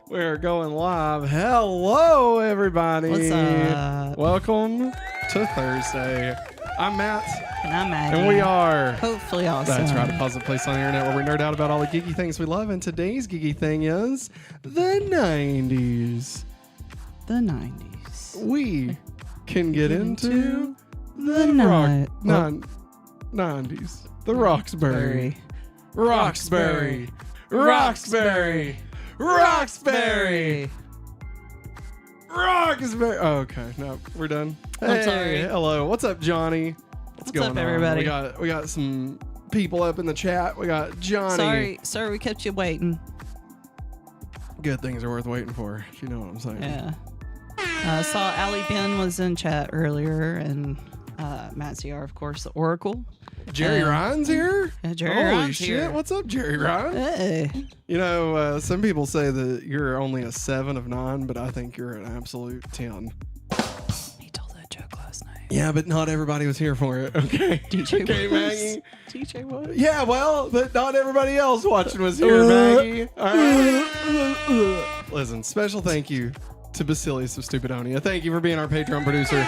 We're going live. Hello, everybody. What's up? Welcome to Thursday. I'm Matt. And I'm Maggie. And we are hopefully awesome. That's right, a positive place on the internet where we nerd out about all the geeky things we love. And today's geeky thing is the 90s. The 90s. We can get into the 90s. The Roxbury. Roxbury. Roxbury. Roxbury. Roxbury. Oh, okay, no, we're done. I'm sorry. Hello. What's up, Johnny? What's going up, on? everybody? We got some people up in the chat. We got Johnny. Sorry, we kept you waiting. Good things are worth waiting for, if you know what I'm saying. Yeah. I saw Ali Ben was in chat earlier, and Matt CR, of course, the Oracle. Jerry Ryan's here? Jerry Holy Ryan's shit. here. What's up, Jerry Ryan? Hey. You know, some people say that you're only a 7 of 9, but I think you're an absolute 10. He told that joke last night. Yeah, but not everybody was here for it, okay? DJ Okay, was. Maggie? DJ was? Yeah, well, but not everybody else watching was here, Maggie. All right. Listen, special thank you to Basilius of Stupidonia. Thank you for being our Patreon producer.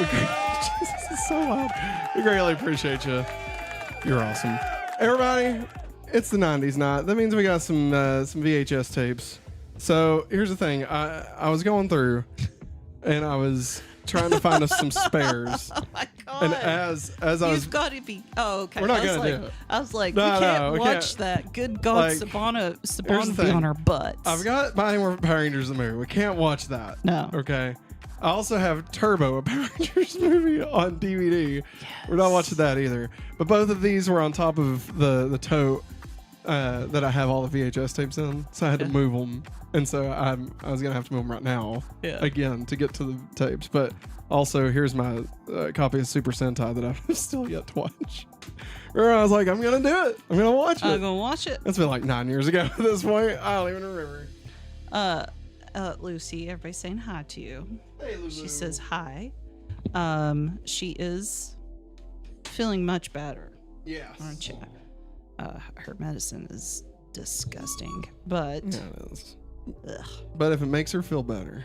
Jesus, is so loud. We greatly appreciate you. You're awesome. Everybody, it's the 90s night. That means we got some VHS tapes. So here's the thing. I was going through and I was trying to find us some spares. Oh my god! And as I was, You've got to be. Oh, okay. We're not gonna do it. I was like, No, we can't no, we watch can't. that. Good God, Like, Sabana here's be the thing. on our butts. I've got Mighty Morphin Power Rangers the movie. We can't watch that. No. Okay. I also have Turbo, a Power Rangers movie on DVD. Yes. We're not watching that either. But both of these were on top of the tote that I have all the VHS tapes in, so I had to move them. And so I was gonna have to move them right now again to get to the tapes. But also, here's my copy of Super Sentai that I've still yet to watch. Where I was like, I'm gonna do it. I'm gonna watch it. I'm gonna watch it. It's been like 9 years ago at this point. I don't even remember. Lucy, everybody's saying hi to you. Hey, Lulu. She says hi. She is feeling much better. Yes. Aren't you? Her medicine is disgusting, but Yeah, it is. ugh. But if it makes her feel better,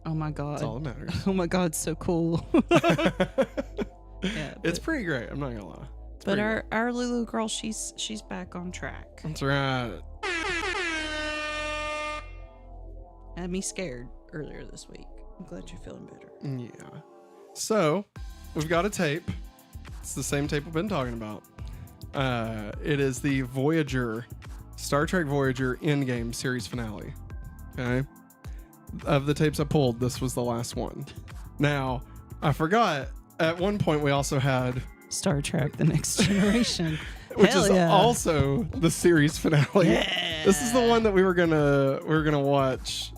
Oh my god. that's all that matters. Oh my god, so cool. Yeah, It's pretty great. I'm not gonna lie. It's but pretty our Lulu girl, she's back on track. great. That's right. Had me scared earlier this week. I'm glad you're feeling better. Yeah. So we've got a tape. It's the same tape we've been talking about. It is the Voyager, Star Trek Voyager Endgame series finale. Okay. Of the tapes I pulled, this was the last one. Now, I forgot. At one point, we also had, Star Trek: The Next Generation, which Hell is yeah. also the series finale. Yeah. This is the one that we were gonna watch.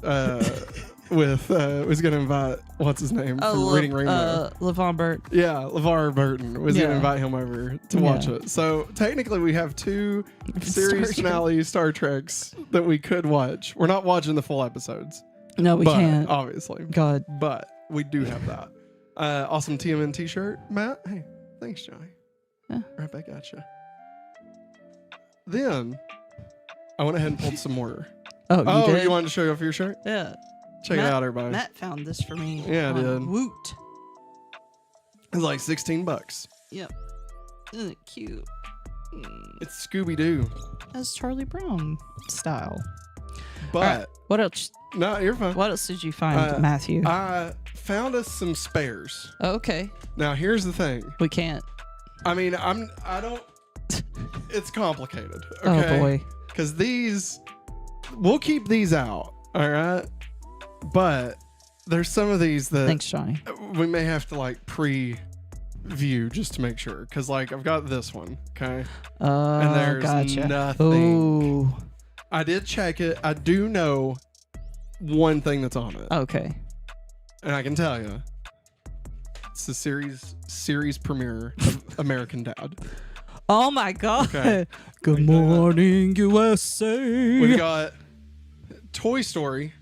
With was gonna invite what's his name from Reading Rainbow. LeVar Burt. Yeah, LeVar Burton was gonna invite him over to watch it. So technically, we have two series finale Star Treks that we could watch. We're not watching the full episodes. No, we but, can't. obviously. God. But we do have that. Awesome TMN t-shirt, Matt. Hey, thanks, Johnny. Yeah. Right back at you. Then I went ahead and pulled some more. Oh, you did? You wanted to show off your shirt? Yeah. Check it out, everybody. Matt found this for me. Yeah, I on did. Woot. It's like $16. Yep. Isn't it cute? It's Scooby-Doo. That's Charlie Brown style. But All right, what else? no, you're fine. What else did you find, Matthew? I found us some spares. Oh, okay. Now here's the thing. We can't. I mean, I don't. It's complicated. Okay? Oh boy. Because we'll keep these out. All right. But there's some of these that Thanks, Johnny. we may have to like preview just to make sure. Because like I've got this one. Okay. And there's gotcha. nothing. Oh. I did check it. I do know one thing that's on it. Okay. And I can tell you, it's the series premiere of American Dad. Oh my God. Okay. Good morning, USA. We've got Toy Story.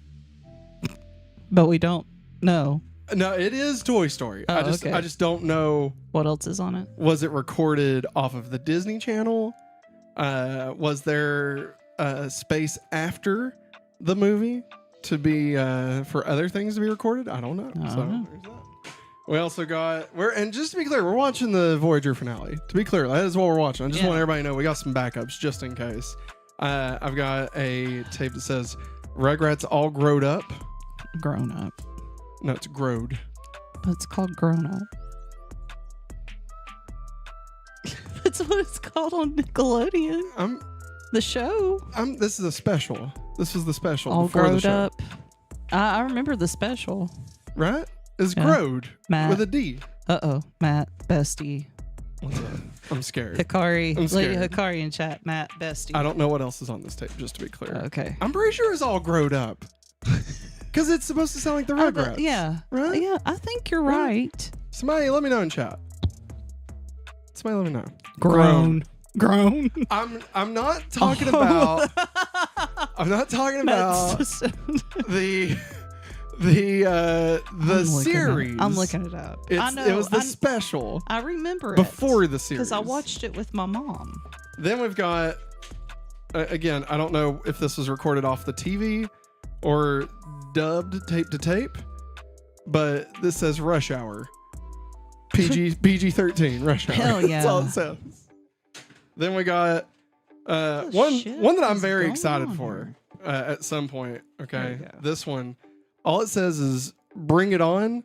But we don't know. No, it is Toy Story. Oh, I just don't know. What else is on it? Was it recorded off of the Disney Channel? Was there space after the movie to be for other things to be recorded. I don't know. I So don't know. there's that. We also got and just to be clear, we're watching the Voyager finale. To be clear, that is what we're watching. I just want everybody to know we got some backups just in case. I've got a tape that says Rugrats all growed up. Grown up. No, it's growed. But it's called Grown Up. That's what it's called on Nickelodeon. The show. This is a special. This is the special. All before the Growed show. Up. I remember the special. Right? It's Yeah. growed Matt. with a D. Matt, bestie. What's up? I'm scared. Hikari. I'm Lady scared. Hikari in chat. Matt, bestie. I don't know what else is on this tape, just to be clear. Okay. I'm pretty sure it's all growed up. Because it's supposed to sound like the Rugrats. Yeah. Right? Yeah, I think you're Right. right. Somebody let me know in chat. Somebody let me know. Grown. I'm not talking about I'm not talking about the series. I'm looking it up. I know. It was the special I remember it. before the series. Because I watched it with my mom. Then we've got again, I don't know if this was recorded off the TV or dubbed tape to tape, but this says Rush Hour. PG-13 Rush Hour. Hell yeah. That's all it says. Then we got one that I'm very excited for at some point. Okay. This one, all it says is bring it on.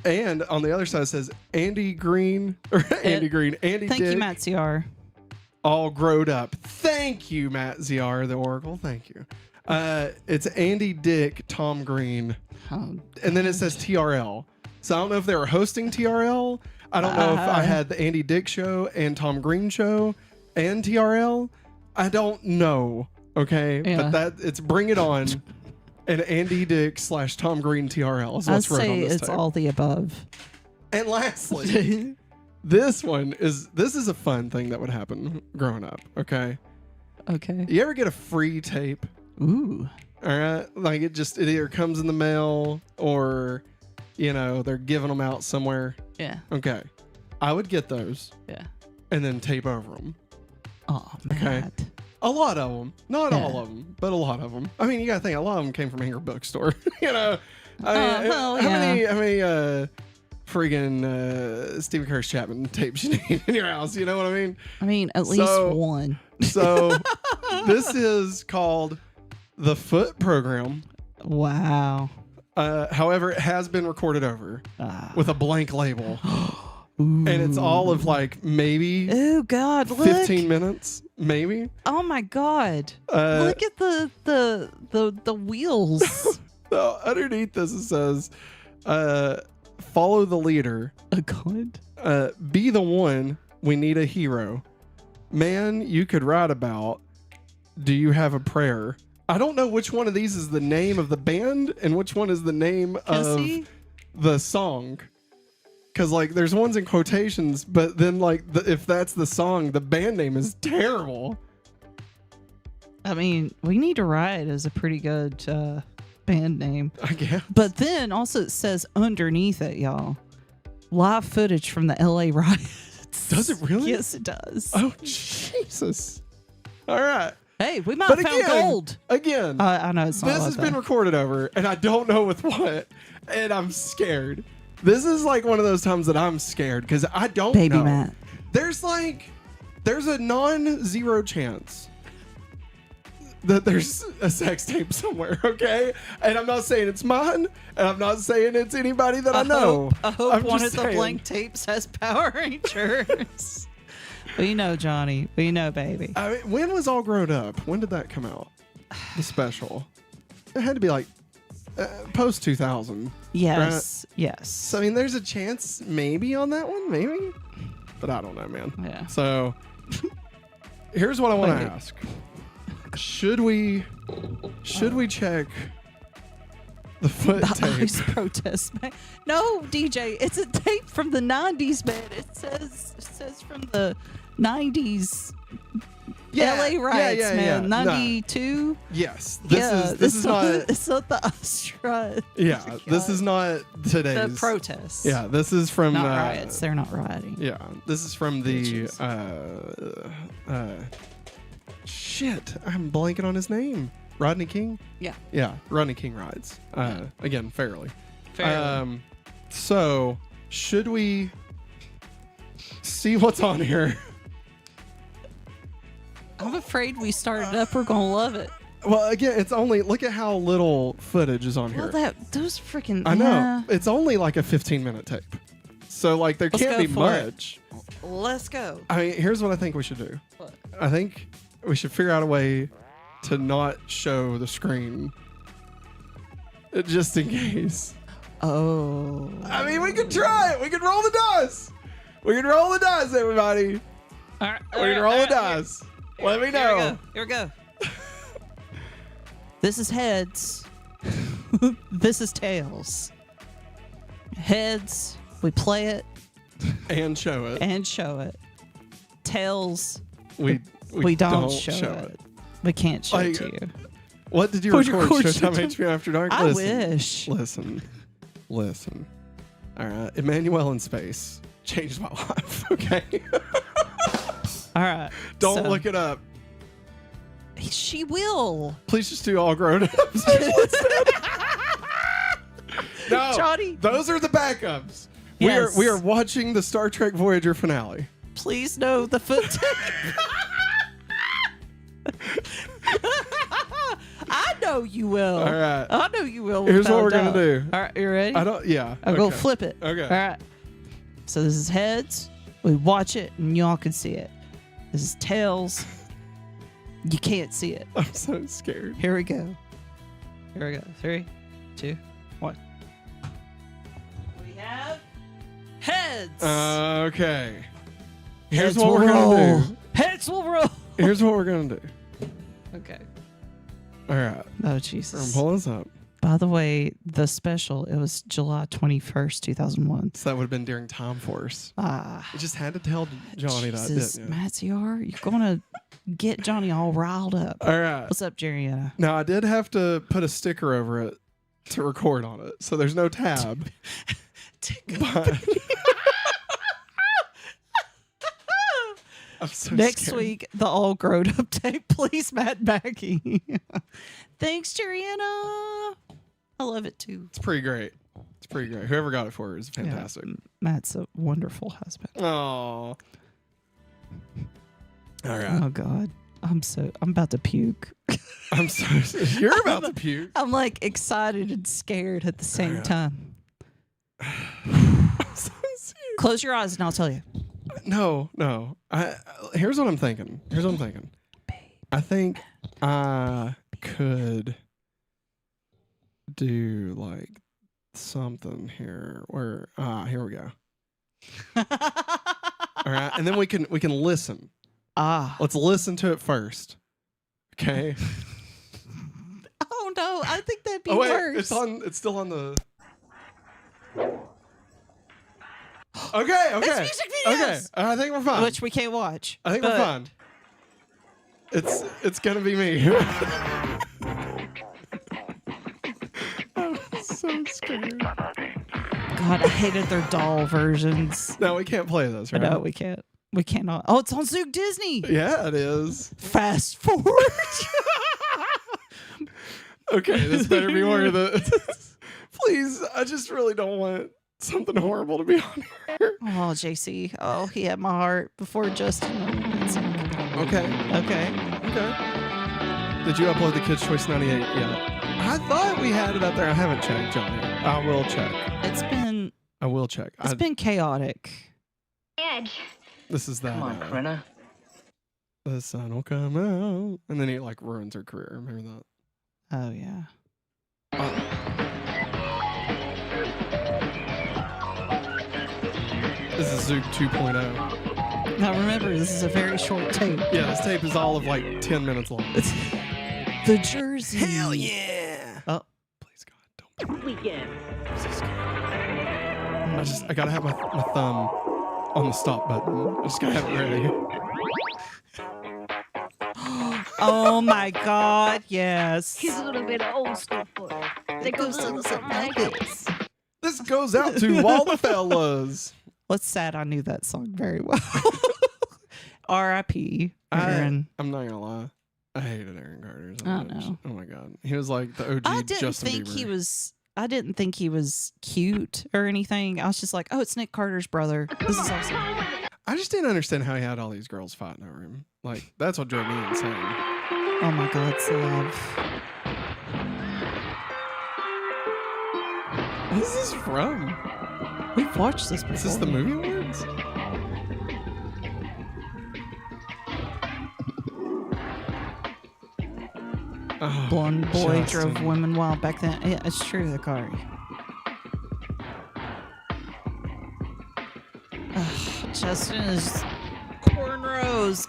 And on the other side it says Andy Dick. Thank you, Matt CR. All growed up. Thank you, Matt ZR, the Oracle. Thank you. It's Andy Dick, Tom Green. Oh, And then it says TRL. So I don't know if they were hosting TRL. I don't know if I had the Andy Dick show and Tom Green show and TRL. I don't know. Okay. Yeah. But it's Bring It On and Andy Dick / Tom Green TRL is what's wrote on this it's tape. all the above. And lastly, this is a fun thing that would happen growing up. Okay. Okay. You ever get a free tape? Ooh. All right. Like it either comes in the mail or, they're giving them out somewhere. Yeah. Okay. I would get those. Yeah. And then tape over them. Oh, Okay. Matt. A lot of them. Not all of them, but a lot of them. I mean, you got to think a lot of them came from Hanger Bookstore. How many friggin' Stephen Curtis Chapman tapes you need in your house? You know what I mean? I mean, at least one. So this is called the Foot Program. Wow. However, it has been recorded over with a blank label. And it's all of maybe oh God, look. 15 minutes, maybe. Oh my God. Look at the wheels. So underneath this it says, follow the leader. A God. Be the one, we need a hero. Man you could write about. Do you have a prayer? I don't know which one of these is the name of the band and which one is the name of the song. Because, there's ones in quotations, but then, if that's the song, the band name is terrible. I mean, We Need to Ride is a pretty good band name. I guess. But then also it says underneath it, y'all, live footage from the LA riots. Does it really? Yes, it does. Oh, Jesus. All right. Hey, we might have found gold. Again, I know it's not this like has that. been recorded over, and I don't know with what, and I'm scared. This is one of those times that I'm scared because I don't know. Baby Matt. There's a non-zero chance that there's a sex tape somewhere, okay? And I'm not saying it's mine, and I'm not saying it's anybody that I know. I hope I'm one just of the saying. blank tapes has Power Rangers. We know, Johnny. We know, baby. I mean, when was All Grown Up? When did that come out? The special. It had to be post 2000. Yes. Right? Yes. So, I mean, there's a chance maybe on that one, maybe. But I don't know, man. Yeah. So, here's what I want to ask. Should we check the foot The tape? ICE protest, man. No, DJ, it's a tape from the 90s, man. It says from the 90s. LA riots, man. 92. Yes. This is not. It's not the Astra. Yeah. This is not today's. The protests. Yeah. This is from. Not riots. They're not rioting. Yeah. This is from the. Shit. I'm blanking on his name. Rodney King? Yeah. Yeah, Rodney King rides. Again, fairly. Fairly. So, should we see what's on here? I'm afraid we started up. We're gonna love it. Well, again, it's only, look at how little footage is on here. Well, those freaking. I know. It's only like a 15-minute tape. So, like, there can't be much. Let's go. I mean, here's what I think we should do. What? I think we should figure out a way to not show the screen. Just in case. Oh. I mean, we could try it. We could roll the dice. We can roll the dice, everybody. All right. We can roll the dice. Let me know. Here we go. This is heads. This is tails. Heads, we play it And show it. Tails, We don't show it. We can't show it to you. What did you What'd you record? record? Showtime HBO After Dark? I wish. Listen. All right. Emmanuel in space changed my life, okay? All right. Don't look it up. She will. Please just do all grown ups. No, Johnny. those are the backups. Yes. We are watching the Star Trek Voyager finale. Please know the foot tape. I know you will. All right. I know you will. Here's what we're going to do. All right, you ready? Yeah. I'm going to flip it. Okay. All right. So this is heads. We watch it and y'all can see it. This is tails. You can't see it. I'm so scared. Here we go. 3, 2, 1. We have heads. Okay. Here's Heads what will we're roll. going to do. Heads will roll. Here's what we're going to do. Okay. All right. Oh, I'm Jesus. pulling this up. By the way, the special, it was July 21st, 2001. So that would have been during Time Force. Ah. You just had to tell Johnny Jesus, that, didn't you? Matziar, you're going to get Johnny all riled up. All right. What's up, Jerriana? Now, I did have to put a sticker over it to record on it. So there's no tab. But I'm so Next scared. week, the all grown up tape. Please, Matt and Maggie. Thanks, Jerriana. I love it too. It's pretty great. It's pretty great. Whoever got it for her is fantastic. Yeah, Matt's a wonderful husband. Oh. All right. Oh God, I'm about to puke. I'm so. You're about to puke. I'm like excited and scared at the same time. I'm so scared. Close your eyes and I'll tell you. No. Here's what I'm thinking. I think I could do like something here where here we go. All right, and then we can listen. Let's listen to it first. Okay. Oh no, I think that'd be Oh wait, worse. it's still on the. Okay. It's music videos. Okay, I think we're fine. Which we can't watch. I think we're fine. It's gonna be me. I'm so scared. God, I hated their doll versions. No, we can't play this, right? No, we can't. We cannot. Oh, it's on Zoom Disney. Yeah, it is. Fast forward. Okay, this better be worth it. Please, I just really don't want something horrible to be on here. Oh, JC. Oh, he had my heart before Justin. Okay. Did you upload the Kids Choice 98 yet? I thought we had it up there. I haven't checked, Johnny. I will check. I will check. It's been chaotic. Edge. This is that. Come on, Brenna. The sun will come out. And then he like ruins her career. Remember that? Oh, yeah. This is Zook 2.0. Now remember, this is a very short tape. Yeah, this tape is all of like 10 minutes long. It's the Jersey. Hell yeah! Oh. Please God, don't. Weekend. I'm so scared. I gotta have my thumb on the stop button. I just gotta have it ready. Oh my God, yes. He's a little bit old school for it. They go something like this. This goes out to all the fellas. What's sad? I knew that song very well. R.I.P. Aaron. I'm not gonna lie. I hated Aaron Carter. I know. Oh my god, he was like the OG I didn't Justin think Bieber. he was. I didn't think he was cute or anything. I was just like, oh, it's Nick Carter's brother. This is awesome. I just didn't understand how he had all these girls fighting over him. Like that's what drove me insane. Oh my God, it's love. What is this from? We've watched this before. Is this the movie awards? Oh, Blonde boy drove Justin. women wild back then. Yeah, it's true, Hikari. Ugh, Justin is cornrows.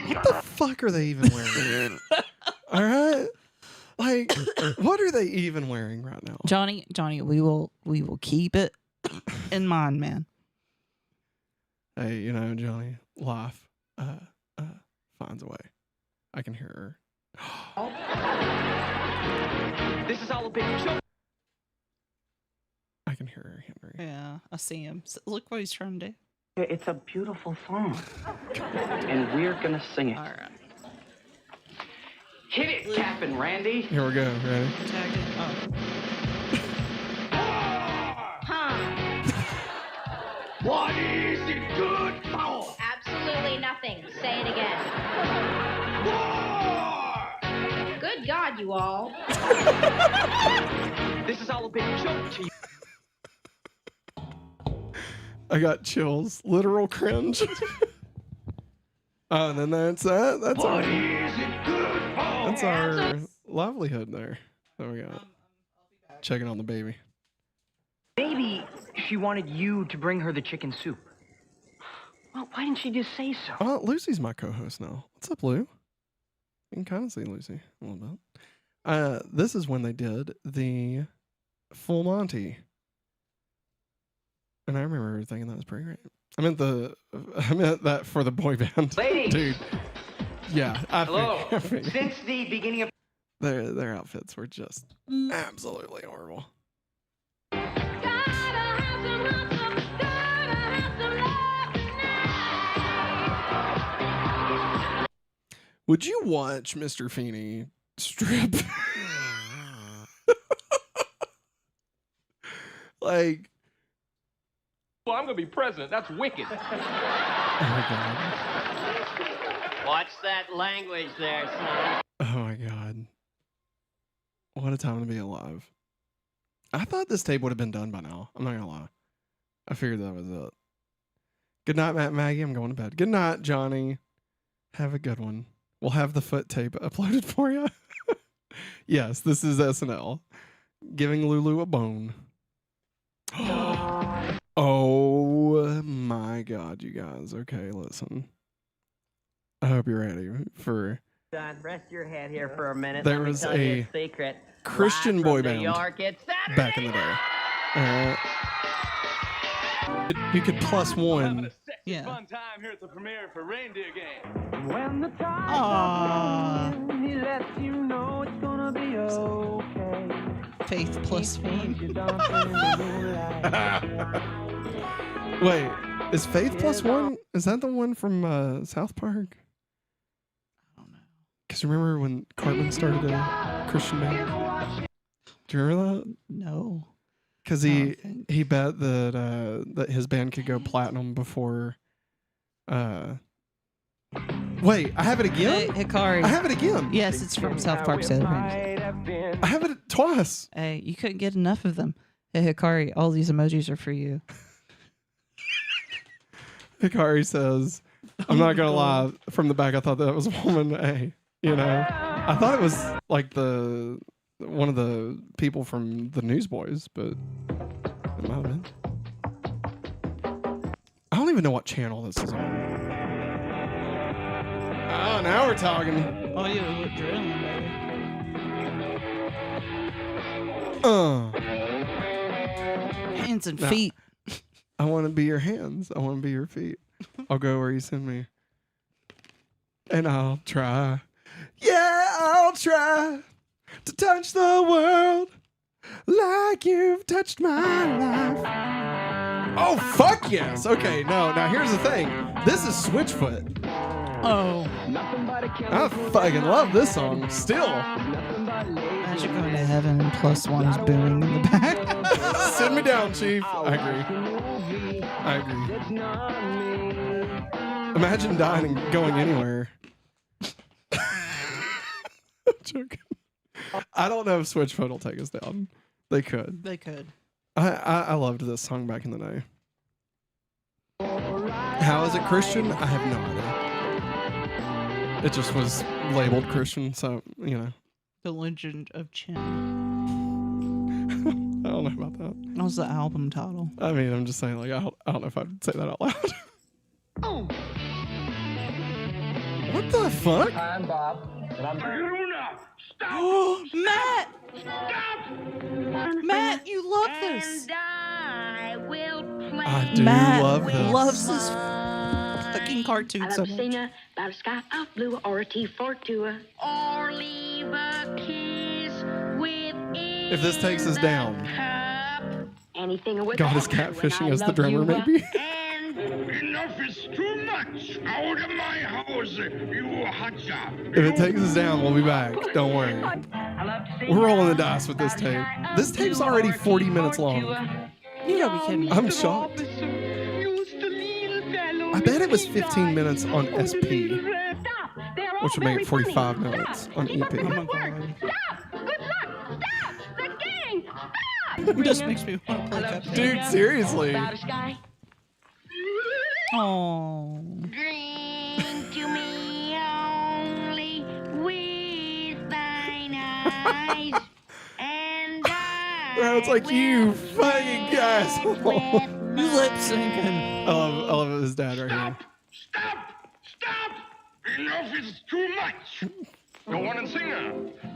What the fuck are they even wearing? All right, like what are they even wearing right now? Johnny, we will keep it in mind, man. Hey, you know, Johnny, life finds a way. I can hear her. This is all a big joke. I can hear her, Henry. Yeah, I see him. Look what he's trying to do. It's a beautiful song. And we're gonna sing it. All right. Hit it, Captain Randy. Here we go. Ready? Tag it. Oh. Huh. What is it good for? Absolutely nothing. Say it again. Good God, you all. This is all a big joke to you. I got chills. Literal cringe. Oh, and then that's that. That's What our, is it good for? that's our livelihood there. There we go. Checking on the baby. Maybe she wanted you to bring her the chicken soup. Well, why didn't she just say so? Oh, Lucy's my co-host now. What's up, Lou? You can kind of see Lucy a little bit. This is when they did the Full Monty. And I remember thinking that was pretty great. I meant that for the boy band. Ladies! Dude. Yeah. Hello. I think Since the beginning of their outfits were just absolutely horrible. Would you watch Mr. Feeney strip? Like, Well, I'm gonna be president. That's wicked. oh my god. Watch that language there, son. Oh my god. What a time to be alive. I thought this tape would have been done by now. I'm not gonna lie. I figured that was it. Good night, Matt and Maggie. I'm going to bed. Good night, Johnny. Have a good one. We'll have the foot tape uploaded for you. Yes, this is SNL. Giving Lulu a bone. Oh my god, you guys. Okay, listen. I hope you're ready for Son, rest your head here for a minute. There Let me was tell you a secret. Christian Live boy from band New York, it's Saturday back in the day. You could plus one. Yeah. Fun time here at the premiere for Reindeer Game. Aww. Faith plus one. Wait, is Faith plus one? Is that the one from South Park? I don't know. Because remember when Cartman started a Christian band? Do you remember that? No. Because I he don't think. he bet that his band could go platinum before. Wait, I have it again. Hey, Hikari. I have it again. Yes, it's from South Park Sailor Rangers. I have it twice. Hey, you couldn't get enough of them. Hey, Hikari, all these emojis are for you. Hikari says, "I'm not gonna lie. From the back, I thought that was a woman. Hey, you know, I thought it was like one of the people from the Newsboys, but it might have been. I don't even know what channel this is on. Oh, now we're talking. Oh, yeah, we're drilling, baby. Hands and No. feet. I want to be your hands. I want to be your feet. I'll go where you send me. And I'll try. Yeah, I'll try to touch the world like you've touched my life. Oh, fuck yes. Okay, no. Now, here's the thing. This is Switchfoot. Oh. I fucking love this song still. Imagine going to heaven and plus one is booming in the back. Sit me down, Chief. I agree. Imagine dying and going anywhere. Joking. I don't know if Switchfoot will take us down. They could. They could. I loved this song back in the day. How is it Christian? I have no idea. It just was labeled Christian, so, you know. The Legend of Chin. I don't know about that. That was the album title. I mean, I'm just saying, like, I don't know if I'd say that out loud. Oh. What the fuck? I'm Bob. And I'm Oh, Matt! Matt, you love this. And I will play. I do Matt love this. loves this fucking cartoon I so love to much. sing about a sky of blue or a tea for two or leave a kiss within If this takes us the down. cup. Anything with God is catfishing as the drummer, maybe. Enough is too much. Out of my house, you hotshot. If it takes us down, we'll be back. Don't worry. We're rolling the dice with this tape. This tape's already 40 minutes long. You gotta be kidding me. I'm shocked. I bet it was 15 minutes on SP, which would make it 45 minutes on EP. Oh my God. Stop! Good luck! Stop! The gang! Stop! It just makes me want to play that. Dude, seriously. About a sky. Oh. Drink to me only with thine eyes, and I Bro, it's like you fucking asshole. Lip syncing. I love his dad right here. Stop! Enough is too much. Go on and sing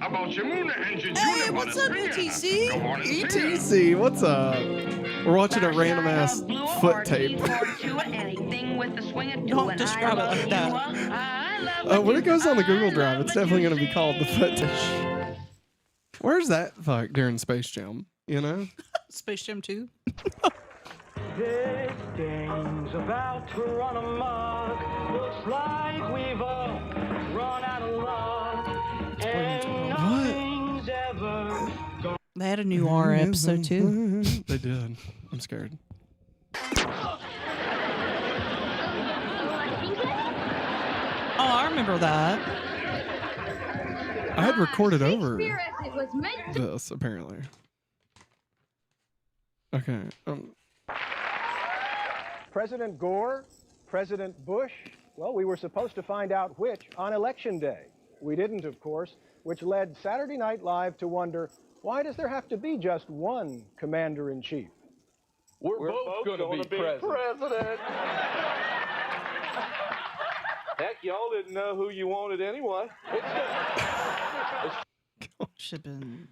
about Shimuna and Jujuna. Hey, what's up, ETC? Go on and sing ETC, what's up? We're watching a random ass foot tape. Don't describe it like that. When it goes on the Google Drive, it's definitely going to be called the foot tape. Where's that fuck during Space Jam? You know? Space Jam 2? This game's about to run amok. Looks like we've all run out of luck. And nothing's ever gone. They had a new R episode too. They did. I'm scared. Oh, I remember that. I had recorded over this, apparently. Okay. President Gore, President Bush, well, we were supposed to find out which on Election Day. We didn't, of course, which led Saturday Night Live to wonder, why does there have to be just one commander-in-chief? We're both going to be president. Heck, y'all didn't know who you wanted anyway. Should have been.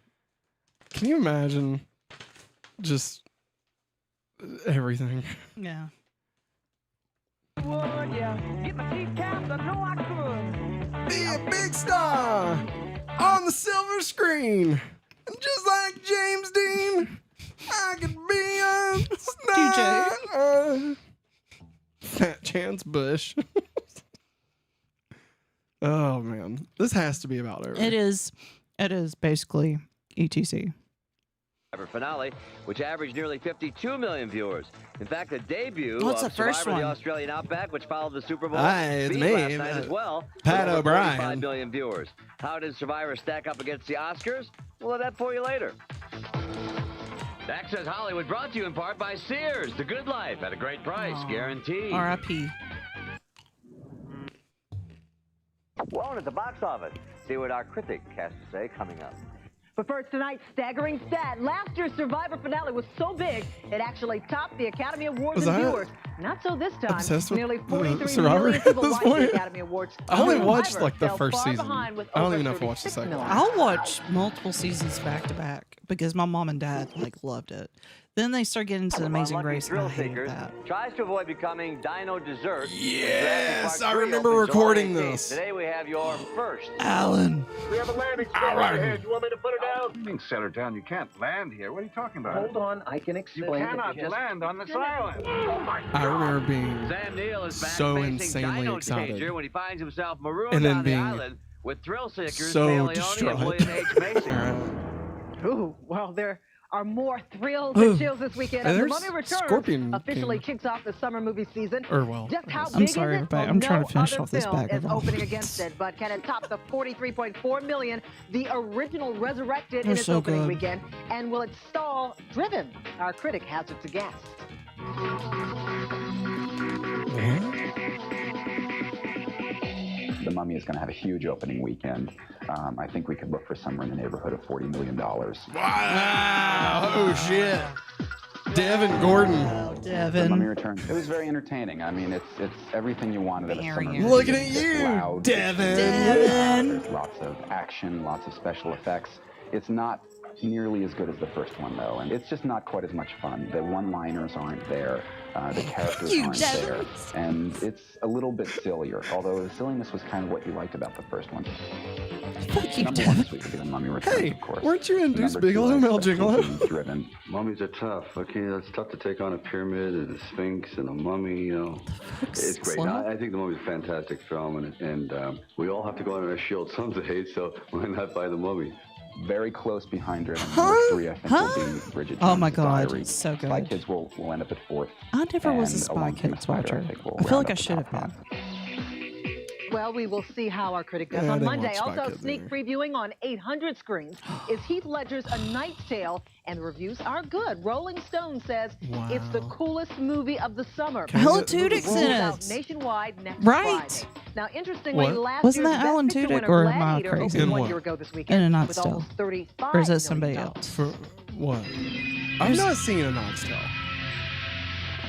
Can you imagine just everything? Yeah. Get my teeth capped, I know I could. Be a big star on the silver screen. Just like James Dean, I could be a star. DJ. Fat Chance Bush. Oh, man. This has to be about over. It is. It is basically ETC. Finale, which averaged nearly 52 million viewers. In fact, the debut What's of the first Survivor one? the Australian Outback, which followed the Super Bowl, Hi, it's beat me, last night as well. Pat with over O'Brien. 45 million viewers. How did Survivor stack up against the Oscars? We'll have that for you later. Access Hollywood brought to you in part by Sears. The Good Life at a great price, guaranteed. R.I.P. Well, and at the box office, see what our critic has to say coming up. But first, tonight's staggering stat. Last year's Survivor finale was so big, it actually topped the Academy Awards in viewers. Not so this time. Obsessed with Nearly 43 Survivor million at people this watched the point? Academy Awards. I only Survivor watched like the fell first far season. behind with I don't over even know if I watched the 36 second million. one. I'll watch multiple seasons back to back because my mom and dad like loved it. Then they start getting into the Amazing Unlucky Grace, and I thrill hated seekers that. tries to avoid becoming dino dessert. Yes, I remember recording this. Today we have your first. Alan. We have a landing spot right ahead. You want me to put it down? You mean settle down? You can't land here. What are you talking about? Hold on, I can You explain. cannot land on this island. I remember being Sam Neill is back so facing insanely Dino excited. Danger when he finds himself marooned And then on the being island with thrill seekers so Paleone distraught. and William H. Macy. Ooh, well, there are more thrills and chills this weekend. And As The there's Mummy Returns Scorpion officially King. kicks off the summer movie season. Or, well, Just how I'm big sorry, is it? everybody. Well, I'm trying to no finish other off this film bag of is opening olives. against it, but can it top the $43.4 million the original resurrected They're in its so opening good. weekend? And will it stall Driven? Our critic hazards a guess. The Mummy is going to have a huge opening weekend. I think we could look for somewhere in the neighborhood of $40 million. Wow! Oh shit! Devin Gordon. Oh, The Devin. Mummy Returns. It was very entertaining. I mean, it's everything you wanted of a summer movie. Looking at It's you, loud, Devin. There's lots of action, lots of special effects. It's not nearly as good as the first one, though, and it's just not quite as much fun. The one-liners aren't there. The characters aren't there. And it's a little bit sillier, although the silliness was kind of what you liked about the first one. Fuck you, Number one this week will be The Mummy Returns, Hey, of course. weren't you in Deuce Number two, Bigelow, I Mel expect Gigolo? will be Driven. Mummies are tough. Okay, it's tough to take on a pyramid and a sphinx and a mummy. You know, it's great. I think the mummy's a fantastic film, and we all have to go on our shield someday. So why not buy the mummy? Very close behind Driven. Number three, I think, will be Bridget Oh my Jones's God, Diary. it's so Spy good. Kids will end up at fourth. I never was a and Spy Along Came a Kids Spider, watcher. think, will I feel round like I up the should top have been. Well, we will see how our critic does Yeah, I on didn't Monday. watch Spy Also, Kids sneak either. previewing on 800 screens is Heath Ledger's A Knight's Tale, and the reviews are good. Rolling Stone says it's the coolest movie of the summer. Alan Tudyk's Rolls in out it. nationwide next Right. Friday. Now, interestingly, What? last Wasn't year's that Alan Best Picture Tudyk, winner or am I Gladiator crazy? opened In 1 what? year ago this In weekend A Knight's with Tale. almost $35 Or is that million. somebody else? For what? I've not seen A Knight's Tale.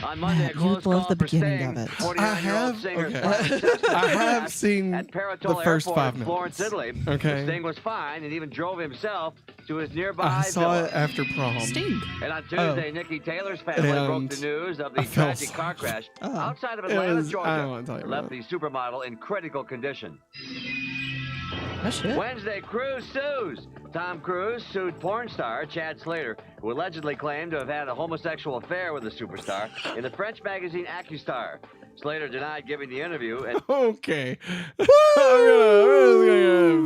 On Monday, Matt, a you close love call the for beginning Sting. of it. 49-year-old singer okay. Simon Sexton I have was seen at the Paratolo first Airport 5 in minutes. Florence, Italy. Okay. Sting was fine and even drove himself to his nearby I saw villa. it after prom. Sting. And on Tuesday, Nikki Taylor's family broke the news of the tragic car crash outside of Atlanta, I don't Georgia. want to tell you That left about the supermodel in critical condition. Oh, shit. Wednesday, Cruise sues. Tom Cruise sued porn star Chad Slater, who allegedly claimed to have had a homosexual affair with the superstar in the French magazine AccuStar. Slater denied giving the interview and Okay. I'm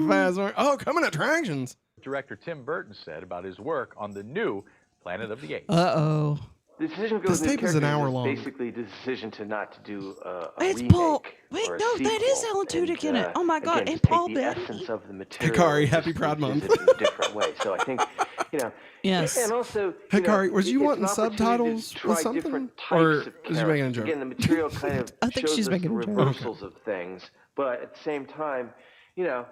gonna fast forward. Oh, coming attractions. Director Tim Burton said about his work on the new Planet of the Apes. Uh-oh. The decision This goes tape is an hour long. Basically, the decision to not do a It's remake Paul. Wait, or a no, that is sequel, Alan Tudyk in it. and, Oh my God, again, and just take Paul the Bettany. essence of the material. Hikari, and happy just Pride use Month. it in a different way. So I think, you know. Yes. And also, Hikari, was you it's wanting an opportunity subtitles to with try something? different types Or of was you making a characters. joke? Again, the material kind of I think shows she's us making the a joke. reversals of things, but at the same time, you know,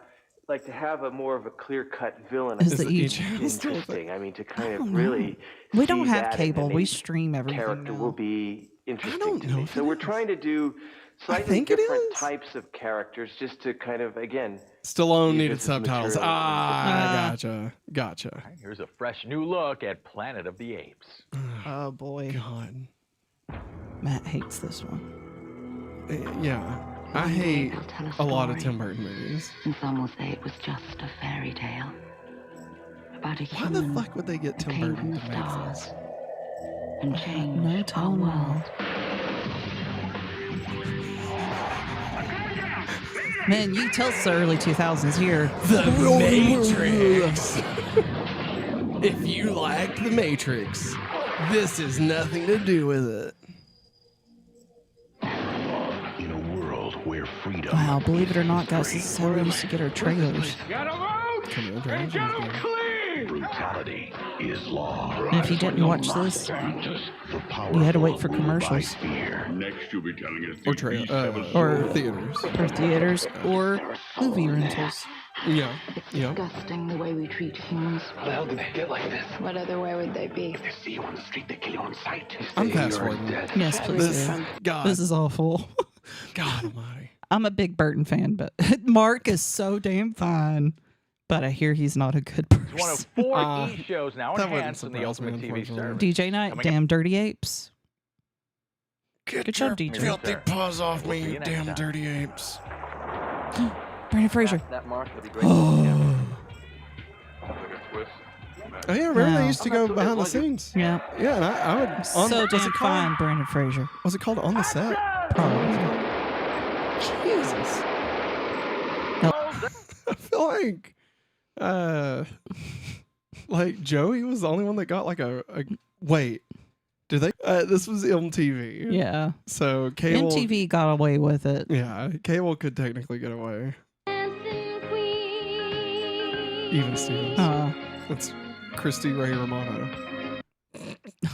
like to have a more of a clear-cut villain. I Is think the would each be house still interesting. I mean, to kind I of don't know. really. We don't see have that cable. in We a stream everything character now. will be interesting don't to know me. if So it we're is. trying to do slightly think it different is. types of characters, just to kind of again. Stallone use needed this as subtitles. material Gotcha. Here's a fresh new look at Planet of the Apes. Oh, boy. God. Matt hates this one. Yeah. I hate a lot of Tim Burton movies. And some will say it was just a fairy tale about a Why the human fuck would they get Tim came Burton from to the make stars this? and changed No our telling world. Man, you tell us the early 2000s here. The Matrix. If you like The Matrix, this has nothing to do with it. In a world where freedom. Wow, believe it or not, guys, this is how we used to get our trailers. Gotta vote! And Joe clean! Brutality is law. And if you didn't watch this, you had to wait for commercials. Next, you'll be telling us Or theaters. Or theaters, or movie rentals. Yeah. Disgusting the way we treat humans. How the hell did they get like this? What other way would they be? If they see you on the street, they kill you on sight. I'm fast forwarding. Yes, please. This is awful. God almighty. I'm a big Burton fan, but Mark is so damn fine. but I hear he's not a good person. It's one of 4 E shows now that enhanced in wouldn't the surprise me, Ultimate TV service. DJ Night, Coming damn dirty apes. Get Good job, your DJ. filthy paws off We'll me, see you you next damn time. dirty apes. Brandon Fraser. That mark would be great. Yeah. Oh yeah, remember Wow. they used to go behind the scenes. Yeah. Yeah, and I would. So was damn it called- fine, Brandon Fraser. Was it called On the Set? Probably. Jesus. I feel like Joey was the only one that got like a wait. Did they? This was MTV. Yeah. So cable. MTV got away with it. Yeah, cable could technically get away. Even Stevens. That's Christy Ray Romano.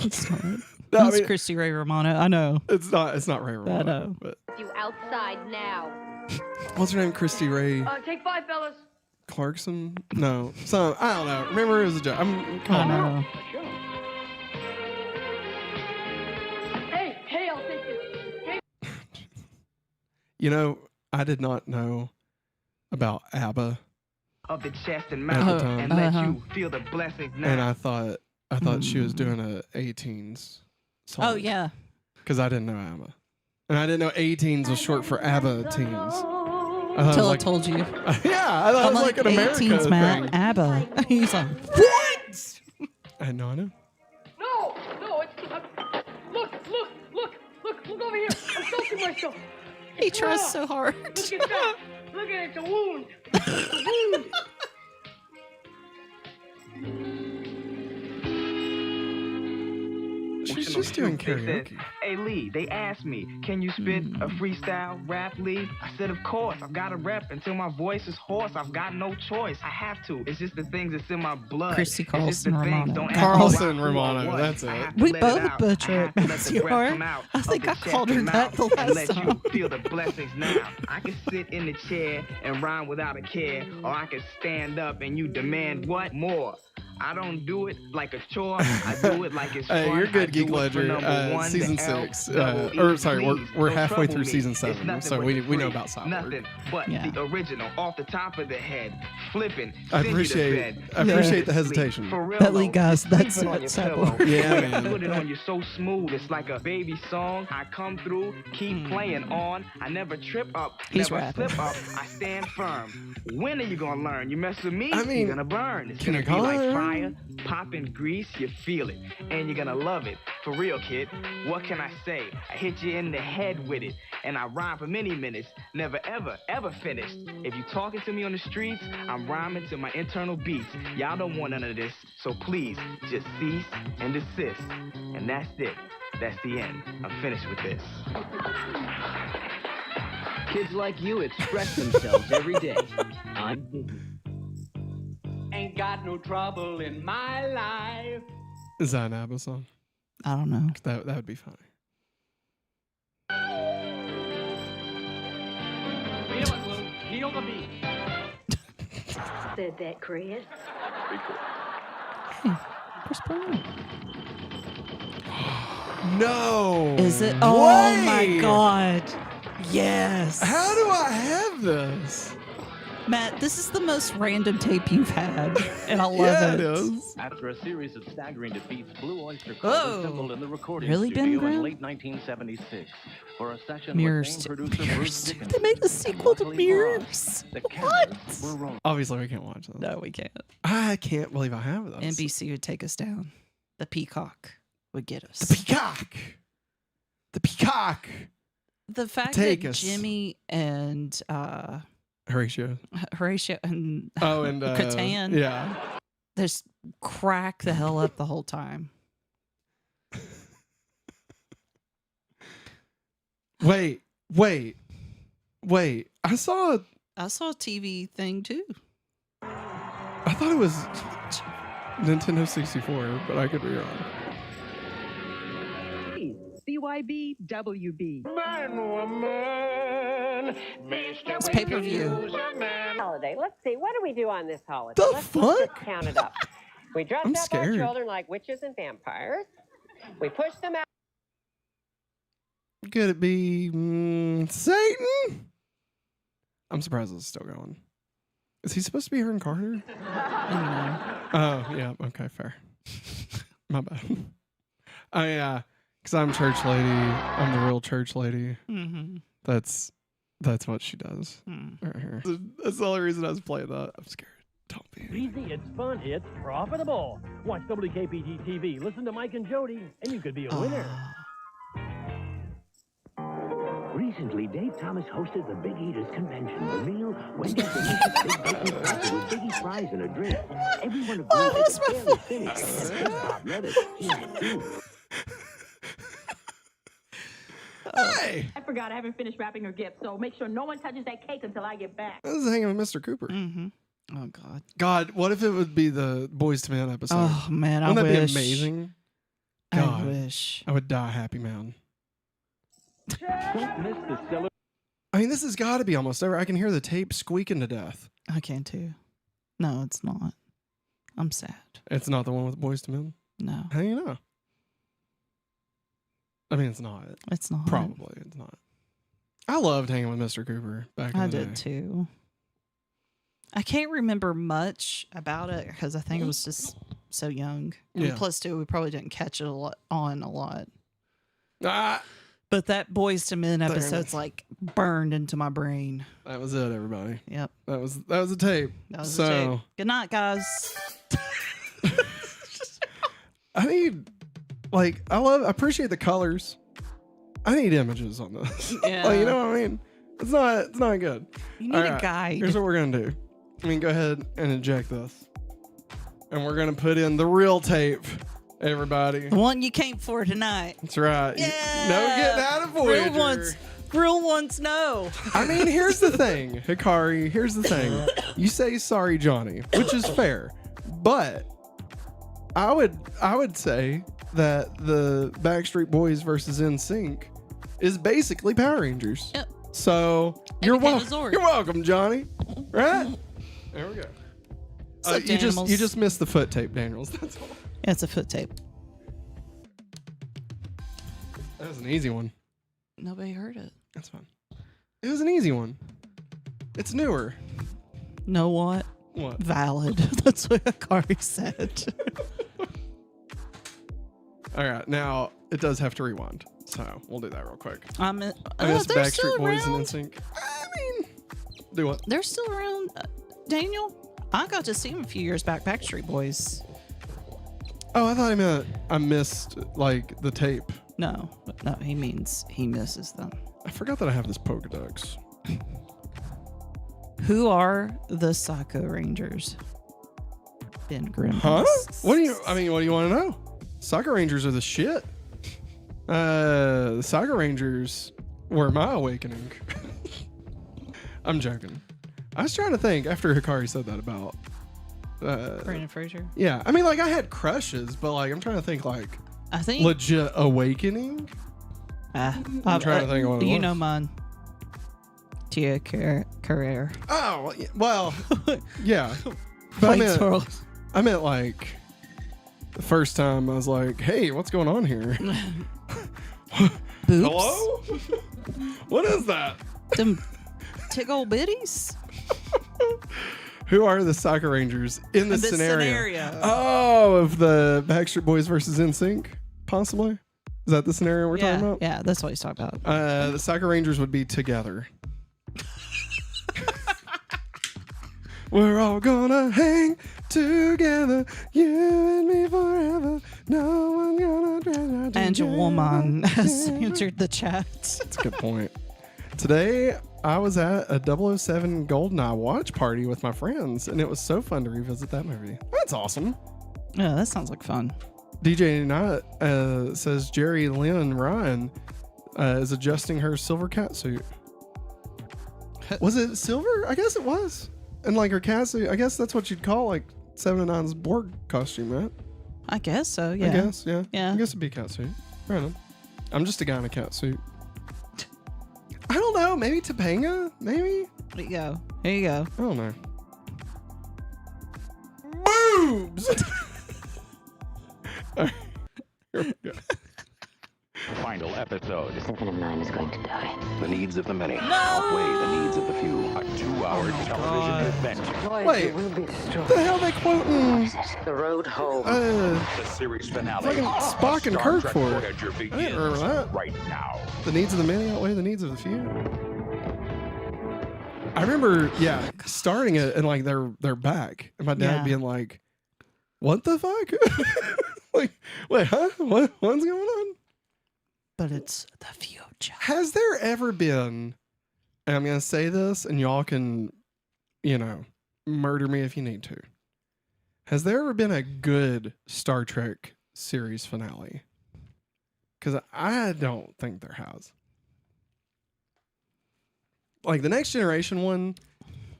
It's not. No, That's I mean, Christy Ray Romano. I know. It's not Ray Romano. I know. But You outside now. what's her name? Christy Ray Take 5, fellas. Clarkson? No, some I don't know. Remember, it was a joke. I'm I calling know. Hey, I'll take this. Hey. You know, I did not know about ABBA Of the chest and at the mouth, time, and let you feel the blessings now. and I thought she was doing a A-Teens song. Oh yeah. Because I didn't know ABBA, and I didn't know A-Teens was short for ABBA teens. Until I told you. Yeah, I thought it was like an America teens, Matt. thing. ABBA. He's like, what? I had no idea. No, it's look over here. I'm soaking myself. He tries so hard. Look at that. Look at it. It's a wound. It's a wound. She's just doing They said, karaoke. hey Lee, they asked me, can you spit a freestyle rap, Lee? I said, of course. I've got to rep until my voice is hoarse. I've got no choice. I have to. It's just the things that's in my blood. Christy It's just the Carlson things. Romano. Don't ask me Carlson who or Romano, what. that's I it. have to We let both it out. butcher I it, have to let the Matthew breath Hart. come out I of think the I chest called her and that mouth the and last let time. you feel the blessings now. I can sit in the chair and rhyme without a care, or I can stand up and you demand what more. I don't do it like a chore. I do it like it's fun. Hey, you're I good, do Geek it for Ledger. number one, Season the 6. L-double-E. Or sorry, Please, we're don't halfway trouble through me. season It's 7, nothing so but we the know free. about Cyborg. Nothing but Yeah. the original, off the top of the head, flipping. I send you to appreciate bed. the hesitation. For real, That Lee though, guys, that's sleep it on it, your Cyborg. pillow. Yeah, man. Put it on you so smooth, it's like a baby song. I come through, keep playing on. I never trip up, He's never rapping. slip up. I stand firm. When are you gonna learn? You mess with me, I mean, you're gonna burn. It's gonna be like fire, popping grease. You feel it, and you're gonna love it. For real, kid. What can I say? I hit you in the head with it, and I rhyme for many minutes. Never ever ever finished. If you talking to me on the streets, I'm rhyming to my internal beats. Y'all don't want none of this, so please just cease and desist. And that's it. That's the end. I'm finished with this. Kids like you express themselves every day. I'm busy. Ain't got no trouble in my life. Is that an ABBA song? I don't know. That would be funny. Feel it, Lou. Feel the beat. Said that, Chris. Chris Brown. No. Is it? Oh my God. Yes. How do I have this? Matt, this is the most random tape you've had, and I love Yeah, it. it is. After a series of staggering defeats, Blue Oyster Cult Oh. assembled in the recording Really, Ben studio Graham? in late 1976 for a session Mirrors. with famed producer Bruce They Dickinson. made a sequel to Mirrors. The cameras were rolling. Obviously, we can't watch this. No, we can't. I can't believe I have this. NBC would take us down. The Peacock would get us. The Peacock. The Peacock. The fact Take that us. Jimmy and Horatio. Horatio and Oh, and Catan, yeah. just crack the hell up the whole time. Wait. I saw I saw a TV thing too. I thought it was Nintendo 64, but I could be wrong. CYB WB. It's pay-per-view. Holiday. Let's see. What do we do on this holiday? The Let's fuck? just count it up. We dress I'm up scared. our children like witches and vampires. We push them out. Could it be Satan? I'm surprised it's still going. Is he supposed to be Aaron Carter? Oh, yeah. Okay, fair. My bad. Because I'm church lady. I'm the real church lady. Mm-hmm. That's what she does. Right here. That's the only reason I was playing that. I'm scared. Don't be. Easy, it's fun, it's profitable. Watch WKPG TV, listen to Mike and Jody, and you could be a winner. Recently, Dave Thomas hosted the Big Eaters Convention. The real Wendy's delicious big bacon pizza with Biggie fries and a drink. Everyone agreed they could barely finish. Bob Levitt, he had two. Hey! I forgot I haven't finished wrapping her gift, so make sure no one touches that cake until I get back. This is hanging with Mr. Cooper. Mm-hmm. Oh, God. God, what if it would be the Boys to Men episode? Oh, man, Wouldn't I that wish. be amazing? I God, wish. I would die happy, man. Don't miss the celebration. I mean, this has got to be almost over. I can hear the tape squeaking to death. I can too. No, it's not. I'm sad. It's not the one with Boys to Men? No. How do you know? I mean, it's not. It's not. Probably it's not. I loved hanging with Mr. Cooper back in the day. I did too. I can't remember much about it because I think it was just so young. And Yeah. plus, too, we probably didn't catch it a lot. Ah, But that Boys to Men There it episode's is. like burned into my brain. that was it, everybody. Yep. That was a tape. That was so the tape. Good night, guys. I need, I appreciate the colors. I need images on this. Yeah. You know what I mean? It's not good. You need All a right, guide. Here's what we're gonna do. Go ahead and eject this, and we're gonna put in the real tape. Everybody, The one you came for tonight. that's right. Yeah. No getting out of Voyager. Real ones know. I mean, here's the thing, Hikari. Here's the thing. You say sorry, Johnny, which is fair, but I would say that the Backstreet Boys versus NSYNC is basically Power Rangers. Yep. So you're welcome, Johnny. Right? There we go. You just missed the foot tape, Daniels. That's all. Yeah, it's a foot tape. That was an easy one. Nobody heard it. That's fine. It was an easy one. It's newer. Know what? What? Valid. That's what Akari said. All right, now it does have to rewind, so we'll do that real quick. I miss they're still Backstreet Boys and around. NSYNC. I mean, do what? They're still around. Daniel, I got to see them a few years back. Backstreet Boys. Oh, I thought he meant I missed the tape. No, he means he misses them. I forgot that I have this Pokedex. Who are the Psycho Rangers? Ben Grimm. Huh? What do you want to know? Soccer Rangers are the shit. The Soccer Rangers were my awakening. I'm joking. I was trying to think after Hikari said that about Brandon Fraser. Yeah, I mean, I had crushes, but I'm trying to think I think legit awakening. I'm trying to think of what it you was. know mine. Tia Carrere. Oh well, yeah. But I meant the first time I was like, "Hey, what's going on here?" Boobs? Hello? What is that? Them tickle bitties? Who are the Soccer Rangers in this scenario? Oh, of the Backstreet Boys versus NSYNC, possibly. Is that the scenario we're talking about? Yeah, that's what he's talking about. The Soccer Rangers would be together. We're all gonna hang together, you and me forever. No one gonna drag And your woman has answered the chat. That's a good point. Today, I was at a 007 GoldenEye watch party with my friends, and it was so fun to revisit that movie. That's awesome. Yeah, that sounds like fun. DJ Knight says Jerry Lynn Ryan is adjusting her silver cat suit. Was it silver? I guess it was. And her cat suit, I guess that's what you'd call 7 and 9's Borg costume, right? I guess so, yeah. I guess, yeah. Yeah. I guess it'd be a cat suit. Random. I'm just a guy in a cat suit. I don't know. Maybe Topanga? Maybe? There you go. Here you go. I don't know. Boobs! All right, here we go. final episode. 7 of 9 is going to die. The needs of the many outweigh the needs of the few. A 2-hour television adventure. Wait, the hell they quoting? The road home. The series finale. Fucking Spock and Kirk for it. Voyager I didn't remember that. right now. The needs of the many outweigh the needs of the few. I remember, starting it and like they're back, and my dad being like, "What the fuck?" Like, wait, huh? What's going on? But it's the future. Has there ever been? And I'm gonna say this, and y'all can, murder me if you need to. Has there ever been a good Star Trek series finale? Because I don't think there has. Like the Next Generation one,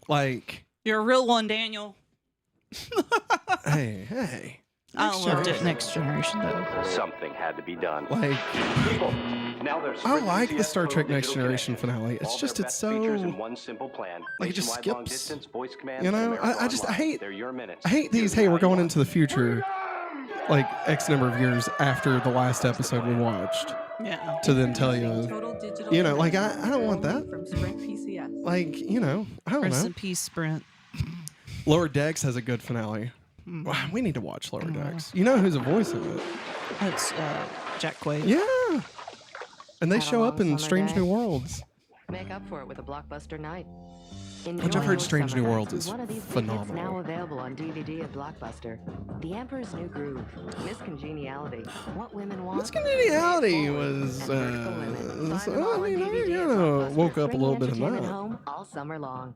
like... You're a real one, Daniel. Hey. I loved it, Next Generation, though. Something had to be done. Like, now there's I like the Star Trek Next Generation finale. It's just, it's so... in one simple plan. Like, it just skips. Command, I hate these, hey, we're going into the future, like, X number of years after the last episode we watched. Yeah. To then tell you, like, I don't want that. From Sprint PCS. Like, I don't Rest know. in peace, Sprint. Lower Decks has a good finale. Wow, we need to watch Lower Decks. You know who's the voice of it? It's Jack Quaid. Yeah. And they show up in Strange New Worlds. Make up for it with a blockbuster night. Which I've heard Strange New Worlds is One of these phenomenal. now available on DVD at Blockbuster. The Emperor's New Groove. Miss Congeniality. What women want. Miss Congeniality was, woke up a little bit in that. Home all summer long.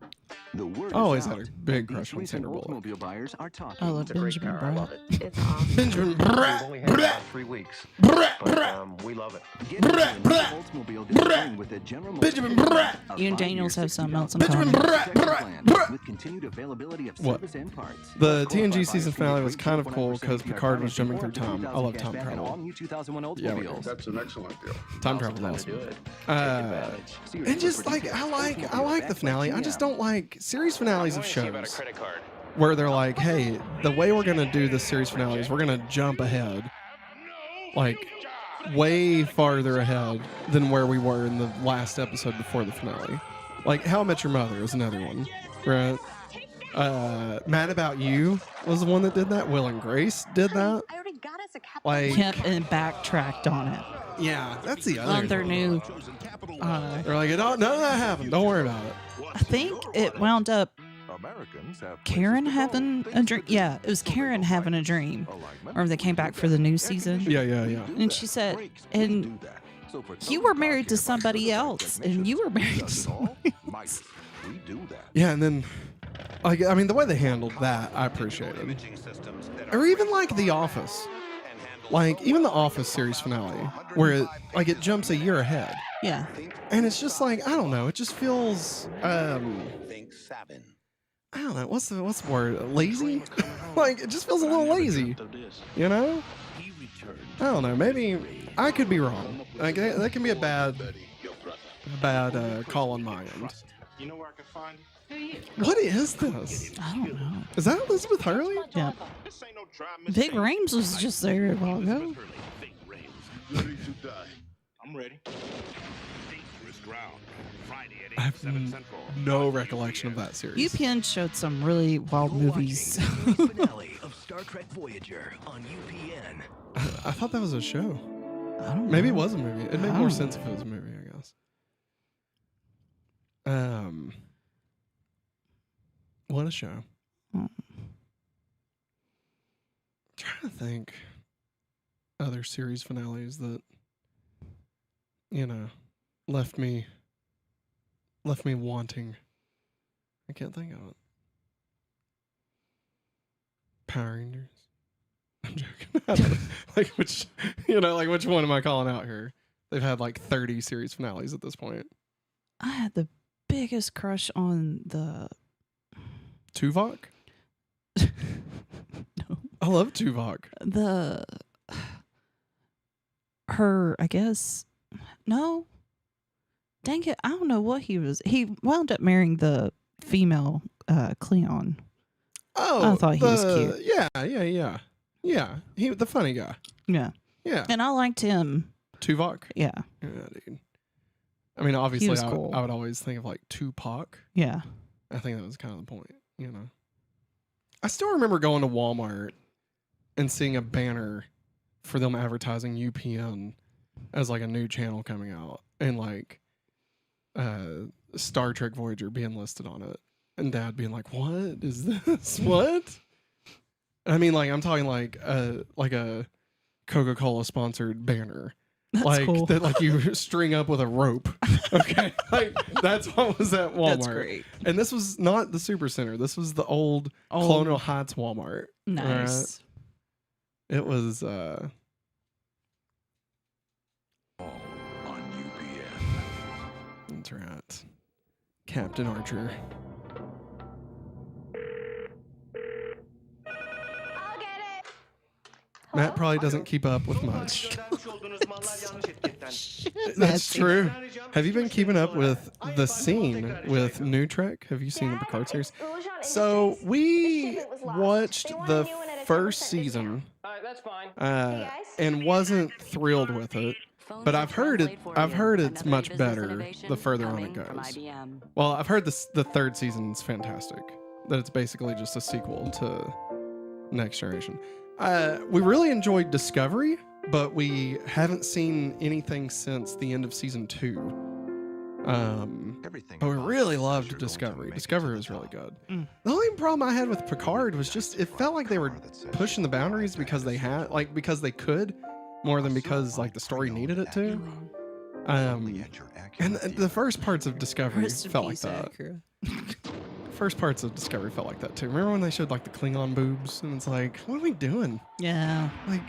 The word I always is had out. a big And crush on these Sandra recent Bullock. Oldsmobile buyers are talking. I love Benjamin Bratt. It's awesome. Benjamin We've only had about 3 weeks. But, we love it. Get into a new Oldsmobile this spring with the General Motors Benjamin Bratt. You and Daniels have something else in Benjamin common. plan with continued availability of What? service and parts. The TNG season finale was kind of cool because Picard was jumping through time. I love time An travel. all-new 2001 Yeah, Oldsmobile. That's an excellent deal. Time travel is awesome. And just like I like the finale. I just don't like series finales of shows where they're like, hey, the way we're gonna do this series finale is we're gonna jump ahead, like way farther ahead than where we were in the last episode before the finale. Like How I Met Your Mother is another one, right? Mad About You was the one that did that. Will and Grace did that. Like, And backtracked on it. yeah, that's the other. On their new. They're like, none of that happened. Don't worry about it. I think it wound up Karen having a dream. Yeah, it was Karen having a dream. Or they came back for the new season. Yeah. And she said, and you were married to somebody else. And you were married to somebody else. Yeah, and then, like, I mean, the way they handled that, I appreciated. Or even like The Office. Like, even the Office series finale, where it jumps a year ahead. Yeah. And it's just like, I don't know, it just feels, I don't know, what's the word? Lazy? Like, it just feels a little lazy. You know? I don't know, maybe, I could be wrong. Like, that can be a bad call on my end. You know where I can find you? What is this? I don't know. Is that Elizabeth Hurley? Yeah. Big Rames was just there a while ago. Ready to die. I'm ready. Dangerous ground. Friday at I have 7 Central. no recollection of that series. UPN showed some really wild movies. Finale of Star Trek Voyager on UPN. I thought that was a show. I don't know. Maybe it was a movie. It'd make more sense if it was a movie, I guess. What a show. I'm trying to think other series finales that, left me wanting. I can't think of it. Power Rangers. I'm joking. which one am I calling out here? They've had like 30 series finales at this point. I had the biggest crush on the Tuvok? No. I love Tuvok. I guess. No. Dang it. I don't know what he was. He wound up marrying the female Cleon. Oh. I thought he was cute. Yeah. Yeah. He, the funny guy. Yeah. Yeah. And I liked him Tuvok? Yeah. Yeah, dude. I mean, obviously, cool. I would always think of like Tupac. Yeah. I think that was kind of the point, you know. I still remember going to Walmart and seeing a banner for them advertising UPN as like a new channel coming out, and like Star Trek Voyager being listed on it, and Dad being like, "What is this? What?" I mean, like I'm talking like a Coca-Cola sponsored banner. That's like cool. that, like you string up with a rope. Okay, like that's what was at Walmart. That's great. And this was not the Supercenter. This was the old Colonial Heights Walmart. Nice. Right? It was. On UPN. That's right. Captain Archer. Matt probably doesn't keep up with much. That's true. Have you been keeping up with the scene with New Trek? Have you seen the Picard series? So we watched the first season and wasn't thrilled with it. But I've heard it's much better the further on it goes. Well, I've heard the third season's fantastic. That it's basically just a sequel to Next Generation. We really enjoyed Discovery, but we haven't seen anything since the end of season 2. But we really loved Discovery. Discovery was really good. The only problem I had with Picard was just it felt like they were pushing the boundaries because they had because they could, more than because like the story needed it to. And the first parts of Discovery felt like that. First parts of Discovery felt like that too. Remember when they showed like the Klingon boobs and it's like, what are we doing? Yeah. Like,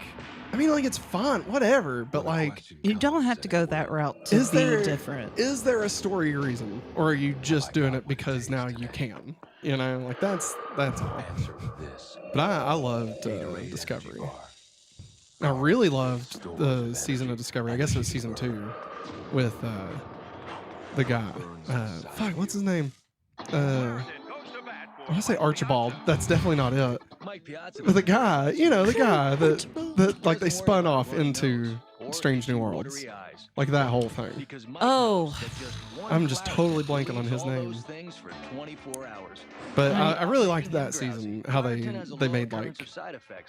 I mean, like it's fun, whatever, but like you don't have to go that route to be different. Is there a story reason, or are you just doing it because now you can? You know, like that's all. But I loved Discovery. I really loved the season of Discovery. I guess it was season 2 with the guy. Fuck, what's his name? I want to say Archibald. That's definitely not it. But the guy, that like they spun off into Strange New Worlds, like that whole thing. Oh, I'm just totally blanking on his name. But I really liked that season. How they made like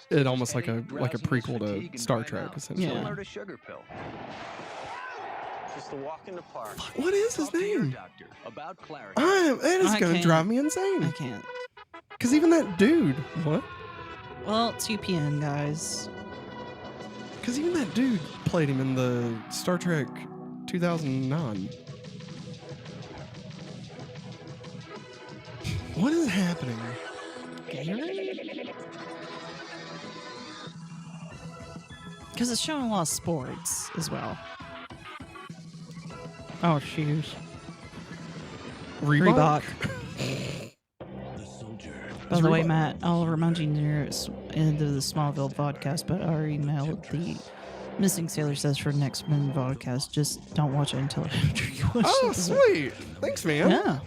it almost like a prequel to Star Trek essentially. Yeah. Just a walk in the park. What is his name? Clarity. It is going to drive me insane. I can't. Because even that dude, what? Well, it's UPN, guys. Because even that dude played him in the Star Trek 2009. What is happening? Because it's showing a lot of sports as well. Oh, shoes. Reebok. By the way, Matt, I'll remind you near the end of the Smallville podcast, but our email, the Missing Sailor says for next Men podcast, just don't watch it until after you watch it. Oh, sweet. Thanks, man. Yeah.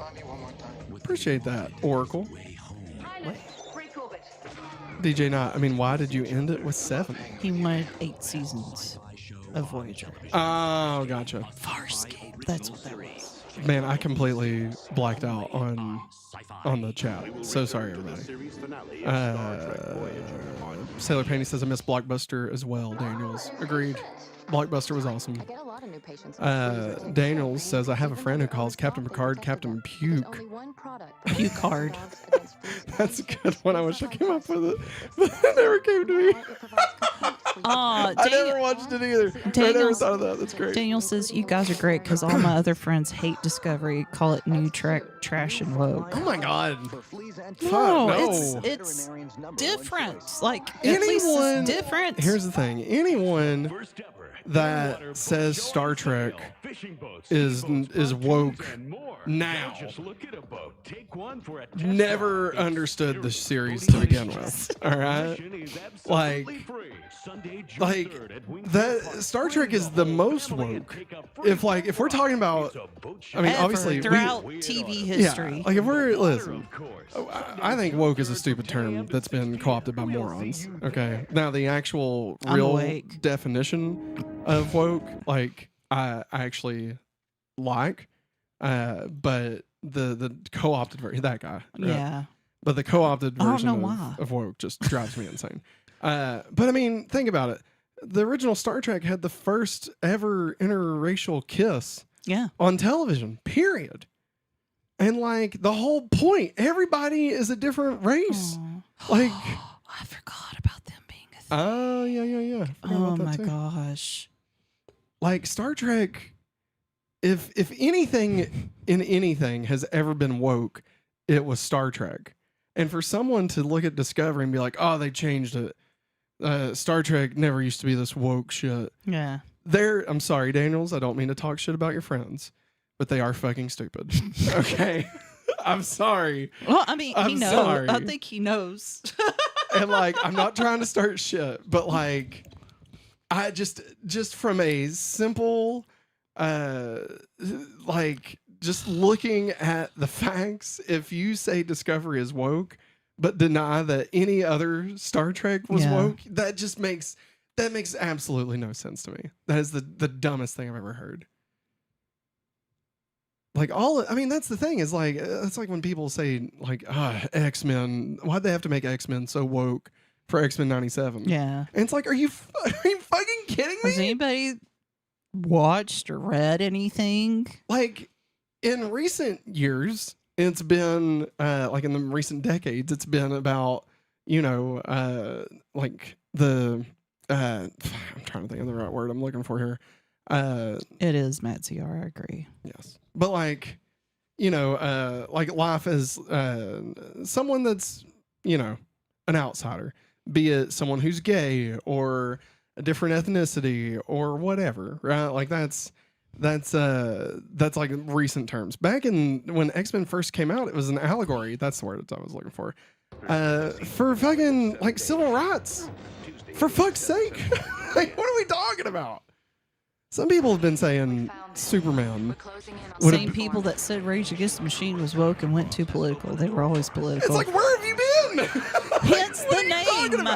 Appreciate that, Oracle. DJ Knott, I mean, why did you end it with 7? He wanted 8 seasons of Voyager. Oh, gotcha. Farscape. That's what that was. Man, I completely blacked out on the chat. So sorry, everybody. Sailor Penny says I miss Blockbuster as well. Daniels agreed. Blockbuster was awesome. Daniels says I have a friend who calls Captain Picard Captain Puke. Pucard. That's a good one. I wish I came up with it, but it never came to me. I never watched it either. I never thought of that. That's great. Daniel says you guys are great because all my other friends hate Discovery, call it New Trek, trash and woke. Oh my god. No, it's different. Like at least it's different. Here's the thing. Anyone that says Star Trek is woke now never understood the series to begin with. All right, like that Star Trek is the most woke. If we're talking about, I mean, obviously throughout TV history. Yeah, like if we're listen, I think woke is a stupid term that's been co-opted by morons. Okay, now the actual real definition of woke, like I actually like, but the co-opted version, that guy, right? Yeah. But the co-opted I don't version know why. of woke just drives me insane. But I mean, think about it. The original Star Trek had the first ever interracial kiss on television, period. And like the whole point, everybody is a different race. Like, I forgot about them being a thing. Oh, yeah. Oh my gosh. Like Star Trek, if anything in anything has ever been woke, it was Star Trek. And for someone to look at Discovery and be like, oh, they changed it. Star Trek never used to be this woke shit. Yeah. I'm sorry, Daniels. I don't mean to talk shit about your friends, but they are fucking stupid. Okay. I'm sorry. Well, I mean, he knows. Sorry. I think he knows. And like, I'm not trying to start shit, but like, I just from a simple, like, just looking at the facts, if you say Discovery is woke, but deny that any other Star Trek was woke, that makes absolutely no sense to me. That is the dumbest thing I've ever heard. Like that's the thing is like, it's like when people say like, X-Men, why'd they have to make X-Men so woke for X-Men 97? Yeah. And it's like, are you fucking kidding me? Has anybody watched or read anything? Like in recent years, it's been like in the recent decades, it's been about, like the I'm trying to think of the right word I'm looking for here. It is Matt CR, I agree. Yes. But like, like life as someone that's, an outsider, be it someone who's gay or a different ethnicity or whatever, right? Like that's like recent terms. Back when X-Men first came out, it was an allegory. That's the word that I was looking for fucking like civil rights. For fuck's sake. Like, what are we talking about? Some people have been saying Superman. Same people that said Rage Against the Machine was woke and went too political. They were always political. It's like, where have you been? Hence the name.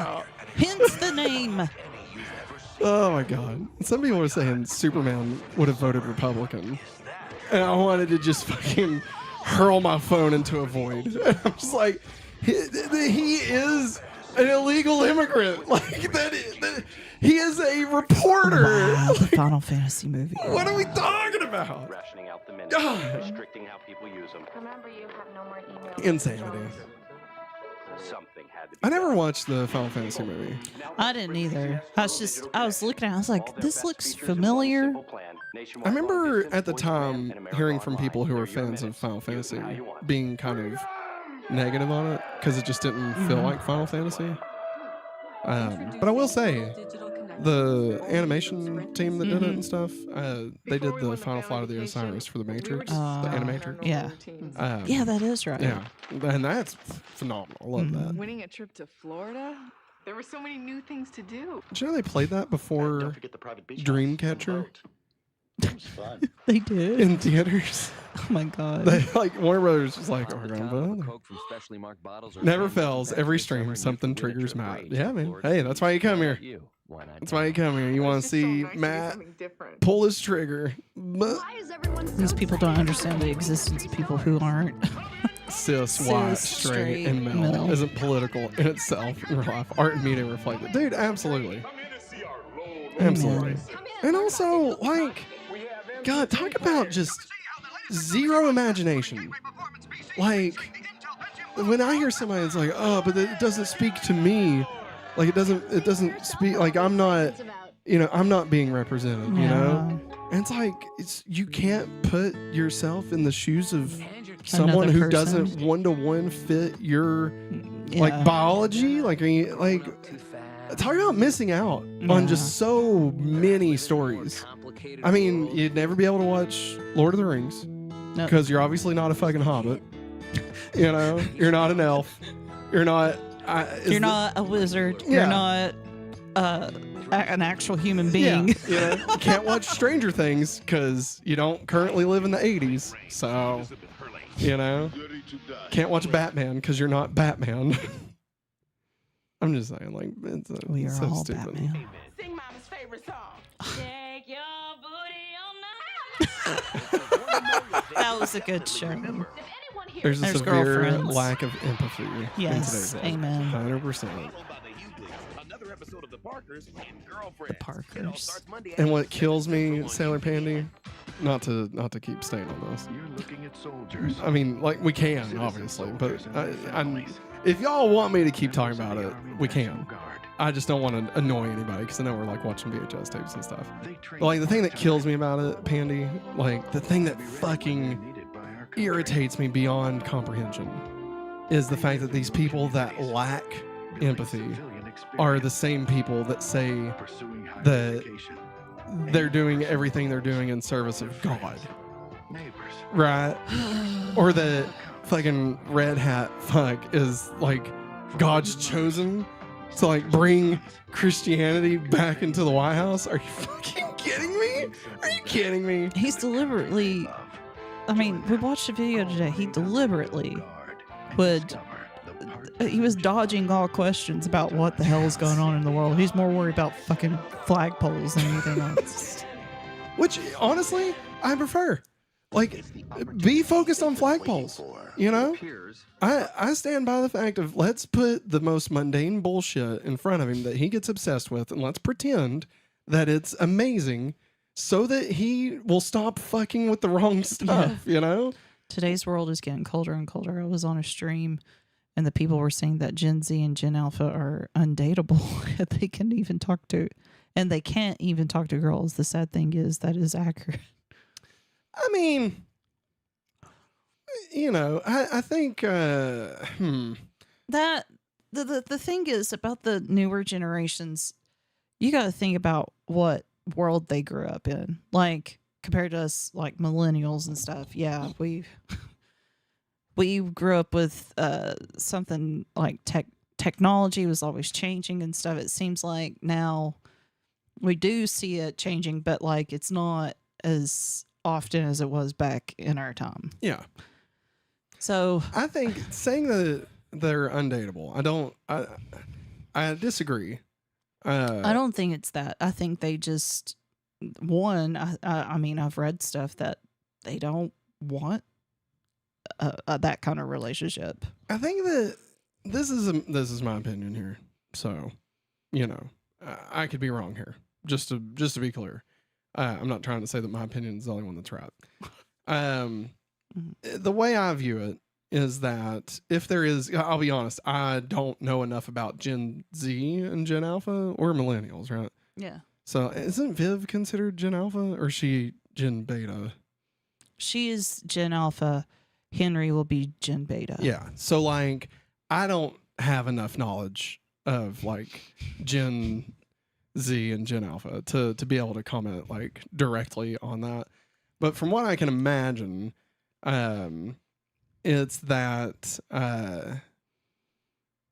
Hence the name. Oh my God. Some people are saying Superman would have voted Republican. And I wanted to just fucking hurl my phone into a void. I'm just like, he is an illegal immigrant. Like, he is a reporter. Wow, the Final Fantasy movie. What are we talking about? Rationing out the minutes, restricting how people use them. Remember, you have no more emails. Insanity. Something had to be I never watched the Final Fantasy movie. I didn't either. I was looking at it, I was like, this looks familiar. I remember at the time hearing from people who were fans of Final Fantasy being kind of negative on it because it just didn't feel like Final Fantasy. But I will say, the animation team that did it and stuff, they did the Final Flight of the Osiris for the Matrix, the Animatrix. Yeah. Yeah, that is right. Yeah, and that's phenomenal. I love that. Winning a trip to Florida? There were so many new things to do. Did you know they played that before Dreamcatcher? They did in theaters. Oh my God! They, like Warner Brothers was like, "Oh, we're gonna never fails. Every stream, something triggers Matt." Yeah, man. Hey, that's why you come here. That's why you come here. You want to see Matt pull his trigger. But these people don't understand the existence of people who aren't cis, white, straight, and male. Isn't political in itself in real life. Art and media reflect it, dude. Absolutely. Absolutely. And also, like, God, talk about just zero imagination. Like, when I hear somebody that's like, oh, but it doesn't speak to me. Like, it doesn't speak, like, I'm not, I'm not being represented, you know? And it's like, you can't put yourself in the shoes of someone who doesn't one-to-one fit your, like, biology. Like, talk about missing out on just so many stories. I mean, you'd never be able to watch Lord of the Rings because you're obviously not a fucking hobbit. You're not an elf. You're not. You're not a wizard. Yeah. You're not an actual human being. Yeah. You can't watch Stranger Things because you don't currently live in the 80s. So, can't watch Batman because you're not Batman. I'm just saying, like, we are so stupid. Batman. Sing Mama's favorite song. Take your booty on That was a good show. There's a severe Girlfriends. lack of empathy Yes, in today's world. amen. 100%. Another episode of The Parkers and Girlfriends. The Parkers. And what kills me, Sailor Pandy, not to keep staying on this. You're looking at soldiers. I mean, like, we can, obviously, but if y'all want me to keep talking about it, we can. I just don't want to annoy anybody because I know we're like watching VHS tapes and stuff. But, like, the thing that kills me about it, Pandy, like the thing that fucking irritates me beyond comprehension is the fact that these people that lack empathy are the same people that say that they're doing everything they're doing in service of God. Right? Or that fucking red hat fuck is like God's chosen to like bring Christianity back into the White House. Are you fucking kidding me? Are you kidding me? He's deliberately, I mean, we watched a video today. He deliberately he was dodging all questions about what the hell is going on in the world. He's more worried about fucking flagpoles than anything else. Which, honestly, I prefer. Like, be focused on flagpoles, you know? I stand by the fact of let's put the most mundane bullshit in front of him that he gets obsessed with, and let's pretend that it's amazing so that he will stop fucking with the wrong stuff, you know? Today's world is getting colder and colder. I was on a stream, and the people were saying that Gen Z and Gen Alpha are undateable. They can't even talk to girls. The sad thing is that is accurate. I mean, you know, I think that the thing is about the newer generations, you got to think about what world they grew up in, like compared to us, like millennials and stuff. Yeah, we grew up with something like technology was always changing and stuff. It seems like now we do see it changing, but like it's not as often as it was back in our time. Yeah. So I think saying that they're undateable, I disagree. I don't think it's that. I think they just I mean, I've read stuff that they don't want that kind of relationship. I think that this is my opinion here. So, you know, I could be wrong here. Just to be clear. I'm not trying to say that my opinion is the only one that's right. The way I view it is that if there is, I'll be honest, I don't know enough about Gen Z and Gen Alpha or millennials, right? Yeah. So isn't Viv considered Gen Alpha or is she Gen Beta? She is Gen Alpha. Henry will be Gen Beta. Yeah. So like, I don't have enough knowledge of like Gen Z and Gen Alpha to be able to comment like directly on that. But from what I can imagine, it's that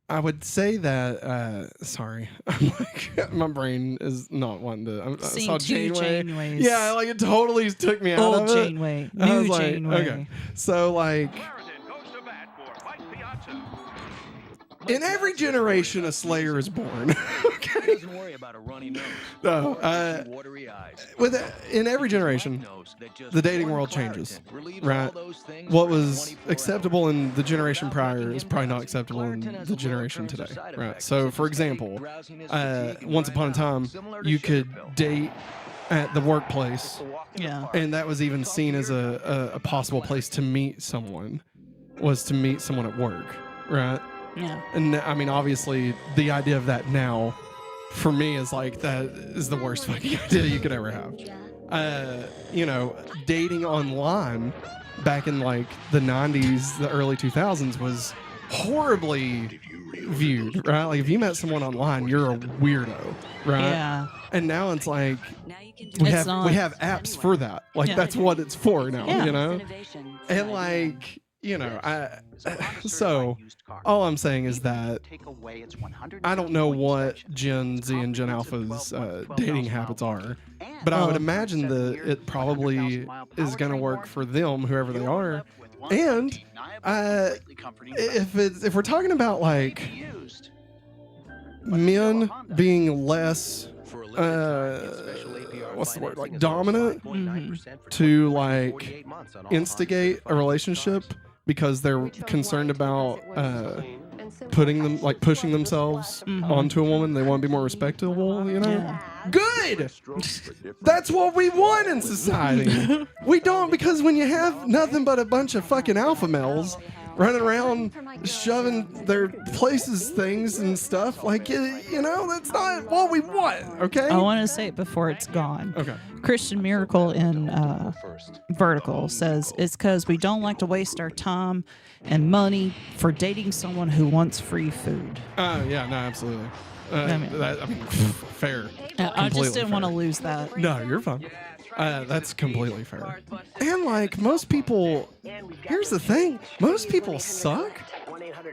I would say that sorry, I'm like my brain is not wanting to. I saw Janeway. Yeah, like it totally took me out Old of it. Janeway, new Janeway. Okay, so like. In every generation, a Slayer is born. Okay. Doesn't worry about a runny nose. No, Watery eyes. in every generation, the dating world changes, right? What was acceptable in the generation prior is probably not acceptable in the generation today, right? So, for example, once upon a time, you could date at the workplace, yeah, and that was even seen as a possible place to meet someone, was to meet someone at work, right? Yeah. And I mean, obviously, the idea of that now, for me, is like, that is the worst fucking idea you could ever have. You know, dating online back in like the 90s, the early 2000s was horribly viewed, right? Like if you met someone online, you're a weirdo, right? Yeah. And now it's like we have apps for that. Like that's what it's for now, you know? And like, you know, so all I'm saying is that I don't know what Gen Z and Gen Alpha's dating habits are, but I would imagine that it probably is going to work for them, whoever they are. And if we're talking about like men being less what's the word, like dominant to like instigate a relationship because they're concerned about pushing themselves onto a woman. They want to be more respectable, you know? Yeah. Good! That's what we want in society. We don't, because when you have nothing but a bunch of fucking alpha males running around shoving their places things and stuff, like, you know, that's not what we want, okay? I want to say it before it's gone. Okay. Christian Miracle in Vertical says, it's because we don't like to waste our time and money for dating someone who wants free food. Yeah, no, absolutely. Fair. I just didn't want to lose that. No, you're fine. That's completely fair. And like most people, here's the thing: most people suck.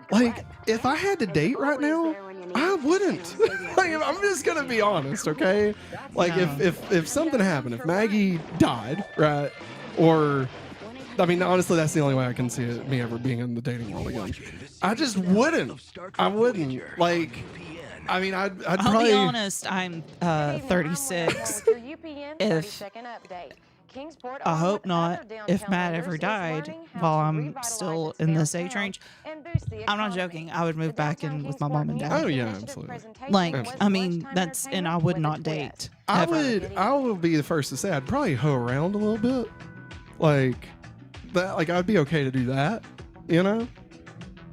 Like, if I had to date right now, I wouldn't. Like, I'm just gonna be honest, okay? Like, if something happened, if Maggie died, right, or I mean, honestly, that's the only way I can see it, me ever being in the dating world again. I just wouldn't. I wouldn't. Like, I mean, I'll probably be honest. I'm 36. If I hope not, if Matt ever died while I'm still in this age range, I'm not joking. I would move back in with my mom and dad. Oh yeah, absolutely. Like, Absolutely. I mean, and I would not date. I will be the first to say I'd probably hoe around a little bit, like that. Like, I'd be okay to do that, you know,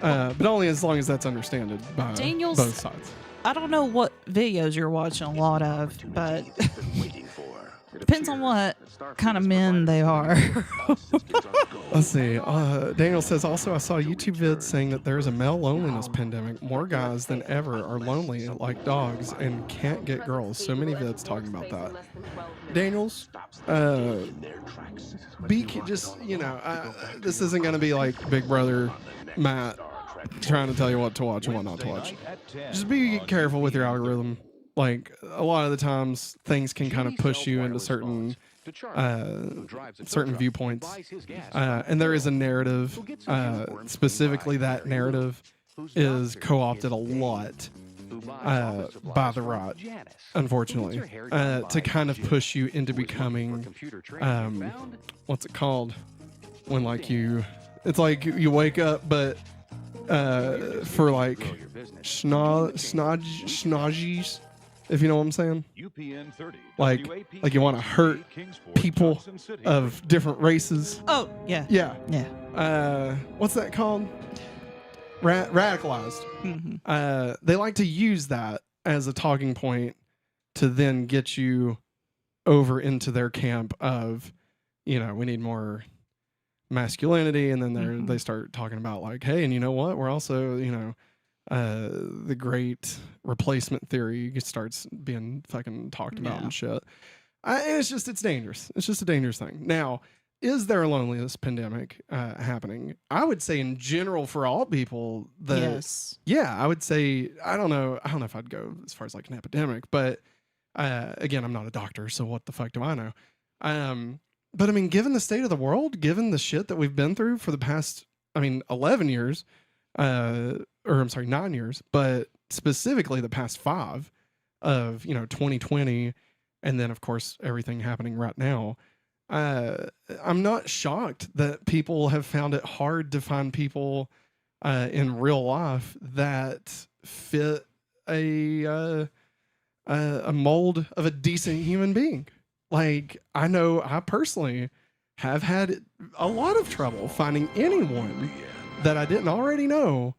but only as long as that's understood by both sides. I don't know what videos you're watching a lot of, but depends on what kind of men they are. Let's see. Daniel says, also, I saw a YouTube vid saying that there's a male loneliness pandemic. More guys than ever are lonely like dogs and can't get girls. So many vids talking about that. Daniels, just, you know, this isn't going to be like Big Brother Matt trying to tell you what to watch and what not to watch. Just be careful with your algorithm. Like, a lot of the times, things can kind of push you into certain viewpoints. And there is a narrative. Specifically, that narrative is co-opted a lot by the right, unfortunately, to kind of push you into becoming, what's it called? When, like, it's like you wake up, but for, like, snodgies, if you know what I'm saying. Like you want to hurt people of different races. Oh, yeah. Yeah. Yeah. What's that called? Radicalized. Mm-hmm. They like to use that as a talking point to then get you over into their camp of, you know, we need more masculinity, and then they start talking about, like, hey, and you know what? We're also, you know, the great replacement theory starts being fucking talked about and shit. And it's dangerous. It's just a dangerous thing. Now, is there a loneliness pandemic happening? I would say in general for all people that yes. Yeah, I would say I don't know if I'd go as far as like an epidemic, but again, I'm not a doctor, so what the fuck do I know? But I mean, given the state of the world, given the shit that we've been through for the past 11 years, or I'm sorry, 9 years, but specifically the past 5 of, 2020, and then of course everything happening right now. I'm not shocked that people have found it hard to find people in real life that fit a mold of a decent human being. Like, I know I personally have had a lot of trouble finding anyone that I didn't already know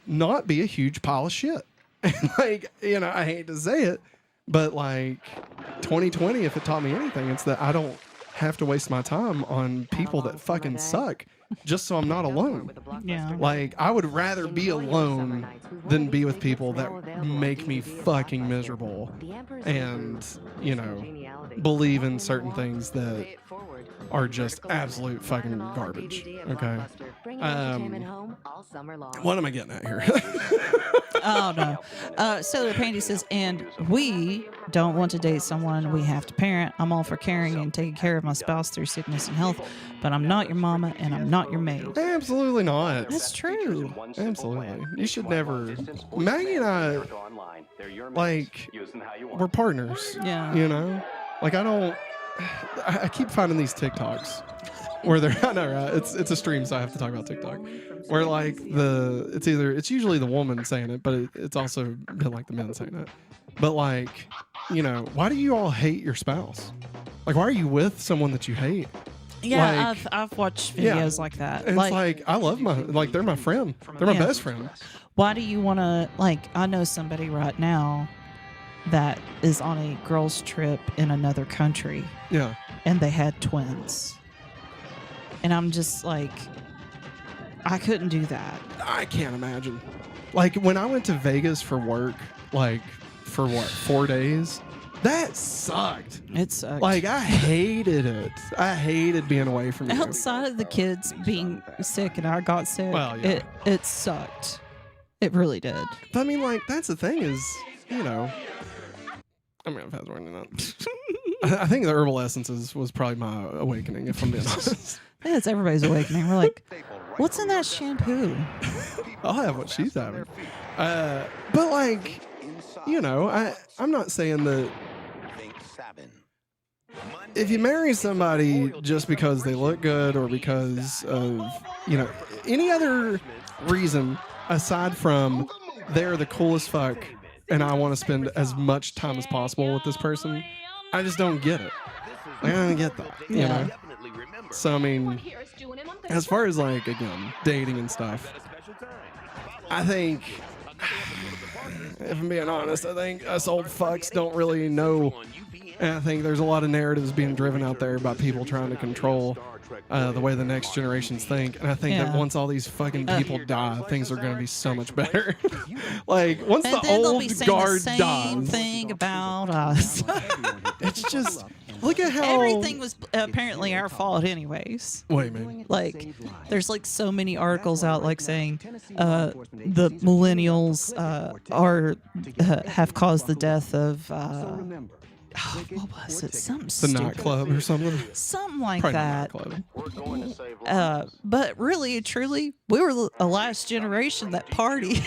not be a huge pile of shit. And like, I hate to say it, but like 2020, if it taught me anything, it's that I don't have to waste my time on people that fucking suck just so I'm not alone. Yeah. Like, I would rather be alone than be with people that make me fucking miserable and, believe in certain things that are just absolute fucking garbage. Okay. What am I getting at here? Oh, no. Solar Pandy says, and we don't want to date someone we have to parent. I'm all for caring and taking care of my spouse through sickness and health, but I'm not your mama and I'm not not your mate. Absolutely not. That's true. Absolutely. You should never. Maggie and I, like, we're partners. Yeah. You know? Like, I keep finding these TikToks where they're, I know, right? It's a stream, so I have to talk about TikTok. Where, like, it's usually the woman saying it, but it's also been, like, the men saying it. But, like, you know, why do you all hate your spouse? Like, why are you with someone that you hate? Yeah, like, I've watched videos like that. And it's like, I love they're my friend. They're my best friend. Why do you want to, like, I know somebody right now that is on a girls' trip in another country. Yeah. And they had twins. And I'm just like, I couldn't do that. I can't imagine. Like, when I went to Vegas for work, like, for what, 4 days? That sucked. It sucked. Like, I hated it. I hated being away from you. Outside of the kids being sick and I got sick, well, yeah. it sucked. It really did. But I mean, like, that's the thing is, you know, I'm going to fast forward that. I think the herbal essences was probably my awakening, if I'm being honest. I think it's everybody's awakening. We're like, what's in that shampoo? I'll have what she's having. But, like, you know, I'm not saying that if you marry somebody just because they look good or because of, you know, any other reason aside from they're the coolest fuck and I want to spend as much time as possible with this person, I just don't get it. Like, I don't get that, you know? So, I mean, as far as, like, again, dating and stuff, I think, if I'm being honest, I think us old fucks don't really know. And I think there's a lot of narratives being driven out there about people trying to control the way the next generations think. And I think that once all these fucking people die, things are going to be so much better. Like, once and the then they'll old be saying guard the same dies. thing about us. It's just, look at how everything was apparently our fault anyways. What do you mean? Like, there's like so many articles out like saying the millennials have caused the death of what was it? Something the stupid. nightclub or something. Something like Probably that. But really, truly, we were the last generation that partied.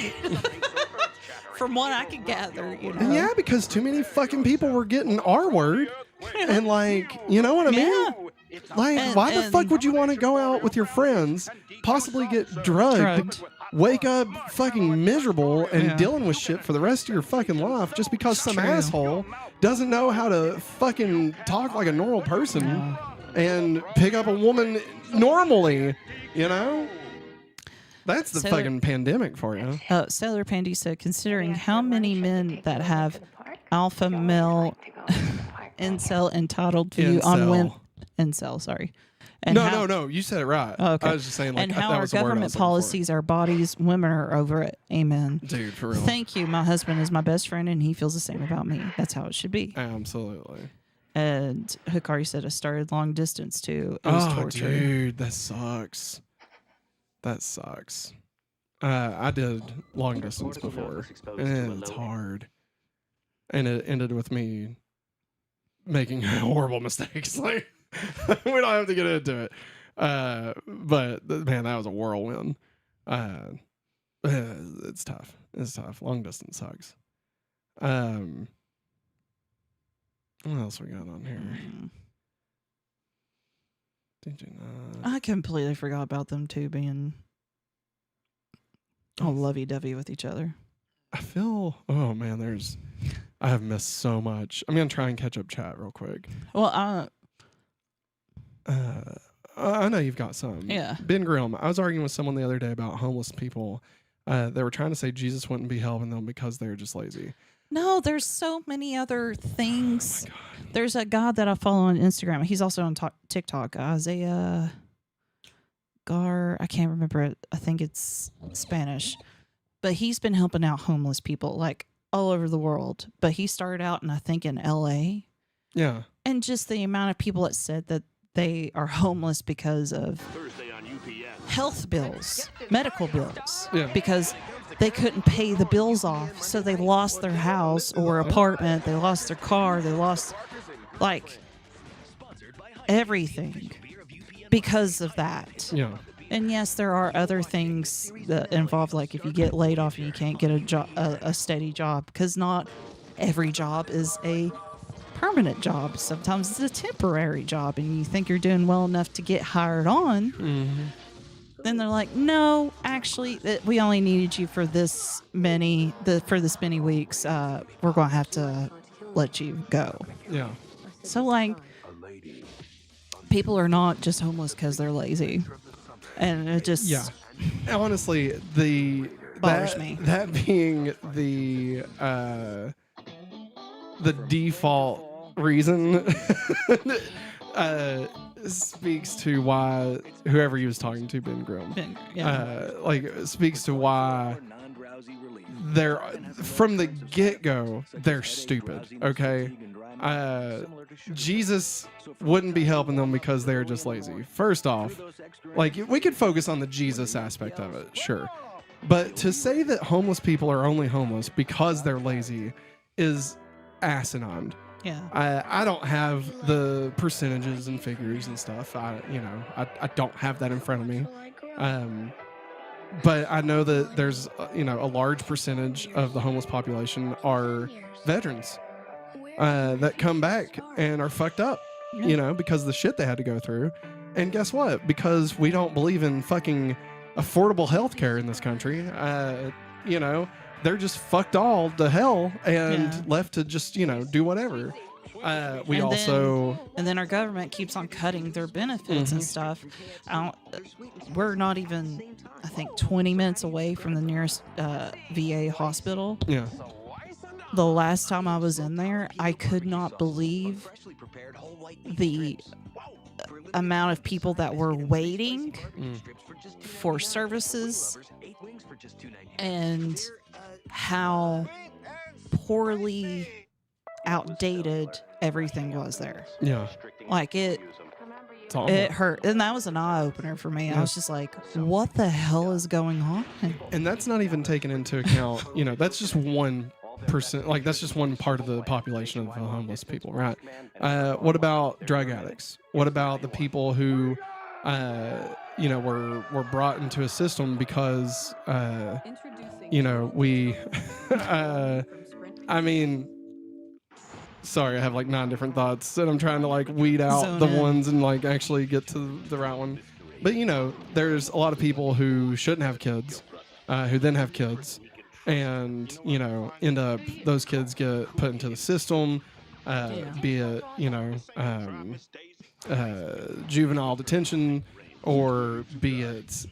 From what I can gather, you know. Yeah, because too many fucking people were getting R word. And, like, you know what I mean? Yeah. Like, why the fuck would you want to go out with your friends, possibly get drugged, wake up fucking miserable and dealing with shit for the rest of your fucking life just because some asshole doesn't know how to fucking talk like a normal person and pick up a woman normally, you know? That's the fucking pandemic for you. Sailor Pandy said, considering how many men that have alpha male incel entitled view on women. Incel, sorry. And no, you said it right. Oh, okay. I was just saying, like, and how that our was the word I was government looking policies, our bodies, women are over it. Amen. Dude, for real. Thank you. My husband is my best friend, and he feels the same about me. That's how it should be. Absolutely. And Hikari said I started long distance too. It was torture. Dude, that sucks. That sucks. I did long distance before, and it's hard. And it ended with me making horrible mistakes. Like, we don't have to get into it. But man, that was a whirlwind. It's tough. It's tough. Long distance sucks. What else we got on here? Did you not? I completely forgot about them two being all lovey-dovey with each other. I feel, oh man, I have missed so much. I'm going to try and catch up chat real quick. Well, I know you've got some. Yeah. Ben Grimm, I was arguing with someone the other day about homeless people. They were trying to say Jesus wouldn't be helping them because they're just lazy. No, there's so many other things. Oh my God. There's a guy that I follow on Instagram. He's also on TikTok. Isaiah Gar. I can't remember it. I think it's Spanish. But he's been helping out homeless people like all over the world. But he started out, I think, in LA. Yeah. And just the amount of people that said that they are homeless because of health bills, medical bills. Yeah. Because they couldn't pay the bills off, so they lost their house or apartment, they lost their car, they lost, like, everything because of that. Yeah. And yes, there are other things that involve, like if you get laid off and you can't get a steady job, because not every job is a permanent job. Sometimes it's a temporary job, and you think you're doing well enough to get hired on. Mm-hmm. Then they're like, no, actually, we only needed you for this many weeks. We're going to have to let you go. Yeah. So, like, people are not just homeless because they're lazy. And it just... Yeah. Honestly, bothers me. That being the default reason speaks to why whoever he was talking to, Ben Grimm, speaks to why they're, from the get-go, they're stupid, okay? Jesus wouldn't be helping them because they're just lazy. First off, like, we could focus on the Jesus aspect of it, sure. But to say that homeless people are only homeless because they're lazy is asinine. Yeah. I don't have the percentages and figures and stuff. I don't have that in front of me. But I know that there's, a large percentage of the homeless population are veterans that come back and are fucked up, because of the shit they had to go through. And guess what? Because we don't believe in fucking affordable health care in this country, they're just fucked all to hell and left to just, do whatever. And then our government keeps on cutting their benefits and stuff. We're not even, I think, 20 minutes away from the nearest VA hospital. Yeah. The last time I was in there, I could not believe the amount of people that were waiting for services and how poorly outdated everything was there. Yeah. Like it hurt. And that was an eye-opener for me. I was just like, what the hell is going on? And that's not even taken into account, that's just 1%. Like, that's just one part of the population of homeless people, right? What about drug addicts? What about the people who, were brought into a system because, we, sorry, I have like 9 different thoughts and I'm trying to like weed out ones and like actually get to the right one. But there's a lot of people who shouldn't have kids, who then have kids, and end up, those kids get put into the system, be it juvenile detention, or be it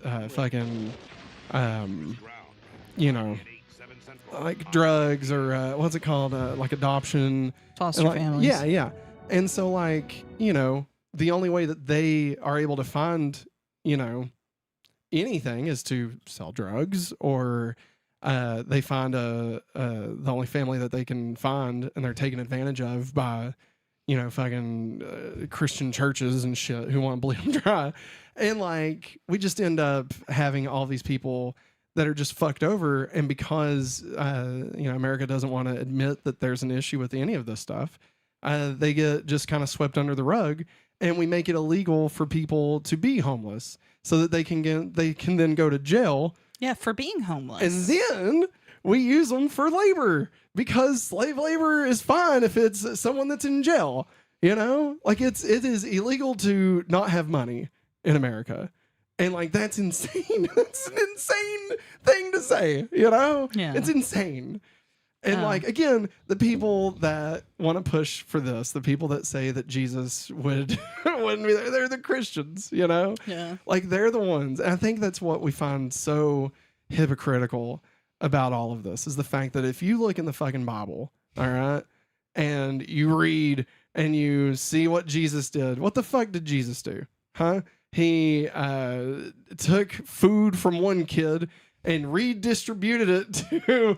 like drugs, or what's it called, like adoption, foster families. Yeah. And so like, the only way that they are able to find, anything is to sell drugs, or they find the only family that they can find, and they're taken advantage of by, Christian churches and shit who want to bleed them dry. And like, we just end up having all these people that are just fucked over. And because, America doesn't want to admit that there's an issue with any of this stuff, they get just kind of swept under the rug, and we make it illegal for people to be homeless so that they can then go to jail. Yeah, for being homeless. And then we use them for labor, because slave labor is fine if it's someone that's in jail. Like it is illegal to not have money in America. And like, that's insane. That's an insane thing to say, Yeah. It's insane. And like, again, the people that want to push for this, the people that say that Jesus wouldn't be there, they're the Christians, Yeah. Like, they're the ones. And I think that's what we find so hypocritical about all of this, is the fact that if you look in the fucking Bible, all right, and you read and you see what Jesus did, what the fuck did Jesus do? Huh? He took food from one kid and redistributed it to,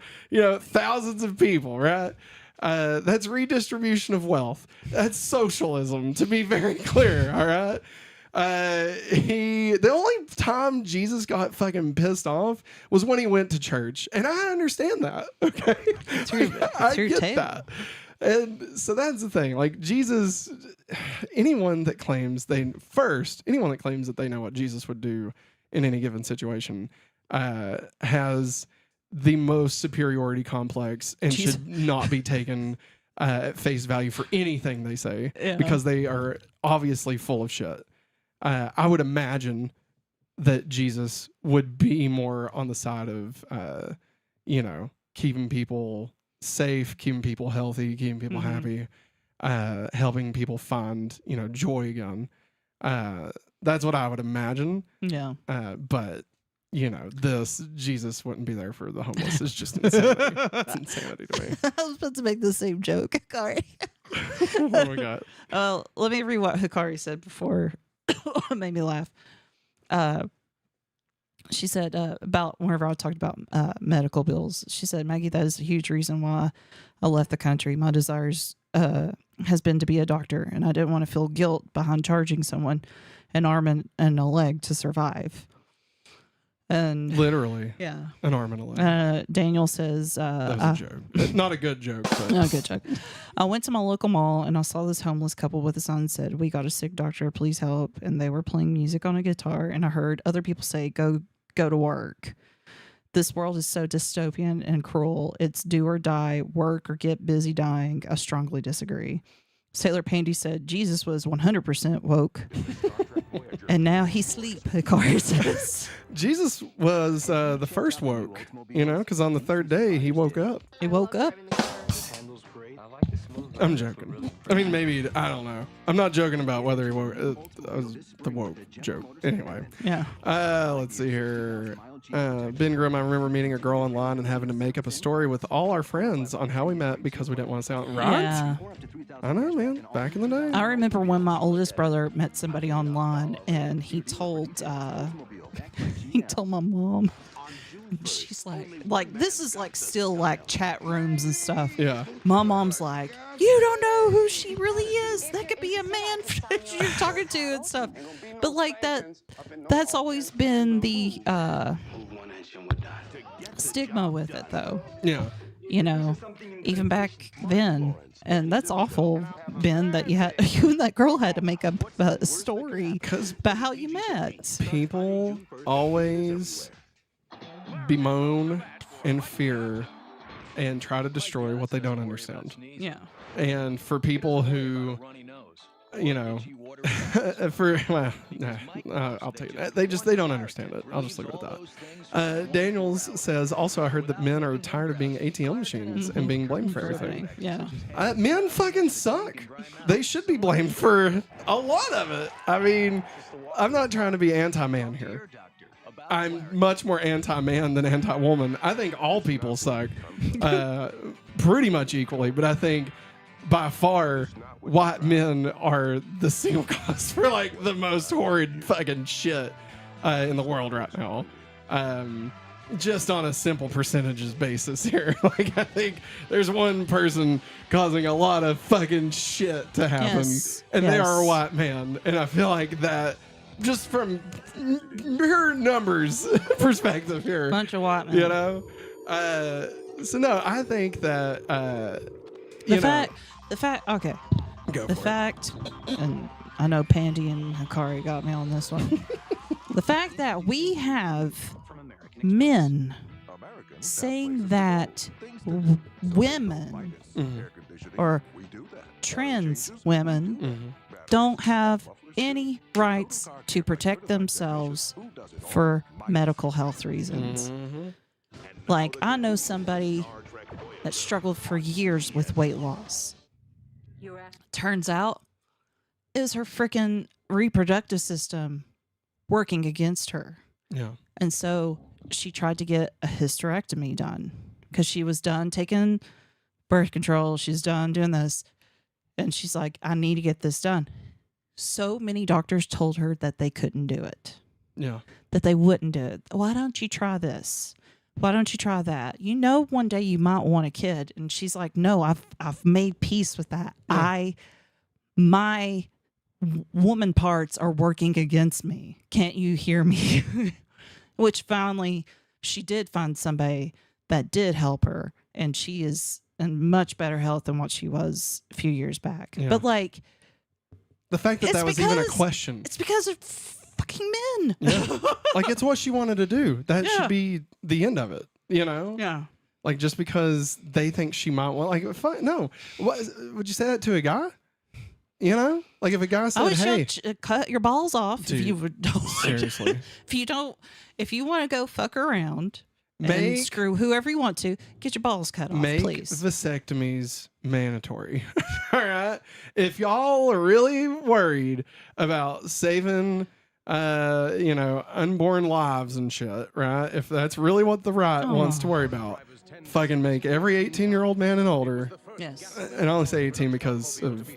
thousands of people, right? That's redistribution of wealth. That's socialism, to be very clear, all right? The only time Jesus got fucking pissed off was when he went to church. And I understand that, okay? I get that. And so that's the thing. Like, Jesus, anyone that claims that they know what Jesus would do in any given situation has the most superiority complex and should not be taken at face value for anything they say because they are obviously full of shit. I would imagine that Jesus would be more on the side of, keeping people safe, keeping people healthy, keeping people happy, helping people find, joy again. That's what I would imagine. Yeah. But this Jesus wouldn't be there for the homeless. It's just insanity. It's insanity to me. I was about to make the same joke, Hikari. What do we got? Let me read what Hikari said before. It made me laugh. She said about whenever I talked about medical bills, she said, Maggie, that is a huge reason why I left the country. My desires has been to be a doctor, and I didn't want to feel guilt behind charging someone an arm and a leg to survive. And literally, yeah, an arm and a leg. Daniel says, that was a joke. Not a good joke, but not a good joke. I went to my local mall and I saw this homeless couple with a son and said, we got a sick doctor, please help. And they were playing music on a guitar, and I heard other people say, go to work. This world is so dystopian and cruel. It's do or die, work or get busy dying. I strongly disagree. Sailor Pandy said Jesus was 100% woke. And now he sleep, Hikari says. Jesus was the first woke, because on the third day he woke up. He woke up. I'm joking. I mean, maybe, I don't know. I'm not joking about whether he woke. That was the woke joke. Anyway. Yeah. Let's see here. Ben Grimm, I remember meeting a girl online and having to make up a story with all our friends on how we met because we didn't want to sound right. Yeah. I know, man. Back in the day. I remember when my oldest brother met somebody online, and he told my mom. She's like this is like still like chat rooms and stuff. Yeah. My mom's like, you don't know who she really is. That could be a man you're talking to and stuff. But like that's always been the stigma with it, though. Yeah. Even back then. And that's awful, Ben, that you and that girl had to make up a story about how you met. People always bemoan and fear and try to destroy what they don't understand. Yeah. And for people who, I'll tell you that they don't understand it. I'll just leave it at that. Daniels says, also, I heard that men are tired of being ATM machines and being blamed for everything. Yeah. Men fucking suck. They should be blamed for a lot of it. I mean, I'm not trying to be anti-man here. I'm much more anti-man than anti-woman. I think all people suck pretty much equally, but I think by far white men are the single cause for like the most horrid fucking shit in the world right now. Just on a simple percentages basis here. Like, I think there's one person causing a lot of fucking shit to happen, and they are a white man. And I feel like that, just from mere numbers perspective here, bunch of white men, so no, I think that the fact, okay, the fact, and I know Pandy and Hikari got me on this one. The fact that we have men saying that women or trans women don't have any rights to protect themselves for medical health reasons. Like, I know somebody that struggled for years with weight loss. Turns out is her freaking reproductive system working against her. Yeah. And so she tried to get a hysterectomy done because she was done taking birth control. She's done doing this. And she's like, I need to get this done. So many doctors told her that they couldn't do it. Yeah. That they wouldn't do it. Why don't you try this? Why don't you try that? One day you might want a kid. And she's like, no, I've made peace with that. Yeah. My woman parts are working against me. Can't you hear me? Which finally she did find somebody that did help her. And she is in much better health than what she was a few years back. Yeah. But like, the fact that was even a question. It's because of fucking men. Yeah. Like, it's what she wanted to do. That should be the end of it, you know? Yeah. Like, just because they think she might want, like, fine, no. What, would you say that to a guy? You know? Like, if a guy said, hey. Cut your balls off. Dude, if you would, seriously. If you want to go fuck around and screw whoever you want to, get your balls cut off, make please. Vasectomies mandatory. All right? If y'all are really worried about saving, unborn lives and shit, right? If that's really what the right wants to worry about, fucking make every 18-year-old man and older. Yes. And I only say 18 because of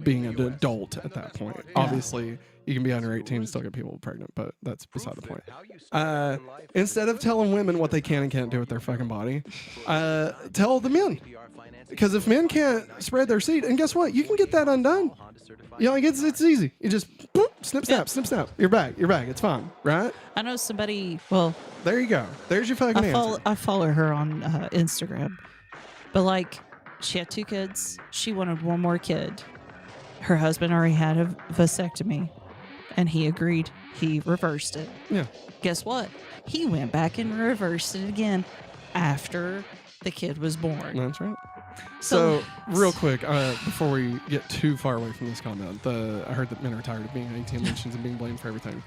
being an adult at that point. Yeah. Obviously, you can be under 18 and still get people pregnant, but that's beside the point. Instead of telling women what they can and can't do with their fucking body, tell the men. Because if men can't spread their seed, and guess what? You can get that undone. You know, like it's easy. You just boop, snip, snap, snip, snap. You're back. It's fine, right? I know somebody, well... There you go. There's your fucking answer. I follow her on Instagram. But, like, she had 2 kids. She wanted one more kid. Her husband already had a vasectomy, and he agreed. He reversed it. Yeah. Guess what? He went back and reversed it again after the kid was born. That's right. So real quick, before we get too far away from this comment, I heard that men are tired of being 18 mentions and being blamed for everything.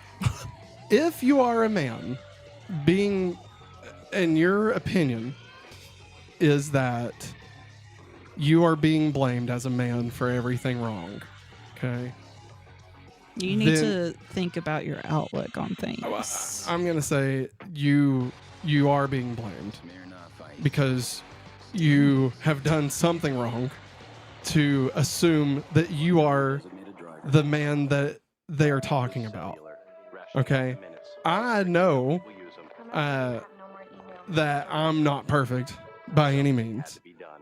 If you are a man, in your opinion, is that you are being blamed as a man for everything wrong, okay? You need to think about your outlook on things. I'm going to say you are being blamed because you have done something wrong to assume that you are the man that they are talking about, okay? I know that I'm not perfect by any means.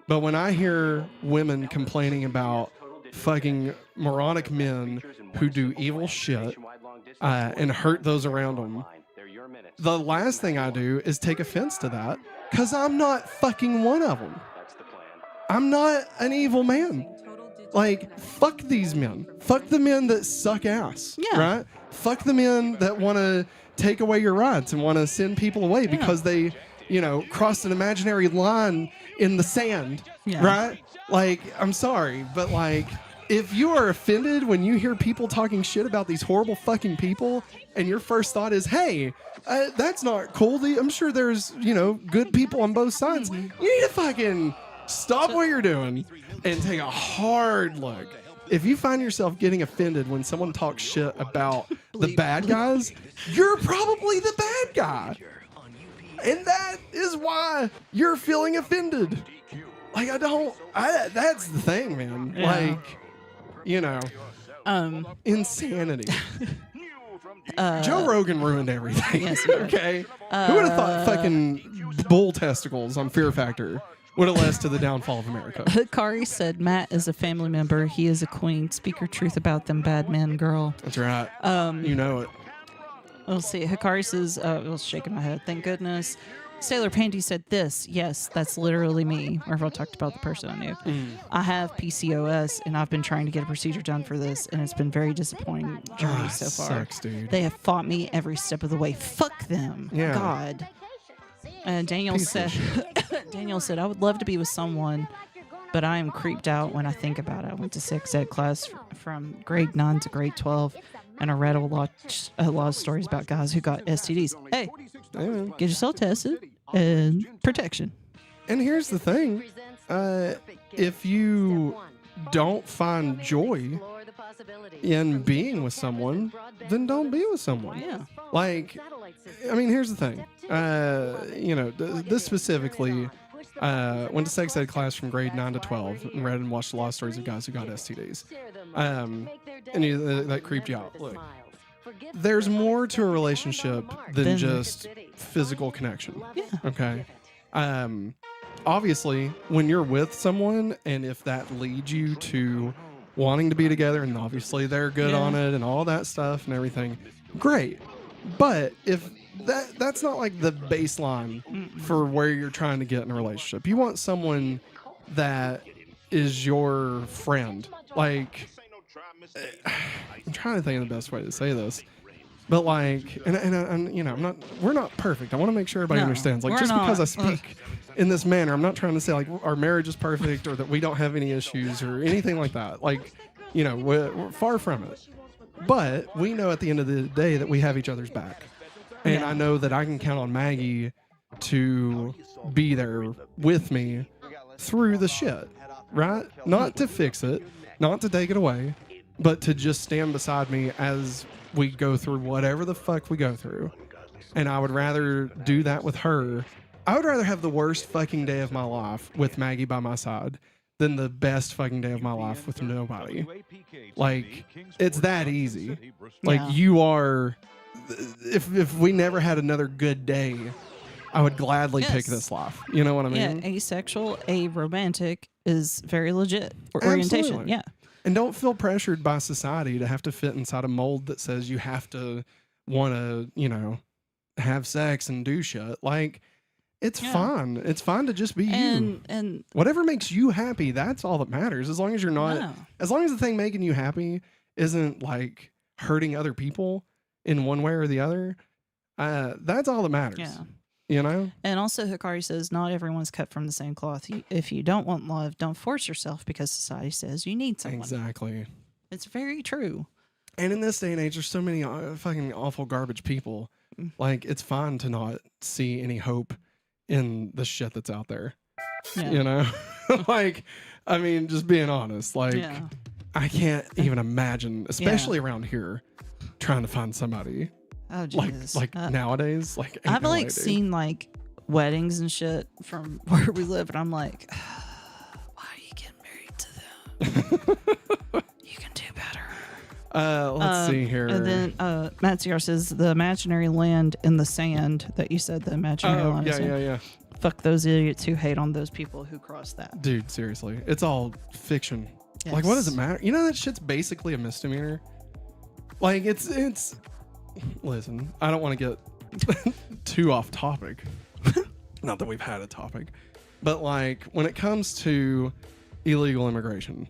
But when I hear women complaining about fucking moronic men who do evil shit and hurt those around them, the last thing I do is take offense to that because I'm not fucking one of them. I'm not an evil man. Like, fuck these men. Fuck the men that suck ass. Yeah. Right? Fuck the men that want to take away your rights and want to send people away because they, crossed an imaginary line in the sand. Yeah. Right? Like, I'm sorry, but like, if you are offended when you hear people talking shit about these horrible fucking people and your first thought is, hey, that's not cool. I'm sure there's, good people on both sides. You need to fucking stop what you're doing and take a hard look. If you find yourself getting offended when someone talks shit about the bad guys, you're probably the bad guy. And that is why you're feeling offended. Like, that's the thing, man. Yeah. Like, insanity. Joe Rogan ruined everything. Yes, okay? Who would have thought fucking bull testicles on Fear Factor would have led to the downfall of America? Hikari said, Matt is a family member. He is a queen. Speak your truth about them bad men, girl. That's right. You know it. Let's see. Hikari says, I was shaking my head. Thank goodness. Sailor Pandy said this. Yes, that's literally me. Or if I talked about the person I knew. I have PCOS, and I've been trying to get a procedure done for this, and it's been very disappointing journey so far. Sucks, dude. They have fought me every step of the way. Fuck them. Yeah. God. And Daniel said, I would love to be with someone, but I am creeped out when I think about it. I went to sex ed class from grade 9 to grade 12, and I read a lot of stories about guys who got STDs. Hey, get yourself tested and protection. And here's the thing. If you don't find joy in being with someone, then don't be with someone. Yeah. Like, I mean, here's the thing. This specifically, went to sex ed class from grade 9 to 12 and read and watched a lot of stories of guys who got STDs. That creeped you out. Look, there's more to a relationship than just physical connection. Yeah. Okay. Obviously, when you're with someone and if that leads you to wanting to be together and obviously they're good on it and all that stuff and everything, great. But if that's not like the baseline for where you're trying to get in a relationship. You want someone that is your friend. Like, I'm trying to think of the best way to say this. But like, and you know, we're not perfect. I want to make sure everybody understands. Like, just because I speak in this manner, I'm not trying to say like our marriage is perfect or that we don't have any issues or anything like that. Like, you know, we're far from it. But we know at the end of the day that we have each other's back. And I know that I can count on Maggie to be there with me through the shit, right? Not to fix it, not to take it away, but to just stand beside me as we go through whatever the fuck we go through. And I would rather do that with her. I would rather have the worst fucking day of my life with Maggie by my side than the best fucking day of my life with nobody. Like, it's that easy. Like, you are... If we never had another good day, I would gladly pick this life. You know what I mean? Yeah, asexual, aromantic is very legit orientation. Absolutely. Yeah. And don't feel pressured by society to have to fit inside a mold that says you have to want to, you know, have sex and do shit. Like, it's fun. It's fun to just be you. And whatever makes you happy, that's all that matters. As long as you're not, as long as the thing making you happy isn't like hurting other people in one way or the other, that's all that matters. Yeah. You know? And also Hikari says, not everyone's cut from the same cloth. If you don't want love, don't force yourself because society says you need someone. Exactly. It's very true. And in this day and age, there's so many fucking awful garbage people. Like, it's fine to not see any hope in the shit that's out there. Yeah. You know? Like, I mean, just being honest. Like, I can't even imagine, especially around here, trying to find somebody. Oh, Jesus. Like nowadays, like I've like seen like weddings and shit from where we live, and I'm like, why are you getting married to them? You can do better. Let's see here. And then Matt CR says the imaginary land in the sand that you said the imaginary land. Yeah. Fuck those idiots who hate on those people who cross that. Dude, seriously, it's all fiction. Yes. Like, what does it matter? You know that shit's basically a misdemeanor. Like, it's. Listen, I don't want to get too off topic. Not that we've had a topic, but like when it comes to illegal immigration,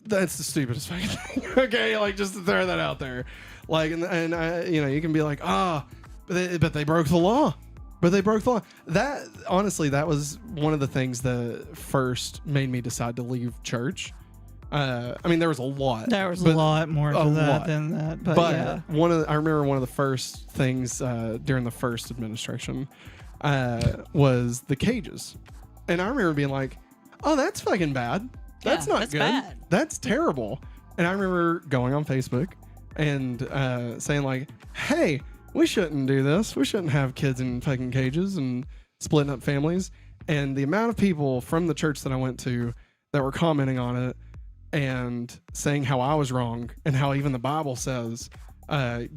that's the stupidest fucking thing. Okay, like just to throw that out there. Like, and I, you know, you can be like, but they broke the law. But they broke the law. That honestly, that was one of the things that first made me decide to leave church. I mean, there was a lot. There was a lot more to that than that. But yeah. I remember one of the first things during the first administration was the cages. And I remember being like, oh, that's fucking bad. That's not good. Bad. That's terrible. And I remember going on Facebook and saying like, hey, we shouldn't do this. We shouldn't have kids in fucking cages and splitting up families. And the amount of people from the church that I went to that were commenting on it and saying how I was wrong and how even the Bible says,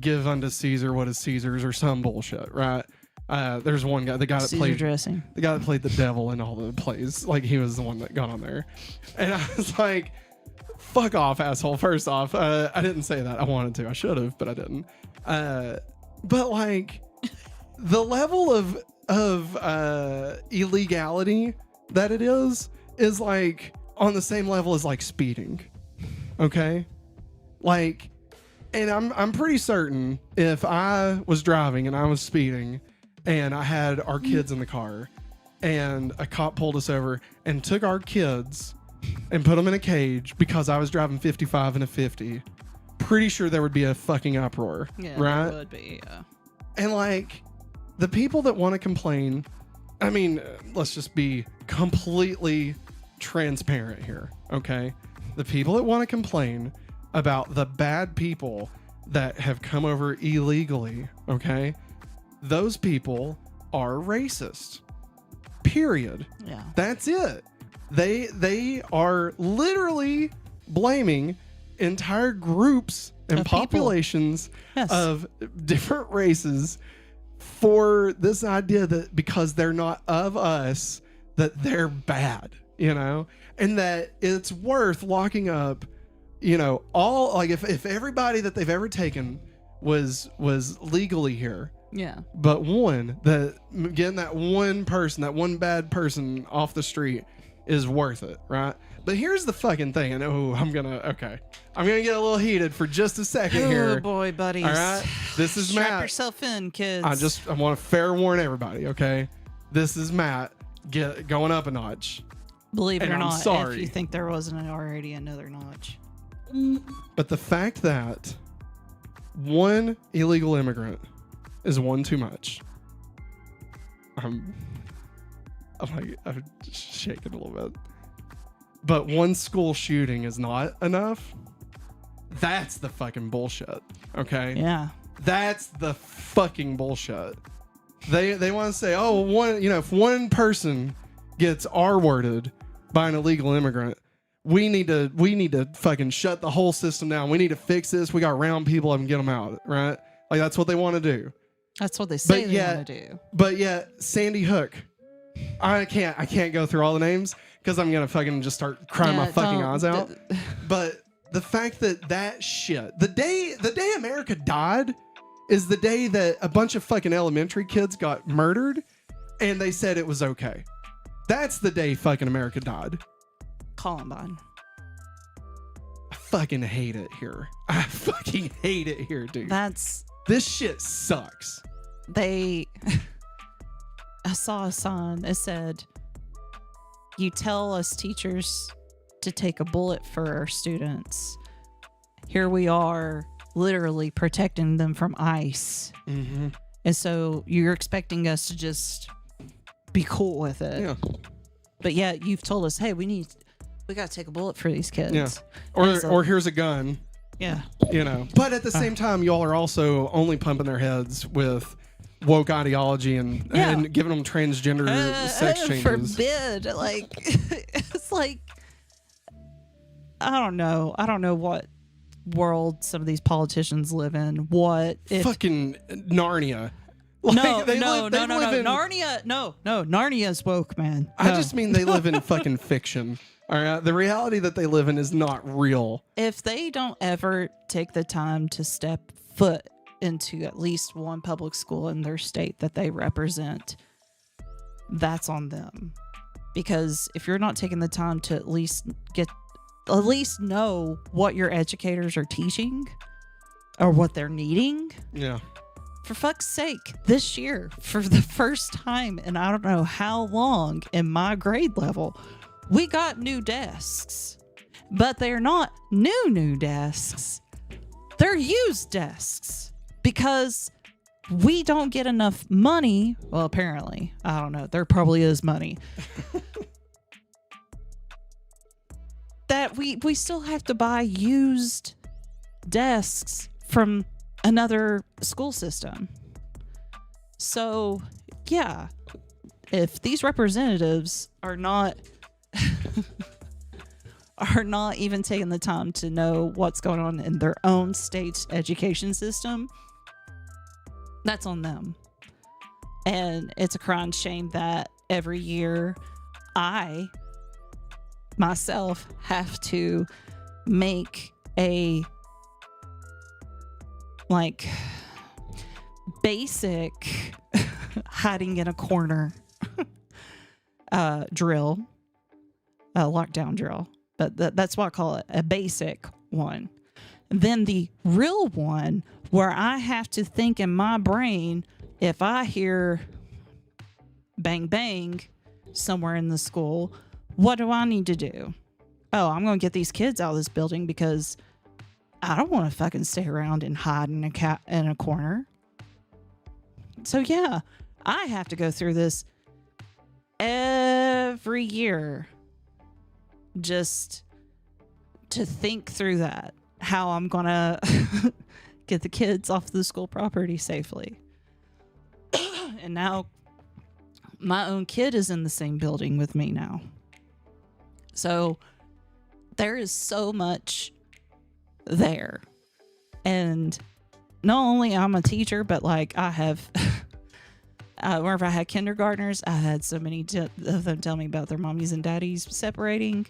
give unto Caesar what is Caesar's or some bullshit, right? There's one guy, the guy that played the devil in all the plays. Like, he was the one that got on there. And I was like, fuck off, asshole. First off, I didn't say that. I wanted to. I should have, but I didn't. But like the level of illegality that it is like on the same level as like speeding. Okay? Like, and I'm pretty certain if I was driving and I was speeding and I had our kids in the car and a cop pulled us over and took our kids and put them in a cage because I was driving 55 and a 50, pretty sure there would be a fucking uproar. Yeah, right? there would be, yeah. And like the people that want to complain, I mean, let's just be completely transparent here, okay? The people that want to complain about the bad people that have come over illegally, okay? Those people are racist. Period. Yeah. That's it. They are literally blaming entire groups and populations of different races for this idea that because they're not of us, that they're bad, you know, and that it's worth locking up, you know, all like if everybody that they've ever taken was legally here. Yeah. But getting that one person, that one bad person off the street is worth it, right? But here's the fucking thing. And I'm gonna get a little heated for just a second here. Oh boy, buddies. All right, this is Strap Matt. yourself in, kids. I want to fair warn everybody. Okay, this is Matt going up a notch. Believe it and or I'm not, sorry. if you think there wasn't already another notch. But the fact that one illegal immigrant is one too much, I'm shaking a little bit. But one school shooting is not enough. That's the fucking bullshit. Okay? Yeah. That's the fucking bullshit. They want to say, oh, if one person gets R-worded by an illegal immigrant, we need to fucking shut the whole system down. We need to fix this. We got to round people up and get them out, right? Like that's what they want to do. That's what they say they want to do. But yet, Sandy Hook, I can't go through all the names because I'm gonna fucking just start crying my fucking eyes out. But the fact that shit, the day America died, is the day that a bunch of fucking elementary kids got murdered, and they said it was okay. That's the day fucking America died. Columbine. I fucking hate it here. I fucking hate it here, dude. This shit sucks. I saw a sign that said, "You tell us teachers to take a bullet for our students. Here we are, literally protecting them from ICE. Mm-hmm. And so you're expecting us to just be cool with it. Yeah. But yet you've told us, hey, we got to take a bullet for these kids. Yeah. Or here's a gun. Yeah. But at the same time, y'all are also only pumping their heads with woke ideology and giving them transgender sex changes. Forbid. Like, it's like, I don't know what world some of these politicians live in. Fucking Narnia. Narnia's woke, man. I just mean they live in fucking fiction. All right, the reality that they live in is not real. If they don't ever take the time to step foot into at least one public school in their state that they represent, that's on them. Because if you're not taking the time to at least know what your educators are teaching or what they're needing. Yeah. For fuck's sake, this year, for the first time in I don't know how long in my grade level, we got new desks. But they're not new desks. They're used desks. Because we don't get enough money. Well, apparently. I don't know. There probably is money. That we still have to buy used desks from another school system. So, yeah, if these representatives are not even taking the time to know what's going on in their own state's education system, that's on them. And it's a crying shame that every year I myself have to make a basic hiding in a corner drill, lockdown drill, but that's what I call it, a basic one. Then the real one where I have to think in my brain, if I hear bang bang somewhere in the school, what do I need to do? Oh, I'm going to get these kids out of this building because I don't want to fucking stay around and hide in a corner. So yeah, I have to go through this every year just to think through that, how I'm going to get the kids off the school property safely. And now my own kid is in the same building with me now. So there is so much there. And not only I'm a teacher, but like I have, whenever I had kindergartners, I had so many of them tell me about their mommies and daddies separating.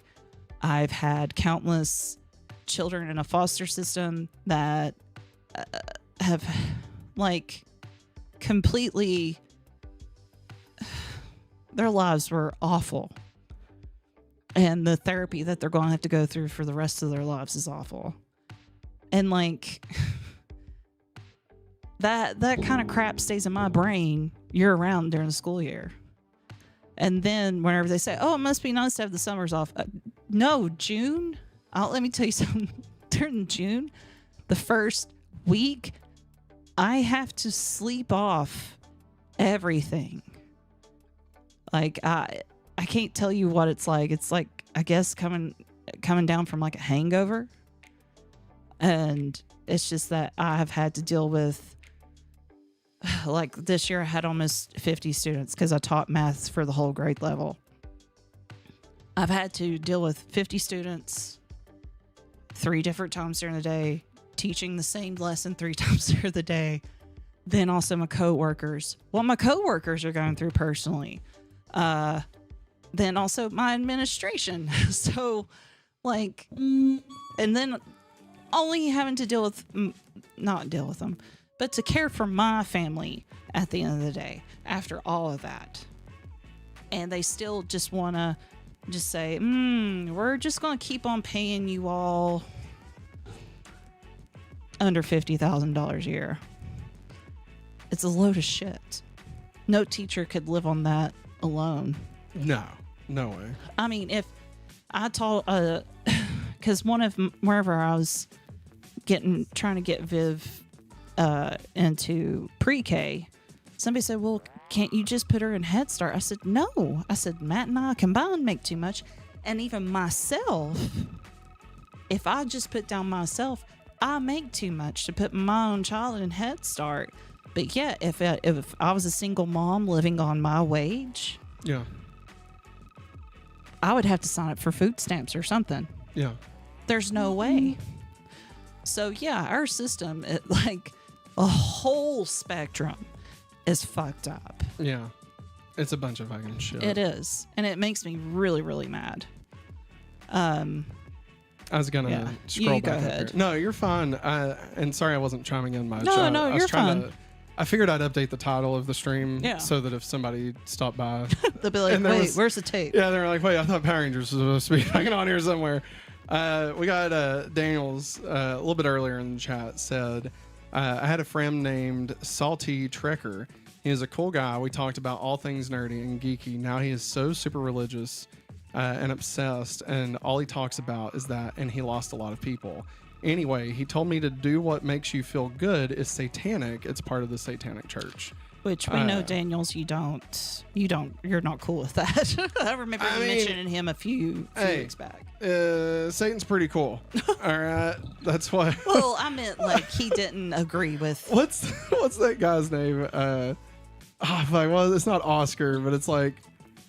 I've had countless children in a foster system that have like completely, their lives were awful. And the therapy that they're going to have to go through for the rest of their lives is awful. And like that kind of crap stays in my brain year round during the school year. And then whenever they say, oh, it must be nice to have the summers off. No, June. Let me tell you something. During June, the first week, I have to sleep off everything. Like, I can't tell you what it's like. It's like, I guess, coming down from like a hangover. And it's just that I have had to deal with, like this year I had almost 50 students because I taught math for the whole grade level. I've had to deal with 50 students 3 different times during the day, teaching the same lesson 3 times during the day. Then also my coworkers. What my coworkers are going through personally. Then also my administration. So like, and then only having to not deal with them, but to care for my family at the end of the day after all of that. And they still just want to just say, we're just going to keep on paying you all under $50,000 a year. It's a load of shit. No teacher could live on that alone. No way. I mean, if I taught, because wherever I was trying to get Viv into pre-K, somebody said, well, can't you just put her in Head Start? I said, no. I said, Matt and I combined make too much. And even myself, if I just put down myself, I make too much to put my own child in Head Start. But yeah, if I was a single mom living on my wage, yeah, I would have to sign up for food stamps or something. Yeah. There's no way. So yeah, our system, like a whole spectrum, is fucked up. Yeah. It's a bunch of fucking shit. It is. And it makes me really, really mad. I was going to scroll back up here. No, you're fine. And sorry I wasn't chiming in much. No, you're fine. I figured I'd update the title of the stream so that if somebody stopped by, they'll be like, wait, where's the tape? Yeah, they're like, wait, I thought Power Rangers was supposed to be fucking on here somewhere. We got Daniels a little bit earlier in the chat said, I had a friend named Salty Trekker. He is a cool guy. We talked about all things nerdy and geeky. Now he is so super religious and obsessed, and all he talks about is that, and he lost a lot of people. Anyway, he told me to do what makes you feel good is satanic. It's part of the satanic church. Which we know, Daniels, you're not cool with that. I remember you mentioning him a few weeks back. Satan's pretty cool. All right. That's why. Well, I meant like he didn't agree with. What's that guy's name? It's not Oscar, but it's like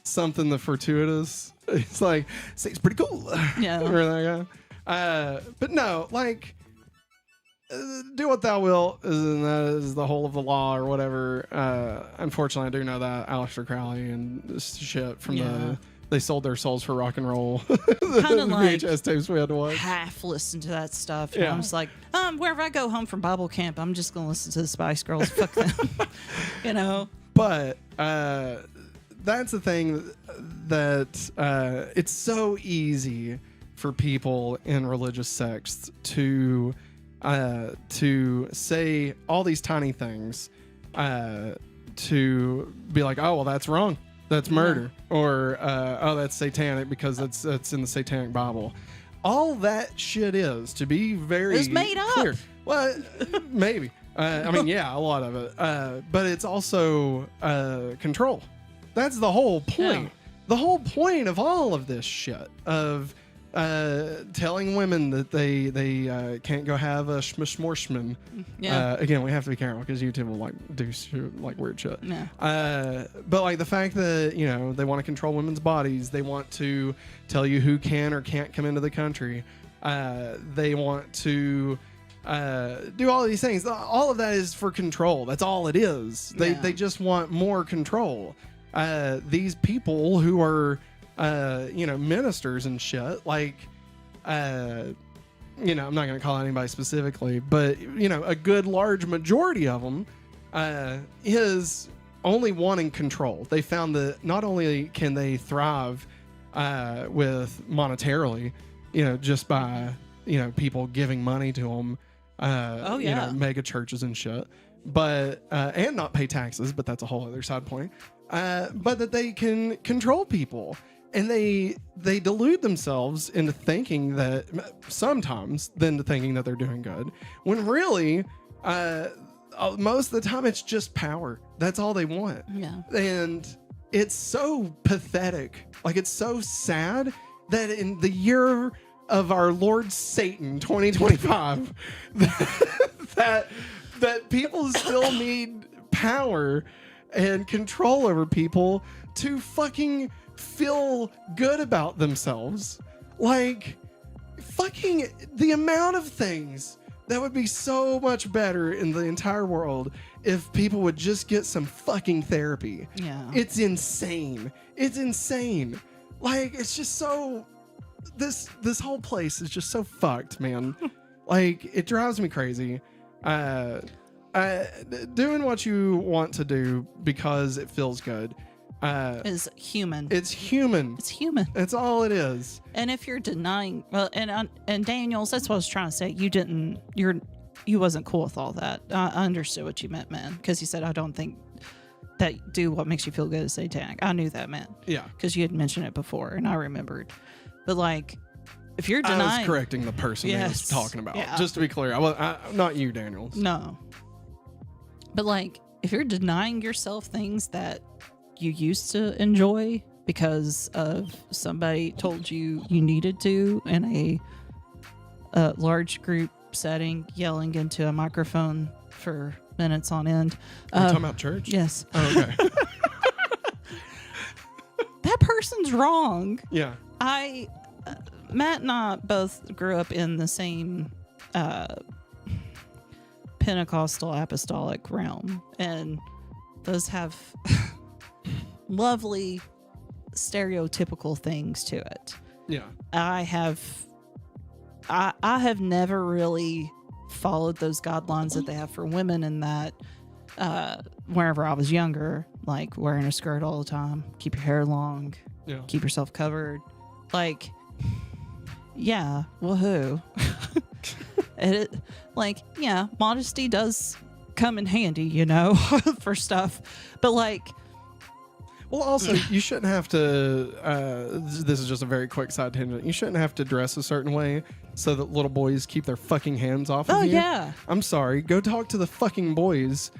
something the fortuitous. It's like, Satan's pretty cool. Yeah. Remember that guy? But no, like, do what thou wilt, and that is the whole of the law or whatever. Unfortunately, I do know that Aleister Crowley and this shit from they sold their souls for rock and roll. Kind of like VHS tapes we had to watch. Half listen to that stuff. And I'm just like, wherever I go home from Bible camp, I'm just gonna listen to the Spice Girls. Fuck them, you know. But that's the thing that it's so easy for people in religious sects to say all these tiny things, to be like, oh, well, that's wrong. That's murder. Or, oh, that's satanic because that's in the Satanic Bible. All that shit is, to be very it's made clear. up. Well, maybe. I mean, yeah, a lot of it. But it's also control. That's the whole point. Yeah. The whole point of all of this shit, of telling women that they can't go have a schmishmorshman. Yeah. Again, we have to be careful because YouTube will like do like weird shit. Yeah. But like the fact that they want to control women's bodies, they want to tell you who can or can't come into the country. They want to do all of these things. All of that is for control. That's all it is. They just want more control. These people who are ministers and shit, like, I'm not going to call anybody specifically, but, a good large majority of them is only wanting control. They found that not only can they thrive with monetarily, just by, people giving money to them, mega churches and shit, but, and not pay taxes, but that's a whole other side point, but that they can control people. And they delude themselves into thinking that sometimes then to thinking that they're doing good, when really most of the time it's just power. That's all they want. Yeah. And it's so pathetic. Like, it's so sad that in the year of our Lord Satan 2025 that people still need power and control over people to fucking feel good about themselves. Like, fucking the amount of things that would be so much better in the entire world if people would just get some fucking therapy. Yeah. It's insane. It's insane. Like, it's just so, this whole place is just so fucked, man. Like, it drives me crazy. Doing what you want to do because it feels good is human. It's human. It's human. That's all it is. And if you're denying, well, and Daniels, that's what I was trying to say. You wasn't cool with all that. I understood what you meant, man. Because you said, I don't think that do what makes you feel good is satanic. I knew that meant. Yeah. Because you had mentioned it before, and I remembered. But like, if you're denying, I was correcting the person I was talking about. Yeah. Just to be clear, not you, Daniels. No. But like, if you're denying yourself things that you used to enjoy because of somebody told you needed to in a large group setting, yelling into a microphone for minutes on end. Are you talking about church? Yes. Oh, okay. That person's wrong. Yeah. Matt and I both grew up in the same Pentecostal apostolic realm, and those have lovely stereotypical things to it. Yeah. I have never really followed those guidelines that they have for women, in that whenever I was younger, like wearing a skirt all the time, keep your hair long, keep yourself covered, like, yeah, woohoo. Modesty does come in handy, for stuff, but like, well, also, you shouldn't have to, this is just a very quick side tangent, you shouldn't have to dress a certain way so that little boys keep their fucking hands off of you. Yeah. I'm sorry, go talk to the fucking boys,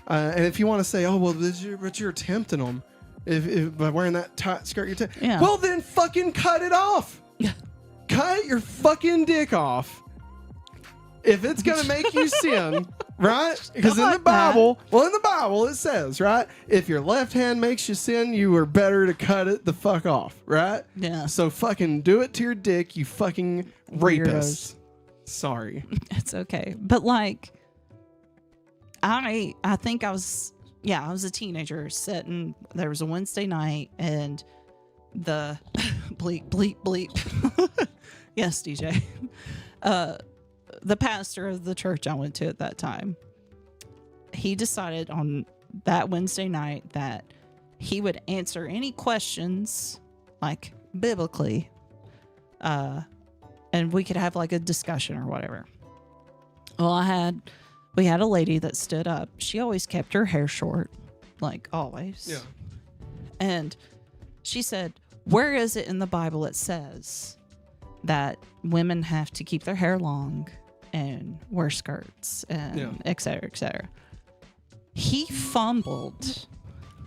and if you want to say, oh, well, but you're tempting them, if by wearing that tight skirt, yeah. Well, then fucking cut it off. Yeah. Cut your fucking dick off. If it's going to make you sin, right? Because in the Bible, it says, right? If your left hand makes you sin, you are better to cut it the fuck off, right? Yeah. So fucking do it to your dick, you fucking rapist. Sorry. It's okay. But like, I think I was a teenager sitting, there was a Wednesday night, and the bleep, bleep, bleep. Yes, DJ. The pastor of the church I went to at that time, he decided on that Wednesday night that he would answer any questions, like biblically, and we could have like a discussion or whatever. Well, we had a lady that stood up. She always kept her hair short, like always. Yeah. And she said, where is it in the Bible it says that women have to keep their hair long and wear skirts and et cetera, et cetera? He fumbled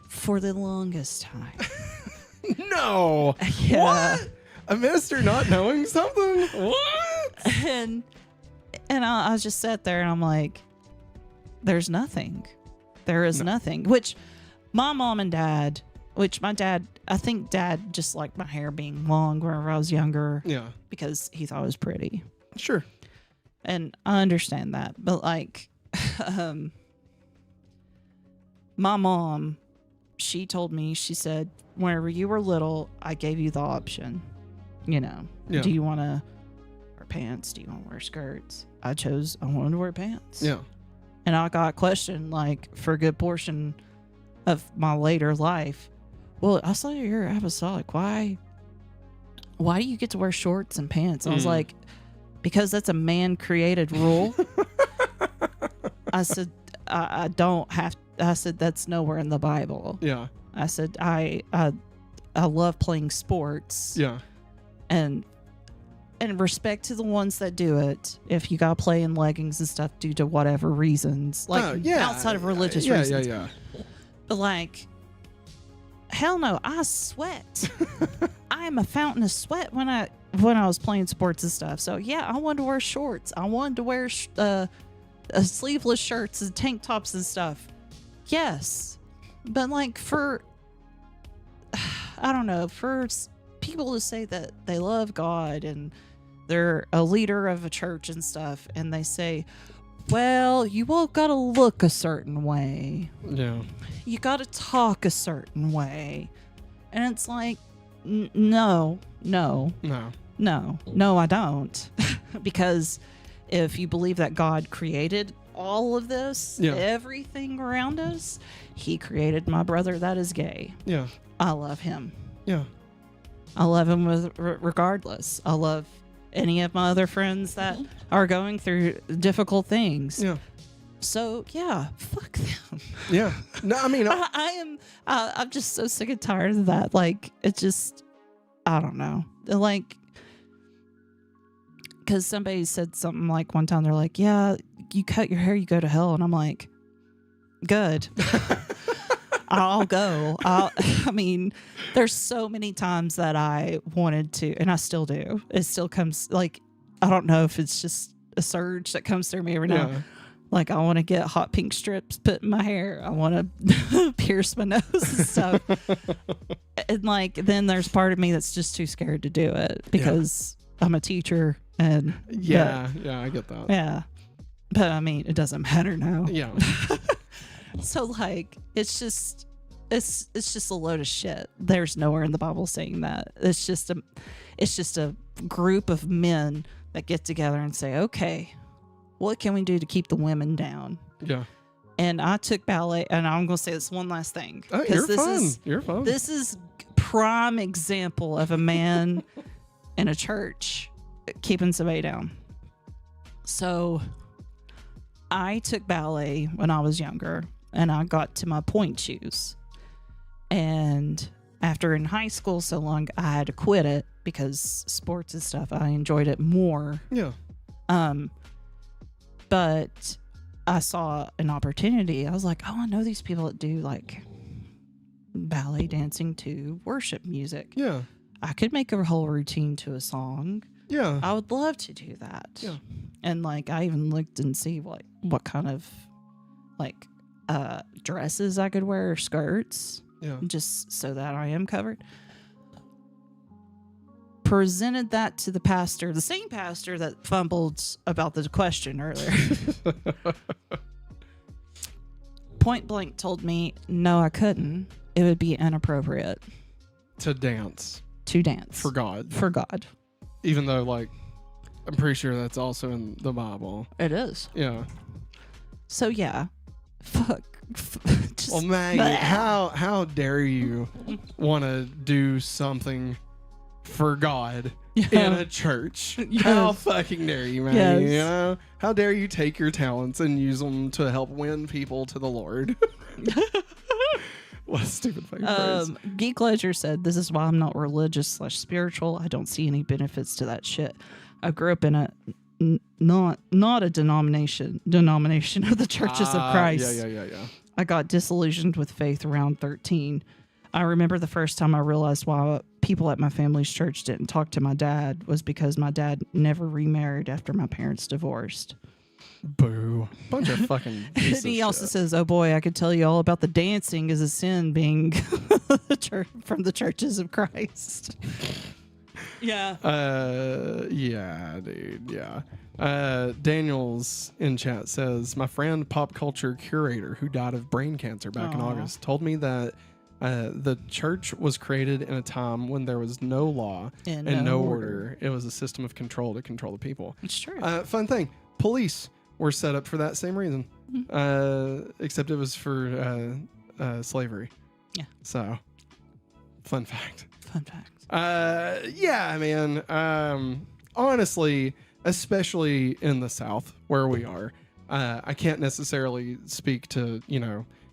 for the longest time. No. Yeah. What? A minister not knowing something? What? And I just sat there and I'm like, there's nothing. There is nothing. Which my mom and dad, I think dad just liked my hair being long whenever I was younger. Yeah. Because he thought it was pretty. Sure. And I understand that. But like, my mom, she told me, she said, whenever you were little, I gave you the option. Do you want to wear pants? Do you want to wear skirts? I wanted to wear pants. Yeah. And I got questioned like for a good portion of my later life. Well, I saw you're apostolic. Why why do you get to wear shorts and pants? I was like, because that's a man-created rule. I said, I don't have. I said, that's nowhere in the Bible. Yeah. I said, I love playing sports. Yeah. And respect to the ones that do it. If you got to play in leggings and stuff due to whatever reasons, like outside of religious reasons. Yeah. But like, hell no, I sweat. I am a fountain of sweat when I was playing sports and stuff. So yeah, I wanted to wear shorts. I wanted to wear sleeveless shirts and tank tops and stuff. Yes, but like I don't know, for people to say that they love God and they're a leader of a church and stuff, and they say, well, you all gotta look a certain way. Yeah. You gotta talk a certain way. And it's like, no, I don't. Because if you believe that God created all of this, everything around us, he created my brother that is gay. Yeah. I love him. Yeah. I love him regardless. I love any of my other friends that are going through difficult things. Yeah. So yeah, fuck them. Yeah. No, I mean, I'm just so sick and tired of that. Like, it just, I don't know. Like, because somebody said something like one time, they're like, yeah, you cut your hair, you go to hell. And I'm like, good. I'll go. I mean, there's so many times that I wanted to, and I still do. It still comes, like, I don't know if it's just a surge that comes through me every now. Like, I want to get hot pink strips put in my hair. I want to pierce my nose and stuff. And like, then there's part of me that's just too scared to do it because I'm a teacher. And yeah, I get that. Yeah. But I mean, it doesn't matter now. Yeah. So like, it's just a load of shit. There's nowhere in the Bible saying that. It's just a group of men that get together and say, okay, what can we do to keep the women down? Yeah. And I took ballet, and I'm going to say this one last thing. Oh, you're fun. This is prime example of a man in a church keeping somebody down. So I took ballet when I was younger, and I got to my point shoes. And after in high school so long, I had to quit it because sports and stuff, I enjoyed it more. Yeah. But I saw an opportunity. I was like, oh, I know these people that do like ballet dancing to worship music. Yeah. I could make a whole routine to a song. Yeah. I would love to do that. Yeah. And like, I even looked and see what kind of like dresses I could wear or skirts. Yeah. Just so that I am covered. Presented that to the pastor, the same pastor that fumbled about the question earlier. Point blank told me, no, I couldn't. It would be inappropriate. To dance. For God. For God. Even though, like, I'm pretty sure that's also in the Bible. It is. Yeah. So, yeah. Fuck. Well, Maggie, how dare you want to do something for God in a church? Yes. How fucking dare you, Maggie? Yes. You know? How dare you take your talents and use them to help win people to the Lord? What a stupid fucking phrase. Geek Ledger said, this is why I'm not religious/spiritual. I don't see any benefits to that shit. I grew up in a not a denomination of the Churches of Christ. Yeah. I got disillusioned with faith around 13. I remember the first time I realized why people at my family's church didn't talk to my dad was because my dad never remarried after my parents divorced. Boo. Bunch of fucking And he also says, oh boy, I could tell you all about the dancing as a sin being from the Churches of Christ. Yeah. Yeah, dude. Yeah. Daniels in chat says, my friend pop culture curator who died of brain cancer back in August told me that the church was created in a time when there was no law and no order. It was a system of control to control the people. It's true. Fun thing. Police were set up for that same reason. Except it was for slavery. Yeah. So, fun fact. Fun fact. Yeah, man. Honestly, especially in the South where we are, I can't necessarily speak to,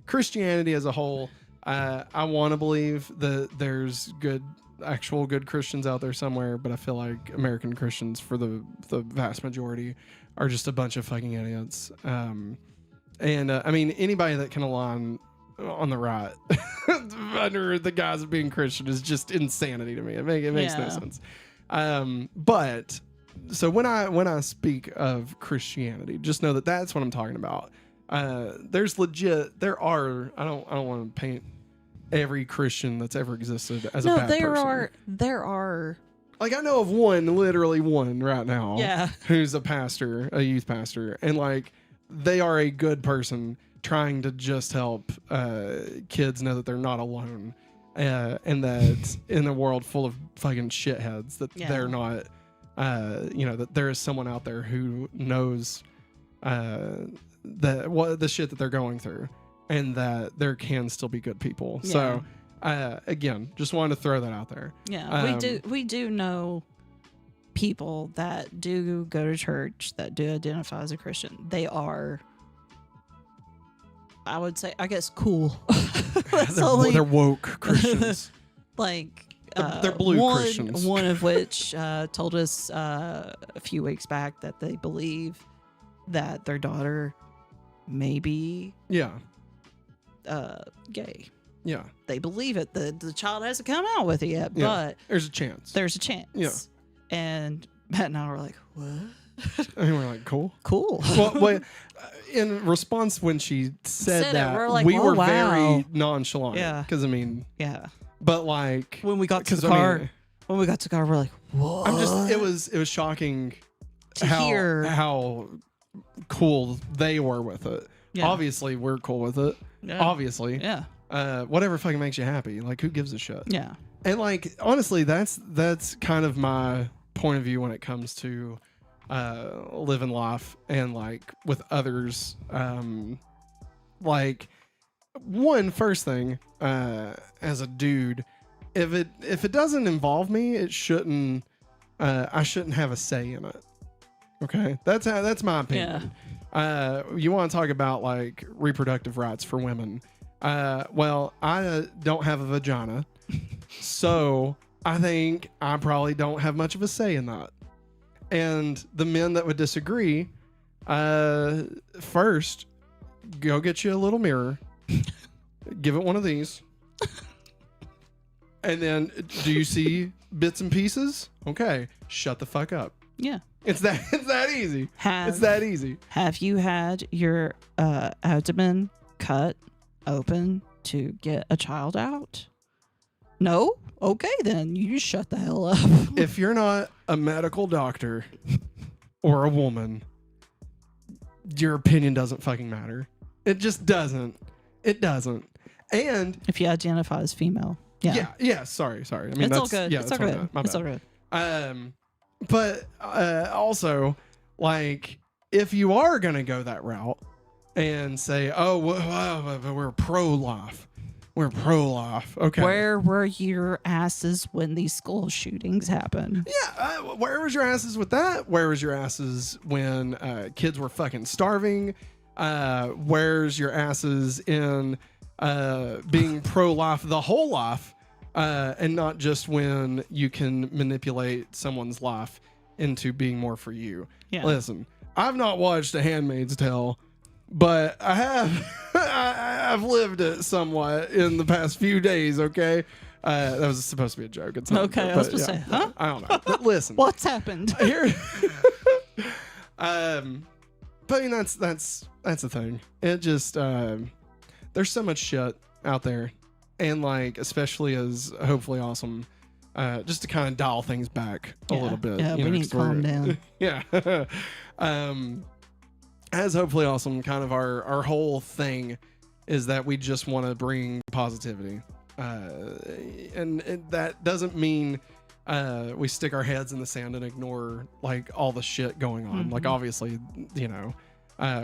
Christianity as a whole. I want to believe that there's actual good Christians out there somewhere, but I feel like American Christians, for the vast majority, are just a bunch of fucking idiots. I mean, anybody that can align on the right under the guise of being Christian is just insanity to me. It makes no sense. But so when I speak of Christianity, just know that that's what I'm talking about. There are, I don't want to paint every Christian that's ever existed as a bad person. There are. Like, I know of literally one right now. Yeah. Who's a pastor, a youth pastor, and like they are a good person trying to just help kids know that they're not alone, and that in a world full of fucking shitheads that they're not, that there is someone out there who knows the shit that they're going through, and that there can still be good people. Yeah. So again, just wanted to throw that out there. Yeah, we do know people that do go to church, that do identify as a Christian. They are, I would say, I guess, cool. They're woke Christians. Like they're blue Christians. One of which told us a few weeks back that they believe that their daughter may be gay. Yeah. They believe it. The child hasn't come out with it yet, but there's a chance. Yeah. And Matt and I were like, what? And we're like, cool. Well, in response when she said that, we're like, we were wow. very nonchalant. Yeah. Because, I mean. Yeah. But, like. When we got to the car, we're like, whoa. It was shocking to hear how cool they were with it. Yeah. Obviously, we're cool with it. Yeah. Obviously. Yeah. Whatever fucking makes you happy. Like, who gives a shit? Yeah. And, like, honestly, that's kind of my point of view when it comes to living life and, like, with others. Like, first thing, as a dude, if it doesn't involve me, it shouldn't. I shouldn't have a say in it. Okay, that's my opinion. Yeah. You want to talk about like reproductive rights for women? Well, I don't have a vagina, so I think I probably don't have much of a say in that. And the men that would disagree, first, go get you a little mirror, give it one of these, and then, do you see bits and pieces? Okay, shut the fuck up. Yeah. It's that easy. It's that easy. Have you had your abdomen cut open to get a child out? No? Okay, then you just shut the hell up. If you're not a medical doctor or a woman, your opinion doesn't fucking matter. It just doesn't. It doesn't. And if you identify as female. Yeah. Sorry. I mean, it's that's all good. Yeah, it's all good. It's all good. But also, like, if you are gonna go that route and say, "Oh, we're pro-life," okay. Where were your asses when these school shootings happened? Yeah, where was your asses with that? Where was your asses when kids were fucking starving? Where's your asses in being pro-life the whole life? And not just when you can manipulate someone's life into being more for you. Yeah. Listen, I've not watched A Handmaid's Tale, but I have. I've lived it somewhat in the past few days. Okay, that was supposed to be a joke. It's not, okay, I was supposed to say, huh? I don't know. But listen, what's happened here? But I mean, that's the thing. It just there's so much shit out there. And like, especially as hopefully awesome, just to kind of dial things back a little bit. Yeah, we need to calm down. Yeah. As hopefully awesome, kind of our whole thing is that we just want to bring positivity. And that doesn't mean we stick our heads in the sand and ignore like all the shit going on. Mm-hmm. Like, obviously,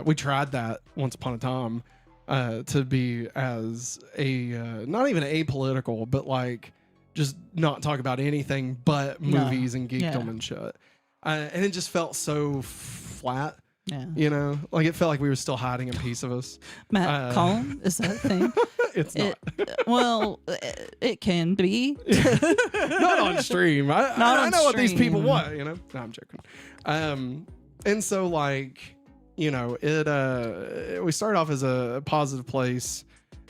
we tried that once upon a time. To be as not even apolitical, but like just not talk about anything but movies and geekdom and shit. And it just felt so flat. Yeah. You know, like it felt like we were still hiding a piece of us. Matt Cohn, is that a thing? It's not. Well, it can be. Not on stream. I know what these people want, you know? No, I'm joking. And so, like, you know, we started off as a positive place,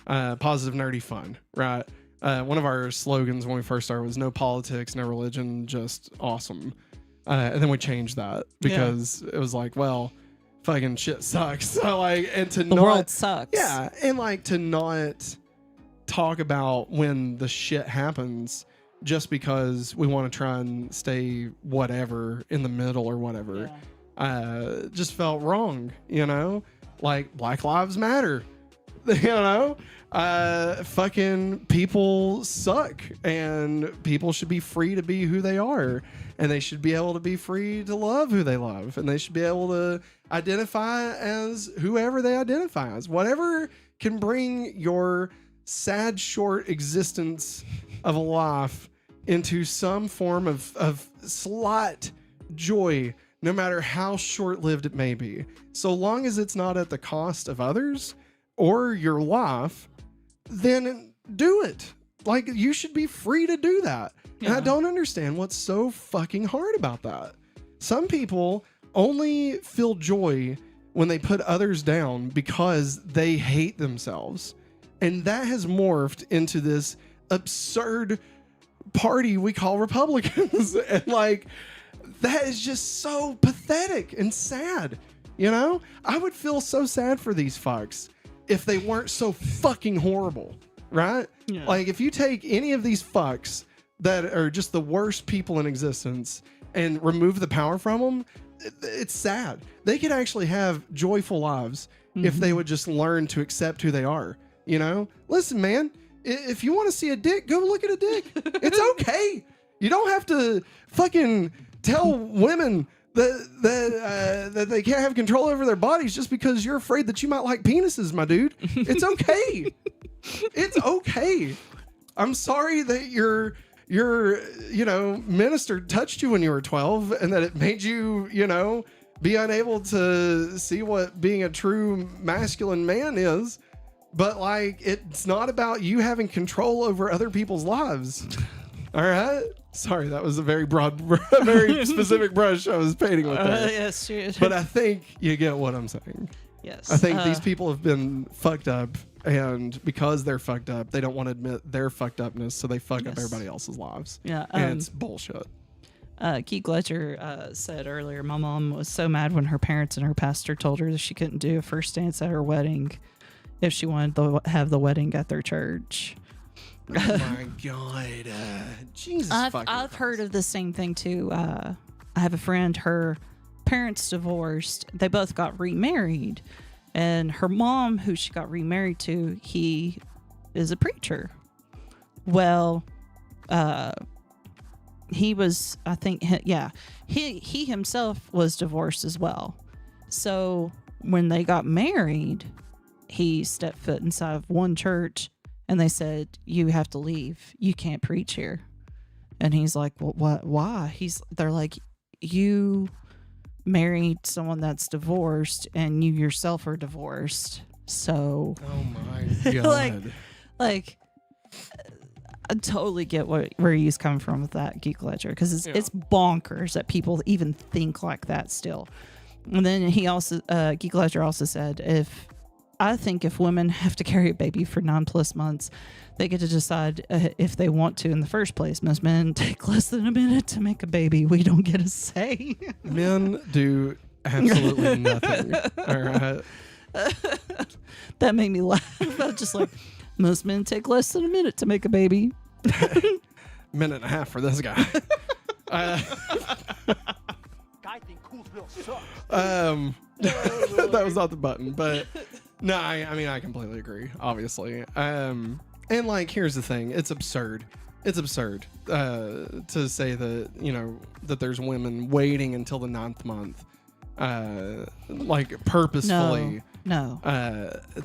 positive, nerdy fun, right? One of our slogans when we first started was no politics, no religion, just awesome. And then we changed that because it was like, well, fucking shit sucks. So like, and to the world sucks. Yeah, and like to not talk about when the shit happens just because we want to try and stay whatever in the middle or whatever. Just felt wrong, you know? Like Black Lives Matter. You know? Fucking people suck and people should be free to be who they are. And they should be able to be free to love who they love. And they should be able to identify as whoever they identify as. Whatever can bring your sad, short existence of a life into some form of slight joy, no matter how short-lived it may be. So long as it's not at the cost of others or your life, then do it. Like, you should be free to do that. And I don't understand what's so fucking hard about that. Some people only feel joy when they put others down because they hate themselves. And that has morphed into this absurd party we call Republicans. And like, that is just so pathetic and sad. You know, I would feel so sad for these fucks if they weren't so fucking horrible, right? Yeah. Like, if you take any of these fucks that are just the worst people in existence and remove the power from them, it's sad. They could actually have joyful lives if they would just learn to accept who they are. You know, listen, man, if you want to see a dick, go look at a dick. It's okay. You don't have to fucking tell women that they can't have control over their bodies just because you're afraid that you might like penises, my dude. It's okay. It's okay. I'm sorry that your you know, minister touched you when you were 12 and that it made you, you know, be unable to see what being a true masculine man is. But like, it's not about you having control over other people's lives. All right. Sorry, that was a very broad, very specific brush I was painting with that. Yes, but I think you get what I'm saying. Yes. I think these people have been fucked up, and because they're fucked up, they don't want to admit their fucked upness, so they fuck up everybody else's lives. Yeah. And it's bullshit. Keith Ledger said earlier, my mom was so mad when her parents and her pastor told her that she couldn't do a first dance at her wedding if she wanted to have the wedding at their church. Oh my God. Jesus I've heard of the same thing too. I have a friend, her parents divorced. They both got remarried. And her mom, who she got remarried to, he is a preacher. Well, he was, I think, he himself was divorced as well. So when they got married, he stepped foot inside of one church and they said, you have to leave. You can't preach here. And he's like, well, what? Why? They're like, you married someone that's divorced and you yourself are divorced. So, oh my God. like, I totally get where he's coming from with that, Geek Ledger, because it's bonkers that people even think like that still. And then he also, Geek Ledger also said, if women have to carry a baby for 9+ months, they get to decide if they want to in the first place. Most men take less than a minute to make a baby. We don't get a say. Men do absolutely nothing. All right. That made me laugh. I was just like, most men take less than a minute to make a baby. Minute and a half for this guy. That was not the button, but no, I mean, I completely agree, obviously. And like, here's the thing. It's absurd. It's absurd to say that, you know, that there's women waiting until the 9th month, like purposefully. No.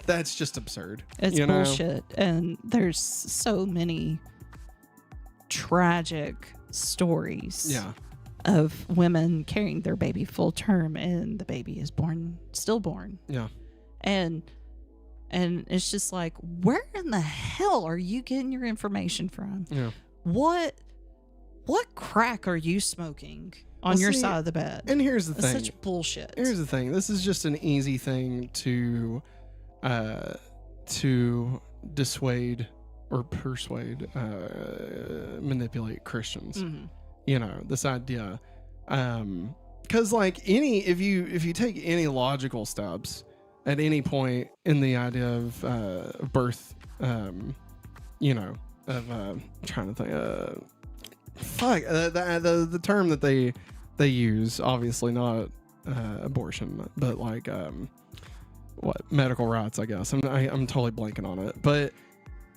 That's just absurd. It's bullshit. And there's so many tragic stories. Yeah. Of women carrying their baby full term and the baby is stillborn. Yeah. And it's just like, where in the hell are you getting your information from? Yeah. What crack are you smoking on your side of the bed? And here's the That's thing. such bullshit. Here's the thing. This is just an easy thing to dissuade or persuade, manipulate Christians. Mm-hmm. You know, this idea, because like if you take any logical steps at any point in the idea of birth, you know, of I'm trying to think, the term that they use, obviously not abortion, but like medical rights, I guess. I'm totally blanking on it, but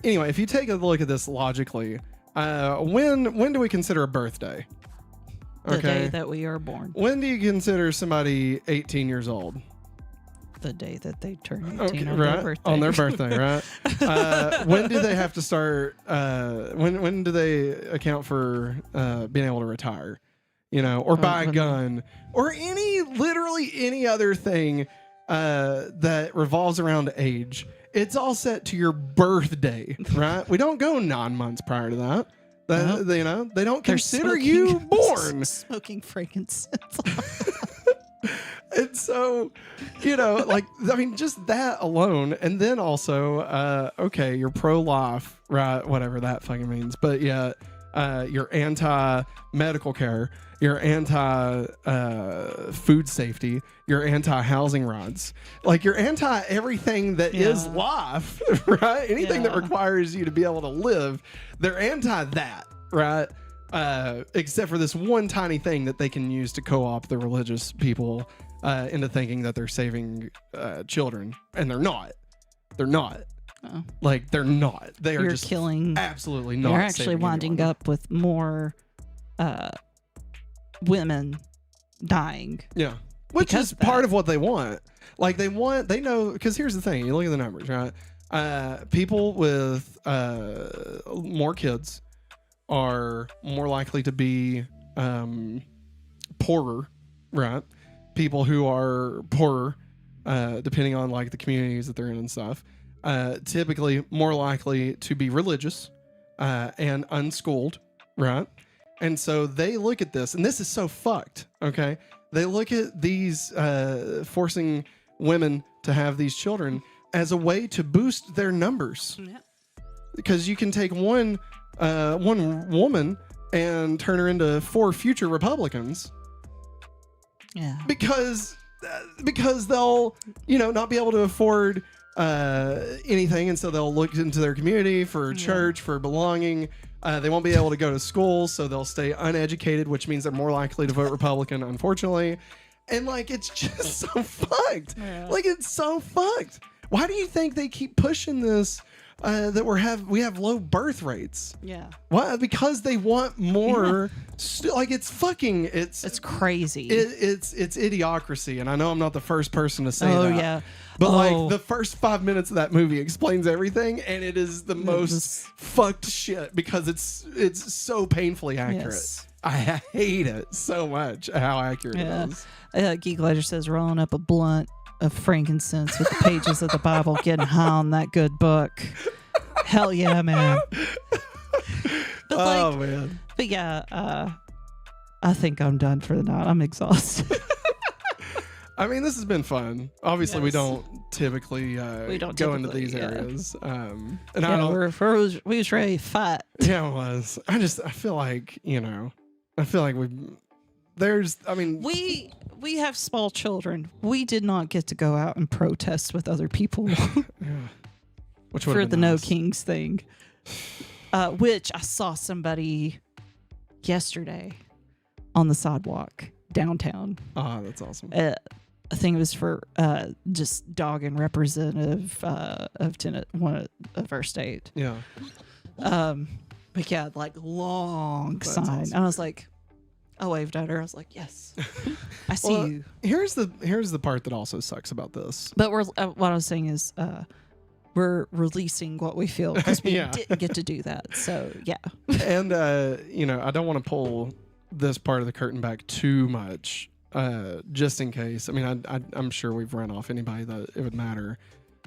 anyway, if you take a look at this logically. When do we consider a birthday? The day that we are born. When do you consider somebody 18 years old? The day that they turn 18 on right? their birthday. On their birthday, right? When do they have to start? When do they account for being able to retire? You know, or buy a gun, or literally any other thing that revolves around age. It's all set to your birthday, right? We don't go 9 months prior to that. You know, they don't consider you born. Smoking frankincense. And so, you know, like, I mean, just that alone. And then also, okay, you're pro-life, right? Whatever that fucking means. But yeah, you're anti-medical care. You're anti-food safety. You're anti-housing rights. Like, you're anti-everything that is life, right? Anything that requires you to be able to live, they're anti-that, right? Except for this one tiny thing that they can use to co-opt the religious people into thinking that they're saving children. And they're not. They're not. Oh. Like, they're not. They are just killing. Absolutely not. You're actually winding up with more women dying. Yeah. Which is part of what they want. Like, they know, because here's the thing. You look at the numbers, right? People with more kids are more likely to be poorer, right? People who are poorer, depending on like the communities that they're in and stuff, typically more likely to be religious and unschooled, right? And so they look at this, and this is so fucked, okay? They look at these forcing women to have these children as a way to boost their numbers. Yeah. Because you can take one woman and turn her into 4 future Republicans. Yeah. Because they'll, you know, not be able to afford anything, and so they'll look into their community for church, for belonging. They won't be able to go to school, so they'll stay uneducated, which means they're more likely to vote Republican, unfortunately. And like, it's just so fucked. Yeah. Like, it's so fucked. Why do you think they keep pushing this? That we have low birth rates. Yeah. Why? Because they want more. Like, it's fucking. It's crazy. It's idiocracy, and I know I'm not the first person to say that. Oh yeah. But like, the first 5 minutes of that movie explains everything, and it is the most fucked shit because it's so painfully accurate. Yes. I hate it so much how accurate it is. Geek Ledger says rolling up a blunt of frankincense with the pages of the Bible, getting high on that good book. Hell yeah, man. But like, man. But yeah, I think I'm done for the night. I'm exhausted. I mean, this has been fun. Obviously, we don't typically go into these areas. And I don't. We was ready to fight. Yeah, it was. I feel like, you know, we have small children. We did not get to go out and protest with other people. Which for the nice. No Kings thing. Which I saw somebody yesterday on the sidewalk downtown. Oh, that's awesome. I think it was for just dogging representative of one of our state. Yeah. But yeah, like long sign. Awesome. I was like, I waved at her. I was like, yes, I see you. Here's the part that also sucks about this. But what I was saying is, we're releasing what we feel because we didn't get to do that. So yeah. And I don't want to pull this part of the curtain back too much, just in case. I mean, I'm sure we've run off anybody that it would matter.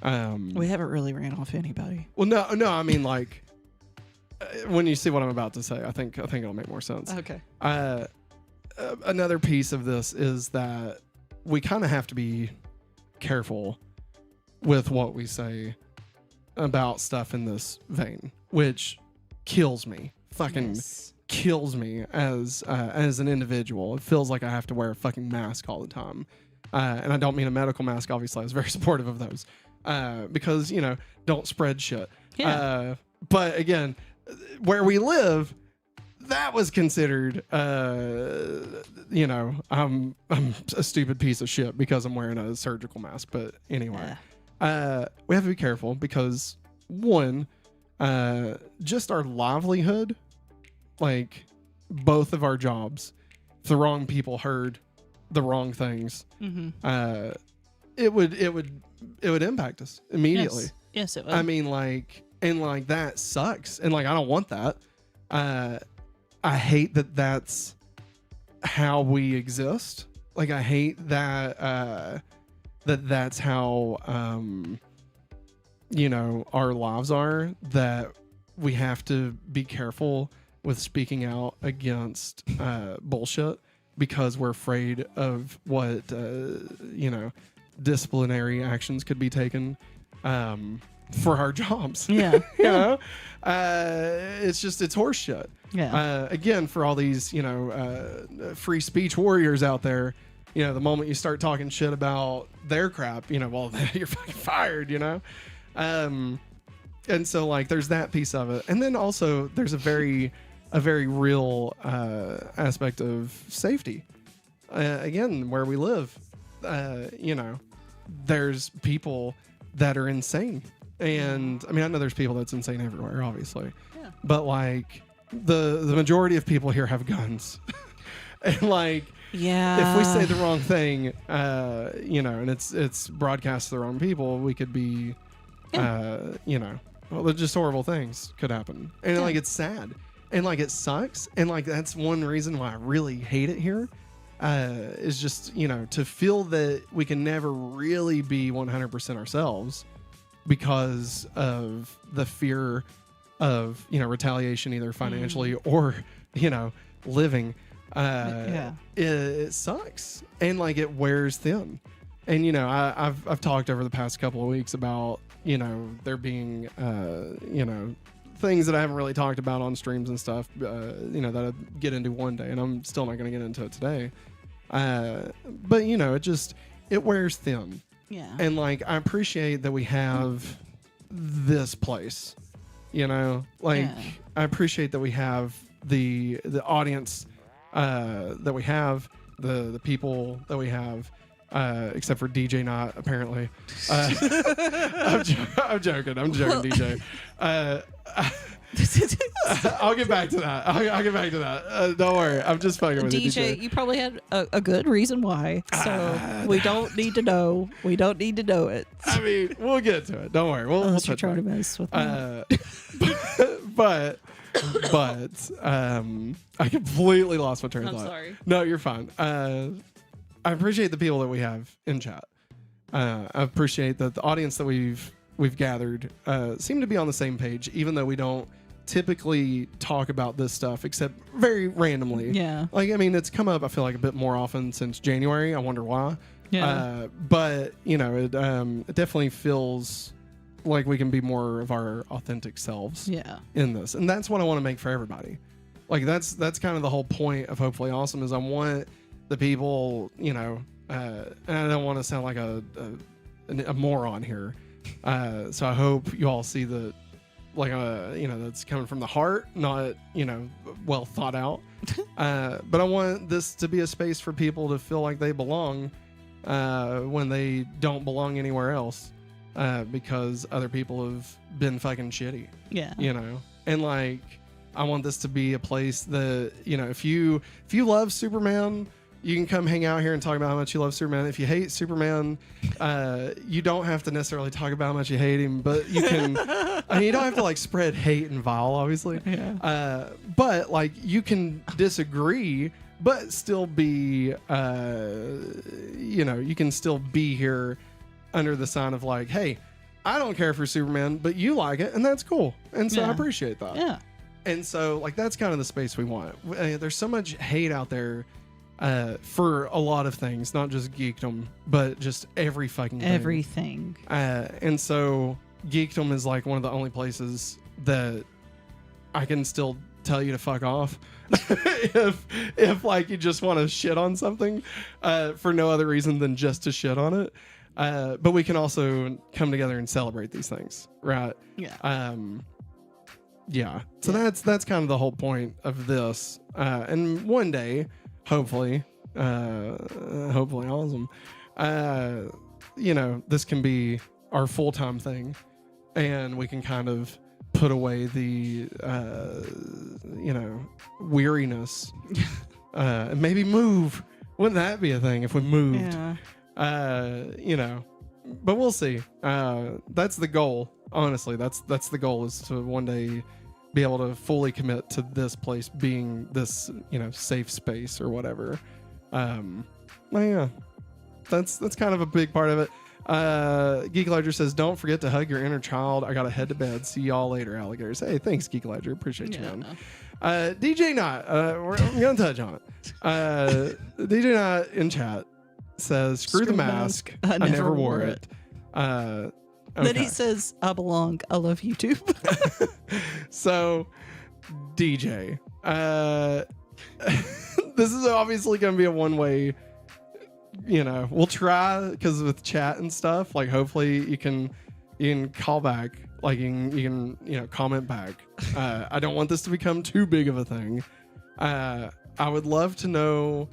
We haven't really ran off anybody. Well, no. I mean, like, when you see what I'm about to say, I think it'll make more sense. Okay. Another piece of this is that we kind of have to be careful with what we say about stuff in this vein, which kills me. Fucking kills me as an individual. It feels like I have to wear a fucking mask all the time. And I don't mean a medical mask, obviously. I was very supportive of those. Because, don't spread shit. Yeah. But again, where we live, that was considered, I'm a stupid piece of shit because I'm wearing a surgical mask. But anyway, we have to be careful because, one, just our livelihood, like both of our jobs, if the wrong people heard the wrong things, it would impact us immediately. Yes, it would. I mean, that sucks. And I don't want that. I hate that that's how we exist. Like, I hate that that's how, our lives are, that we have to be careful with speaking out against bullshit because we're afraid of what, disciplinary actions could be taken for our jobs. Yeah. It's horse shit. Yeah. Again, for all these, free speech warriors out there, the moment you start talking shit about their crap, well, you're fucking fired, and so there's that piece of it. And then also there's a very real aspect of safety. Again, where we live, there's people that are insane. And I mean, I know there's people that's insane everywhere, obviously. Yeah. But the majority of people here have guns. And if we say the wrong thing, and it's broadcast to the wrong people, we could be, just horrible things could happen. And it's sad. And it sucks. And that's one reason why I really hate it here. Is just, to feel that we can never really be 100% ourselves because of the fear of, retaliation, either financially or, living. It sucks. And it wears thin. And, I've talked over the past couple of weeks about, there being, things that I haven't really talked about on streams and stuff, that I'll get into one day, and I'm still not going to get into it today. But it wears thin. Yeah. And I appreciate that we have this place, I appreciate that we have the audience, that we have the people that we have, except for DJ Not, apparently. I'm joking, DJ. I'll get back to that. I'll get back to that. Don't worry. I'm just fucking with you, DJ. You probably had a good reason why. So we don't need to know. We don't need to know it. I mean, we'll get to it. Don't worry. We'll try to mess with me. But I completely lost my train of thought. I'm sorry. No, you're fine. I appreciate the people that we have in chat. I appreciate that the audience that we've gathered seem to be on the same page, even though we don't typically talk about this stuff except very randomly. Yeah. It's come up, I feel like, a bit more often since January. I wonder why. Yeah. But it definitely feels like we can be more of our authentic selves. Yeah. In this. And that's what I want to make for everybody. That's kind of the whole point of Hopefully Awesome, is I want the people, and I don't want to sound like a moron here. So I hope you all see that, that's coming from the heart, not, well thought out. But I want this to be a space for people to feel like they belong when they don't belong anywhere else, because other people have been fucking shitty. Yeah. And I want this to be a place that, if you love Superman, You can come hang out here and talk about how much you love Superman. If you hate Superman, you don't have to necessarily talk about how much you hate him, but you can. I mean, you don't have to like spread hate and vile, obviously. Yeah. But like you can disagree, but still be, you can still be here under the sign of like, hey, I don't care for Superman, but you like it, and that's cool. And so I appreciate that. Yeah. And so like that's kind of the space we want. There's so much hate out there. For a lot of things, not just geekdom, but just every fucking thing. Everything. And so geekdom is like one of the only places that I can still tell you to fuck off if like you just want to shit on something for no other reason than just to shit on it. But we can also come together and celebrate these things, right? Yeah. Yeah. So that's kind of the whole point of this. And one day, hopefully awesome. This can be our full-time thing, and we can kind of put away the, weariness, and maybe move. Wouldn't that be a thing if we moved? Yeah. But we'll see. That's the goal. Honestly, that's the goal, is to one day be able to fully commit to this place being this, safe space or whatever. Yeah, that's kind of a big part of it. Geek Ledger says, don't forget to hug your inner child. I got to head to bed. See y'all later, alligators. Hey, thanks, Geek Ledger. Appreciate you, man. DJ Knot, I'm going to touch on it. DJ Knot in chat says, screw the mask. I never wore it. Then he says, I belong. I love YouTube. So, DJ, this is obviously going to be a one-way, we'll try, because with chat and stuff, like hopefully you can call back, like you can comment back. I don't want this to become too big of a thing. I would love to know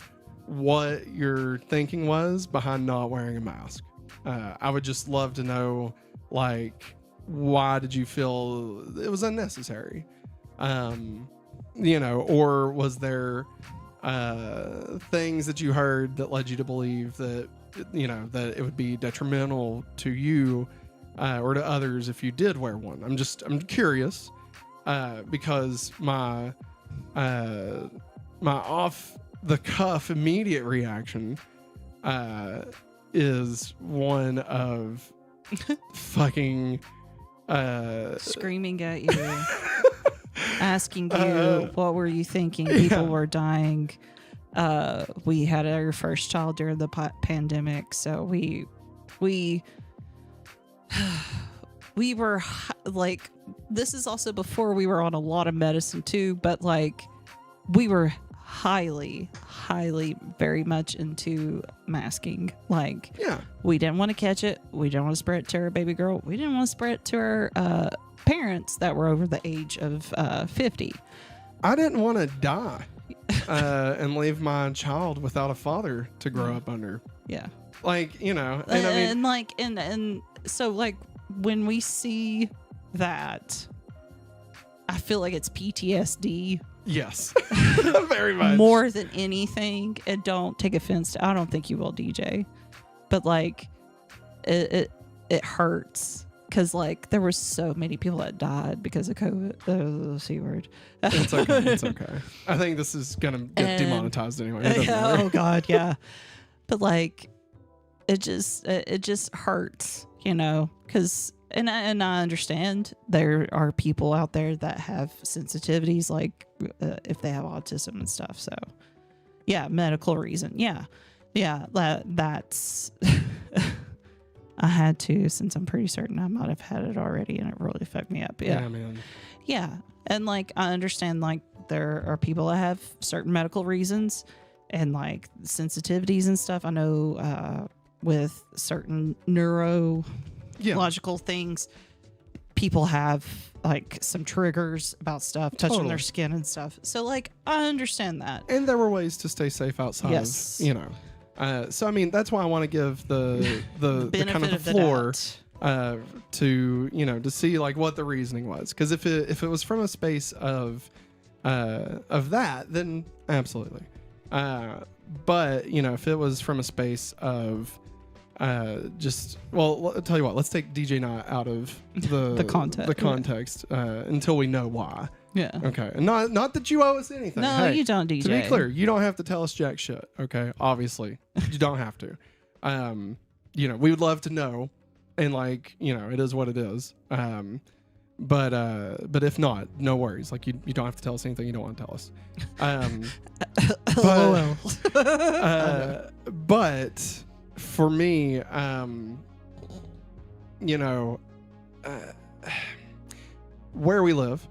what your thinking was behind not wearing a mask. I would just love to know, like, why did you feel it was unnecessary? Or was there things that you heard that led you to believe that, that it would be detrimental to you or to others if you did wear one? I'm curious because my off the cuff immediate reaction is one of fucking screaming at you, asking you what were you thinking. People were dying. We had our first child during the pandemic, so we were like, this is also before we were on a lot of medicine too, but like we were highly very much into masking. Like, we didn't want to catch it. We didn't want to spread it to our baby girl. We didn't want to spread it to our parents that were over the age of 50. I didn't want to die and leave my child without a father to grow up under. Yeah. Like, and so like when we see that, I feel like it's PTSD. Yes. Very much. More than anything. And don't take offense to, I don't think you will, DJ. But like it hurts. Because like there were so many people that died because of COVID. The C word. It's okay. It's okay. I think this is gonna get demonetized anyway. Oh God, yeah. But like it just hurts, because and I understand there are people out there that have sensitivities, like if they have autism and stuff. So yeah, medical reason. Yeah, that's. I had to, since I'm pretty certain I might have had it already, and it really fucked me up. Yeah, man. Yeah, and like I understand, like there are people that have certain medical reasons and like sensitivities and stuff. I know with certain neurological things, people have like some triggers about stuff touching their skin and stuff. So like I understand that. And there were ways to stay safe outside. Yes. So I mean that's why I want to give the kind of the floor to see like what the reasoning was, because if it was from a space of that, then absolutely. But if it was from a space of I'll tell you what, let's take DJ Knot out of the context until we know why. Yeah. Okay. And not that you owe us anything. No, Hey, you don't, DJ. To be clear, you don't have to tell us jack shit. Okay. Obviously, you don't have to. We would love to know, and it is what it is. But if not, no worries. Like you don't have to tell us anything you don't want to tell us. But for me, where we live,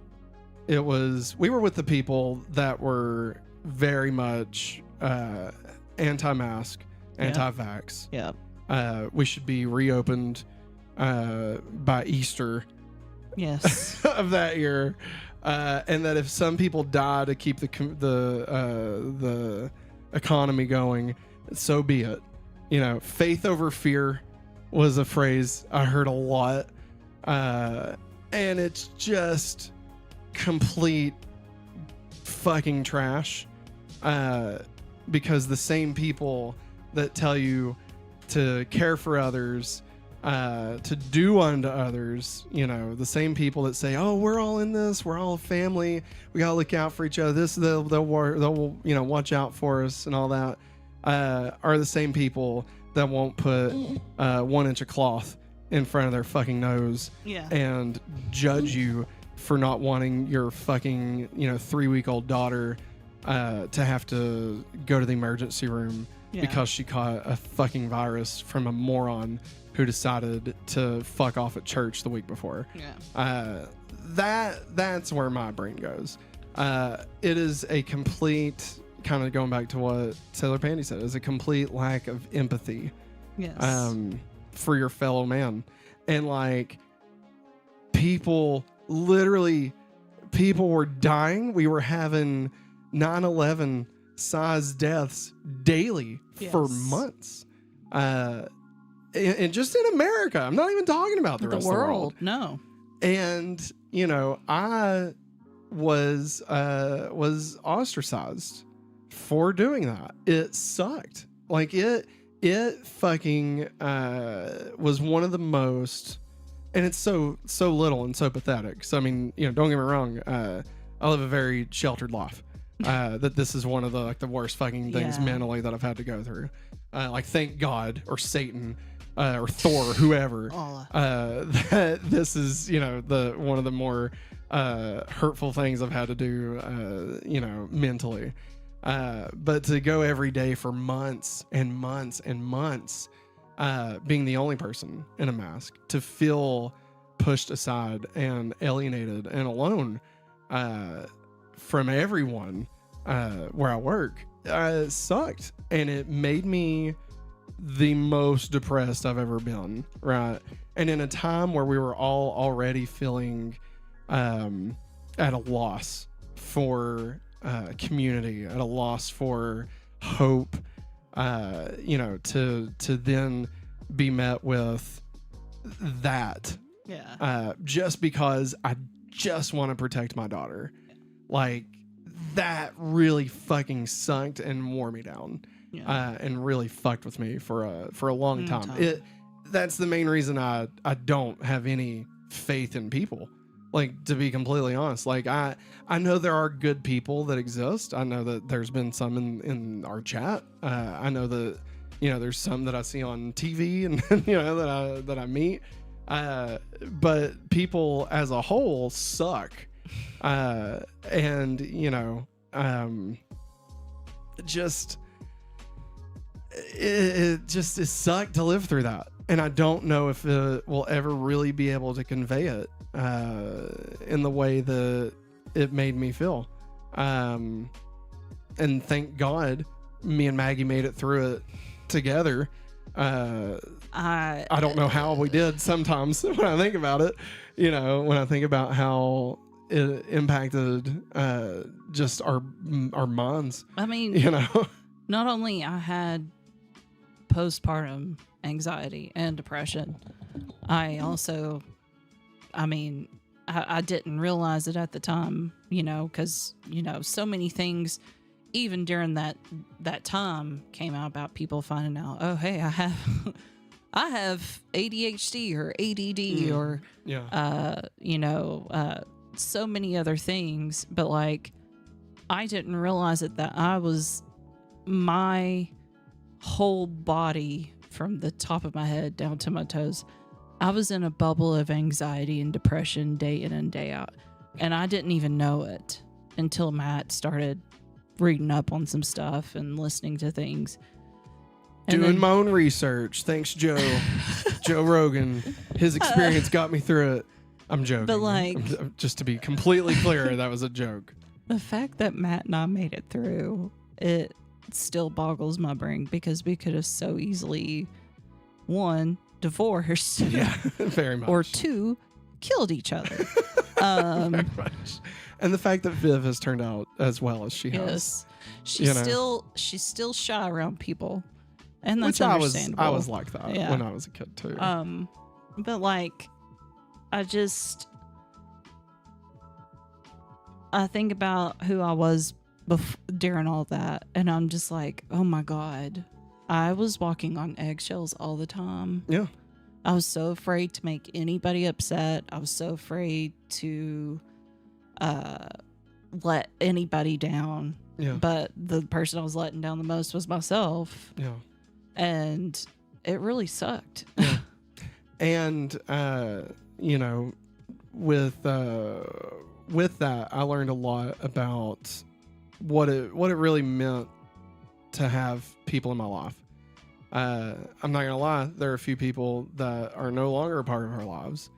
we were with the people that were very much anti-mask, anti-vax. Yeah. We should be reopened by Easter. Yes. Of that year, and that if some people die to keep the economy going, so be it. Faith over fear was a phrase I heard a lot, and it's just complete fucking trash. Because the same people that tell you to care for others, to do unto others, the same people that say, "Oh, we're all in this. We're all a family. We gotta look out for each other. They'll watch out for us and all that," are the same people that won't put 1 inch of cloth in front of their fucking nose and judge you for not wanting your fucking 3-week-old daughter to have to go to the emergency room because she caught a fucking virus from a moron who decided to fuck off at church the week before. That's where my brain goes. It is a complete, kind of going back to what Sailor Pandy said, is a complete lack of empathy. Yes. For your fellow man. And people were dying. We were having 9/11 size deaths daily for months. And just in America, I'm not even talking about the rest of the world. No. And I was ostracized for doing that. It sucked. It fucking was one of the most, and it's so little and so pathetic. So don't get me wrong. I live a very sheltered life. That this is one of the worst fucking things mentally that I've had to go through. Thank God or Satan. Or Thor, or whoever, that this is, the one of the more hurtful things I've had to do, mentally. But to go every day for months and months and months, being the only person in a mask, to feel pushed aside and alienated and alone from everyone where I work, sucked. And it made me the most depressed I've ever been, right? And in a time where we were all already feeling at a loss for community, at a loss for hope, to then be met with that, just because I just want to protect my daughter, that really fucking sucked and wore me down. And really fucked with me for a long time. That's the main reason I don't have any faith in people. To be completely honest, I know there are good people that exist. I know that there's been some in our chat. I know that there's some that I see on TV and that I meet. But people as a whole suck. It just sucked to live through that, and I don't know if it will ever really be able to convey it in the way that it made me feel. And thank God me and Maggie made it through it together. I don't know how we did sometimes when I think about it, when I think about how it impacted just our minds. Not only I had postpartum anxiety and depression, I also, I didn't realize it at the time, because, so many things even during that time came out about people finding out, oh, hey, I have ADHD or ADD or, so many other things. But like, I didn't realize that my whole body from the top of my head down to my toes, I was in a bubble of anxiety and depression day in and day out. And I didn't even know it until Matt started reading up on some stuff and listening to things. And doing my own research. Thanks, Joe. Joe Rogan. His experience got me through it. I'm joking. But like, just to be completely clear, that was a joke. The fact that Matt and I made it through, it still boggles my brain, because we could have so easily, one, divorced. Yeah, very much. Or two, killed each other. Very much. And the fact that Viv has turned out as well as she has. She's still shy around people. And that's which understandable. I was like that when I was a kid too. But like, I think about who I was during all that, and I'm just like, oh my God, I was walking on eggshells all the time. Yeah. I was so afraid to make anybody upset. I was so afraid to let anybody down. Yeah. But the person I was letting down the most was myself. Yeah. And it really sucked. Yeah. And with that, I learned a lot about what it really meant to have people in my life. I'm not gonna lie, there are a few people that are no longer a part of our lives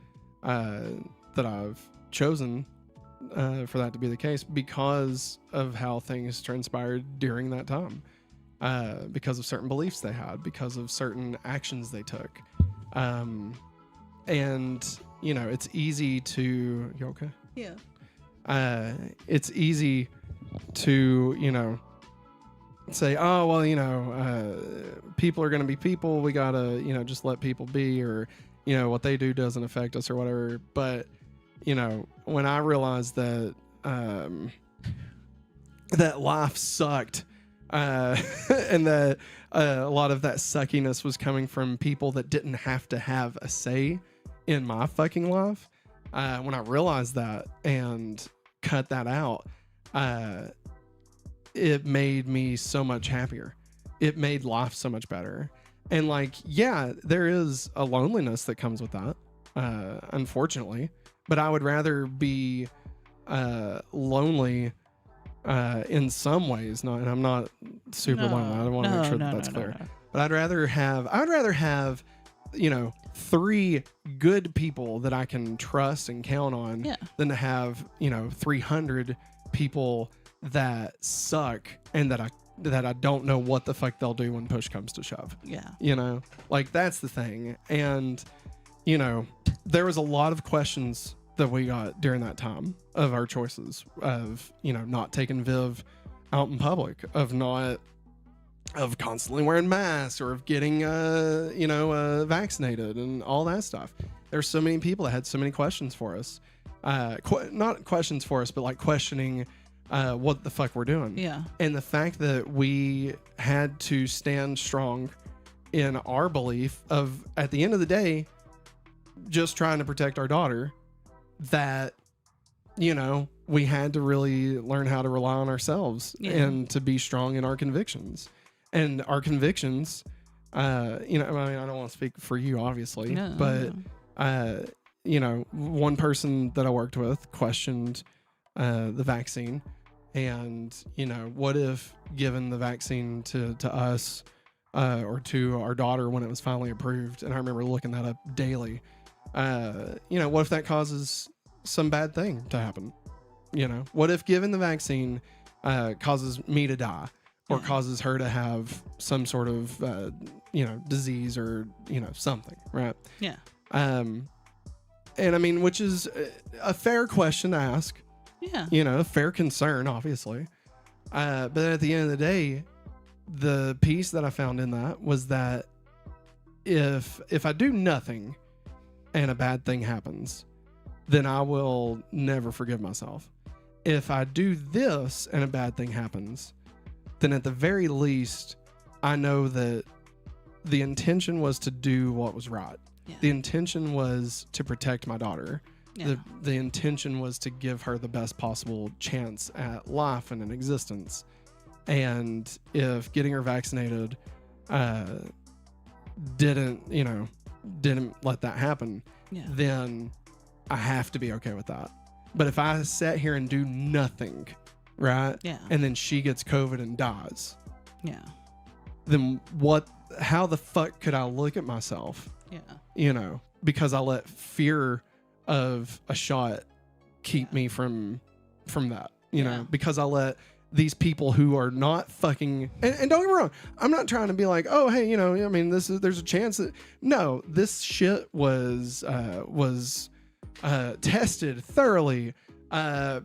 that I've chosen for that to be the case because of how things transpired during that time, because of certain beliefs they had, because of certain actions they took, and it's easy to. You okay? Yeah. It's easy to say, oh well, people are going to be people, we gotta just let people be, or what they do doesn't affect us or whatever. But when I realized that that life sucked, and that a lot of that suckiness was coming from people that didn't have to have a say in my fucking life, when I realized that and cut that out, it made me so much happier. It made life so much better. And there is a loneliness that comes with that, unfortunately. But I would rather be lonely in some ways. And I'm not super lonely. I want to make sure that's clear. No. But I'd rather have 3 good people that I can trust and count on than to have 300 people that suck and that I don't know what the fuck they'll do when push comes to shove. Yeah. That's the thing. And there was a lot of questions that we got during that time of our choices of not taking Viv out in public, of constantly wearing masks, or of getting vaccinated and all that stuff. There's so many people that had so many questions for us, not questions for us, but questioning what the fuck we're doing. Yeah. And the fact that we had to stand strong in our belief of, at the end of the day, just trying to protect our daughter, that we had to really learn how to rely on ourselves and to be strong in our convictions. And our convictions, I don't want to speak for you, obviously, but one person that I worked with questioned the vaccine, and what if given the vaccine to us or to our daughter when it was finally approved? And I remember looking that up daily. What if that causes some bad thing to happen? What if given the vaccine causes me to die, or causes her to have some sort of disease, or something, right? Yeah. And I mean, which is a fair question to ask. Yeah. A fair concern, obviously. But at the end of the day, the piece that I found in that was that if I do nothing and a bad thing happens, then I will never forgive myself. If I do this and a bad thing happens, then at the very least, I know that the intention was to do what was right. Yeah. The intention was to protect my daughter. Yeah. The intention was to give her the best possible chance at life and an existence. And if getting her vaccinated didn't let that happen, then I have to be okay with that. But if I sat here and do nothing, right? Yeah. And then she gets COVID and dies. Yeah. Then how the fuck could I look at myself? Yeah. Because I let fear of a shot keep me from that, because I let these people who are not fucking, and don't get me wrong, I'm not trying to be like, oh, hey, there's a chance that, no, this shit was tested thoroughly,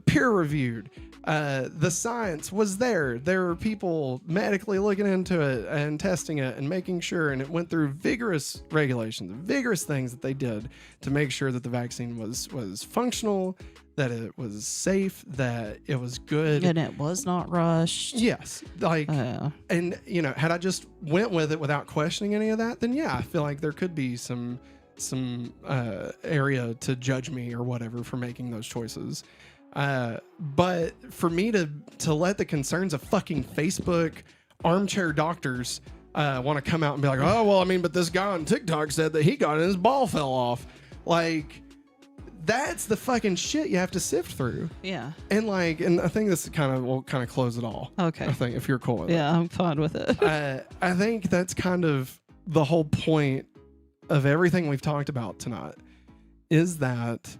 peer reviewed. The science was there. There were people medically looking into it and testing it and making sure, and it went through vigorous regulations, vigorous things that they did to make sure that the vaccine was functional, that it was safe, that it was good. And it was not rushed. Yes. And had I just went with it without questioning any of that, then yeah, I feel like there could be some area to judge me or whatever for making those choices. But for me to let the concerns of fucking Facebook armchair doctors want to come out and be like, oh, well, but this guy on TikTok said that he got it and his ball fell off. Like, that's the fucking shit you have to sift through. Yeah. And I think this will kind of close it all. Okay. I think if you're cool with it. Yeah, I'm fine with it. I think that's kind of the whole point of everything we've talked about tonight, is that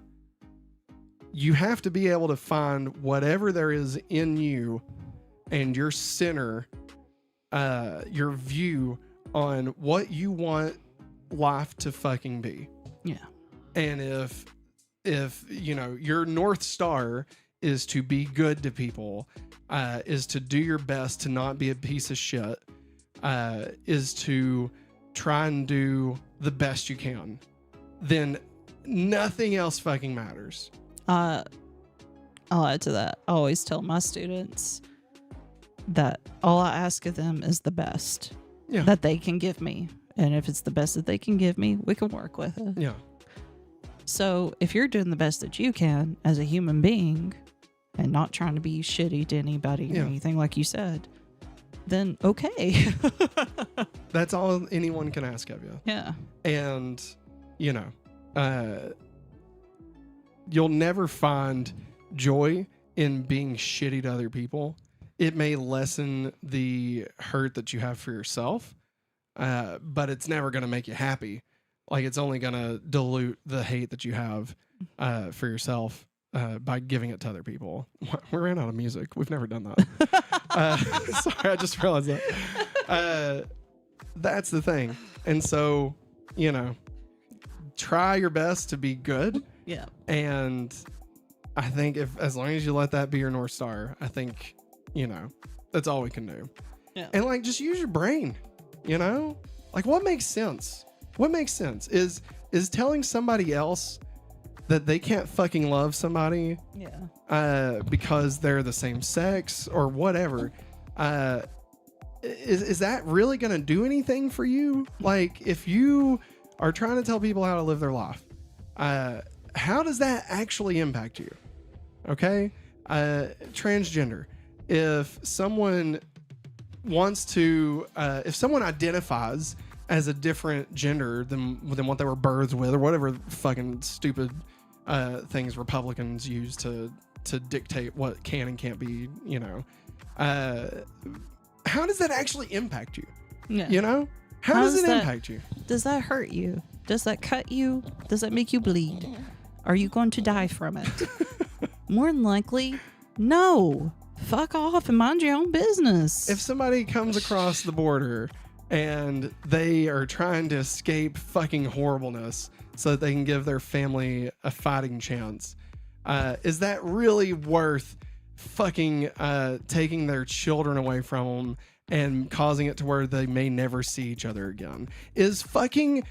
you have to be able to find whatever there is in you and your center, your view on what you want life to fucking be. Yeah. And if your North Star is to be good to people, is to do your best to not be a piece of shit, is to try and do the best you can, then nothing else fucking matters. I'll add to that. I always tell my students that all I ask of them is the best that they can give me. And if it's the best that they can give me, we can work with it. Yeah. So if you're doing the best that you can as a human being and not trying to be shitty to anybody or anything like you said, then okay. That's all anyone can ask of you. Yeah. And, you'll never find joy in being shitty to other people. It may lessen the hurt that you have for yourself, but it's never going to make you happy. Like, it's only going to dilute the hate that you have for yourself by giving it to other people. We ran out of music. We've never done that. Sorry, I just realized that. That's the thing. And so, try your best to be good. Yeah. And I think as long as you let that be your North Star, I think, that's all we can do. Yeah. And just use your brain, what makes sense? What makes sense is telling somebody else that they can't fucking love somebody because they're the same sex or whatever. Is that really going to do anything for you? Like, if you are trying to tell people how to live their life, how does that actually impact you? Okay. Transgender. If someone wants to, if someone identifies as a different gender than what they were birthed with, or whatever fucking stupid things Republicans use to dictate what can and can't be, how does that actually impact you? Yeah. How does it impact you? Does that hurt you? Does that cut you? Does that make you bleed? Are you going to die from it? More than likely, no. Fuck off and mind your own business. If somebody comes across the border and they are trying to escape fucking horribleness so that they can give their family a fighting chance, is that really worth fucking taking their children away from them and causing it to where they may never see each other again? Is fucking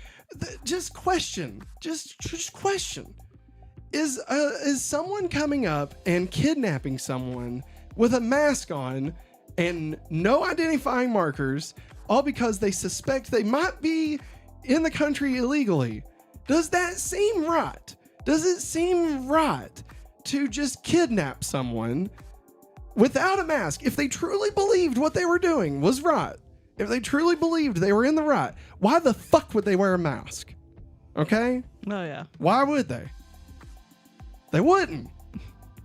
just question. Just question. Is someone coming up and kidnapping someone with a mask on and no identifying markers, all because they suspect they might be in the country illegally. Does that seem right? Does it seem right to just kidnap someone without a mask? If they truly believed what they were doing was right, if they truly believed they were in the right, why the fuck would they wear a mask? Okay? Oh, yeah. Why would they? They wouldn't.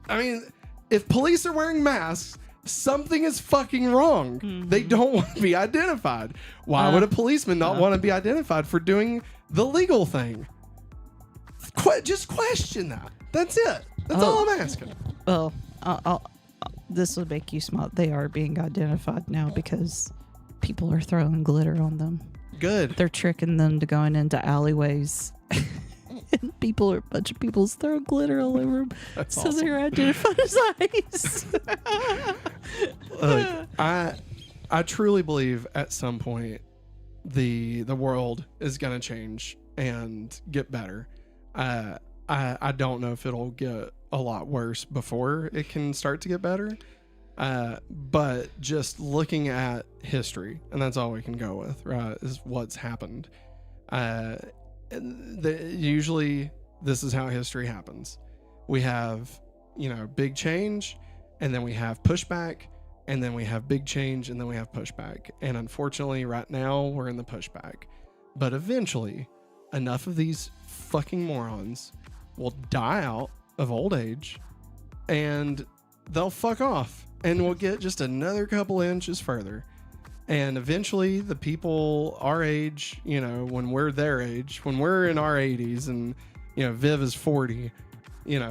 I mean, if police are wearing masks, something is fucking wrong. They don't want to be identified. Why would a policeman not want to be identified for doing the legal thing? Just question that. That's it. That's all I'm asking. Well, this will make you smile. They are being identified now because people are throwing glitter on them. Good. They're tricking them to going into alleyways. And a bunch of people's throwing glitter all over them. That's so awesome. they're identified as ICE. Look, I truly believe at some point the world is gonna change and get better. I don't know if it'll get a lot worse before it can start to get better. But just looking at history, and that's all we can go with, right, is what's happened. Usually this is how history happens. We have, big change, and then we have pushback, and then we have big change, and then we have pushback. And unfortunately, right now, we're in the pushback. But eventually, enough of these fucking morons will die out of old age, and they'll fuck off, and we'll get just another couple inches further. And eventually, the people our age, when we're their age, when we're in our 80s, and, Viv is 40,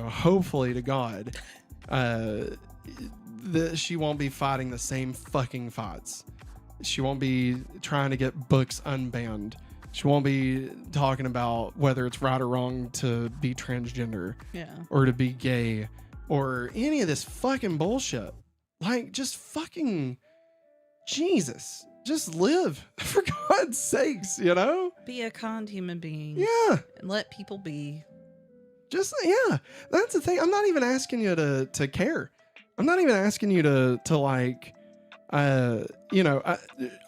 hopefully to God, she won't be fighting the same fucking fights. She won't be trying to get books unbanned. She won't be talking about whether it's right or wrong to be transgender, or to be gay, or any of this fucking bullshit. Like, just fucking Jesus. Just live, for God's sakes, Be a kind human being. Yeah. And let people be. Just, yeah. That's the thing. I'm not even asking you to care. I'm not even asking you to like, I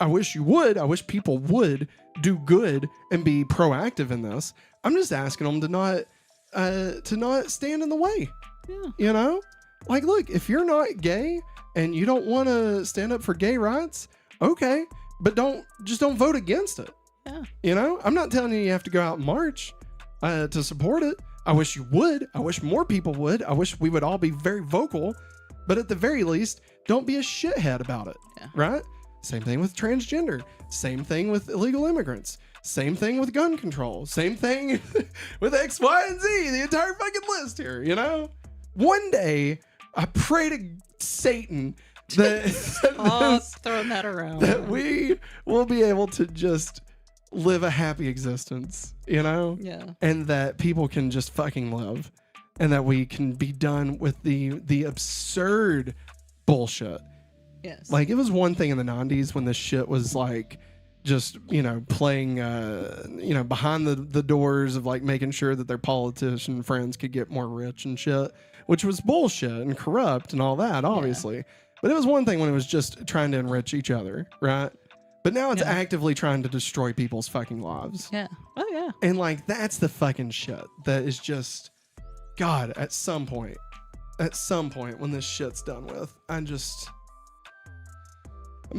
wish you would. I wish people would do good and be proactive in this. I'm just asking them to not stand in the way. Yeah. Like, look, if you're not gay and you don't want to stand up for gay rights, okay, but don't vote against it. Yeah. I'm not telling you have to go out and march to support it. I wish you would. I wish more people would. I wish we would all be very vocal, but at the very least, don't be a shithead about it. Yeah. Right? Same thing with transgender. Same thing with illegal immigrants. Same thing with gun control. Same thing with X, Y, and Z. The entire fucking list here, One day, I pray to Satan that, throwing that around, that we will be able to just live a happy existence, Yeah. and that people can just fucking live, and that we can be done with the absurd bullshit. Yes. Like, it was one thing in the 90s when this shit was like just, playing, behind the doors of like making sure that their politician friends could get more rich and shit, which was bullshit and corrupt and all that, obviously. Yeah. But it was one thing when it was just trying to enrich each other, right? But now it's actively trying to destroy people's fucking lives. Yeah. Oh, yeah. And like, that's the fucking shit that is just, God, at some point when this shit's done with, I'm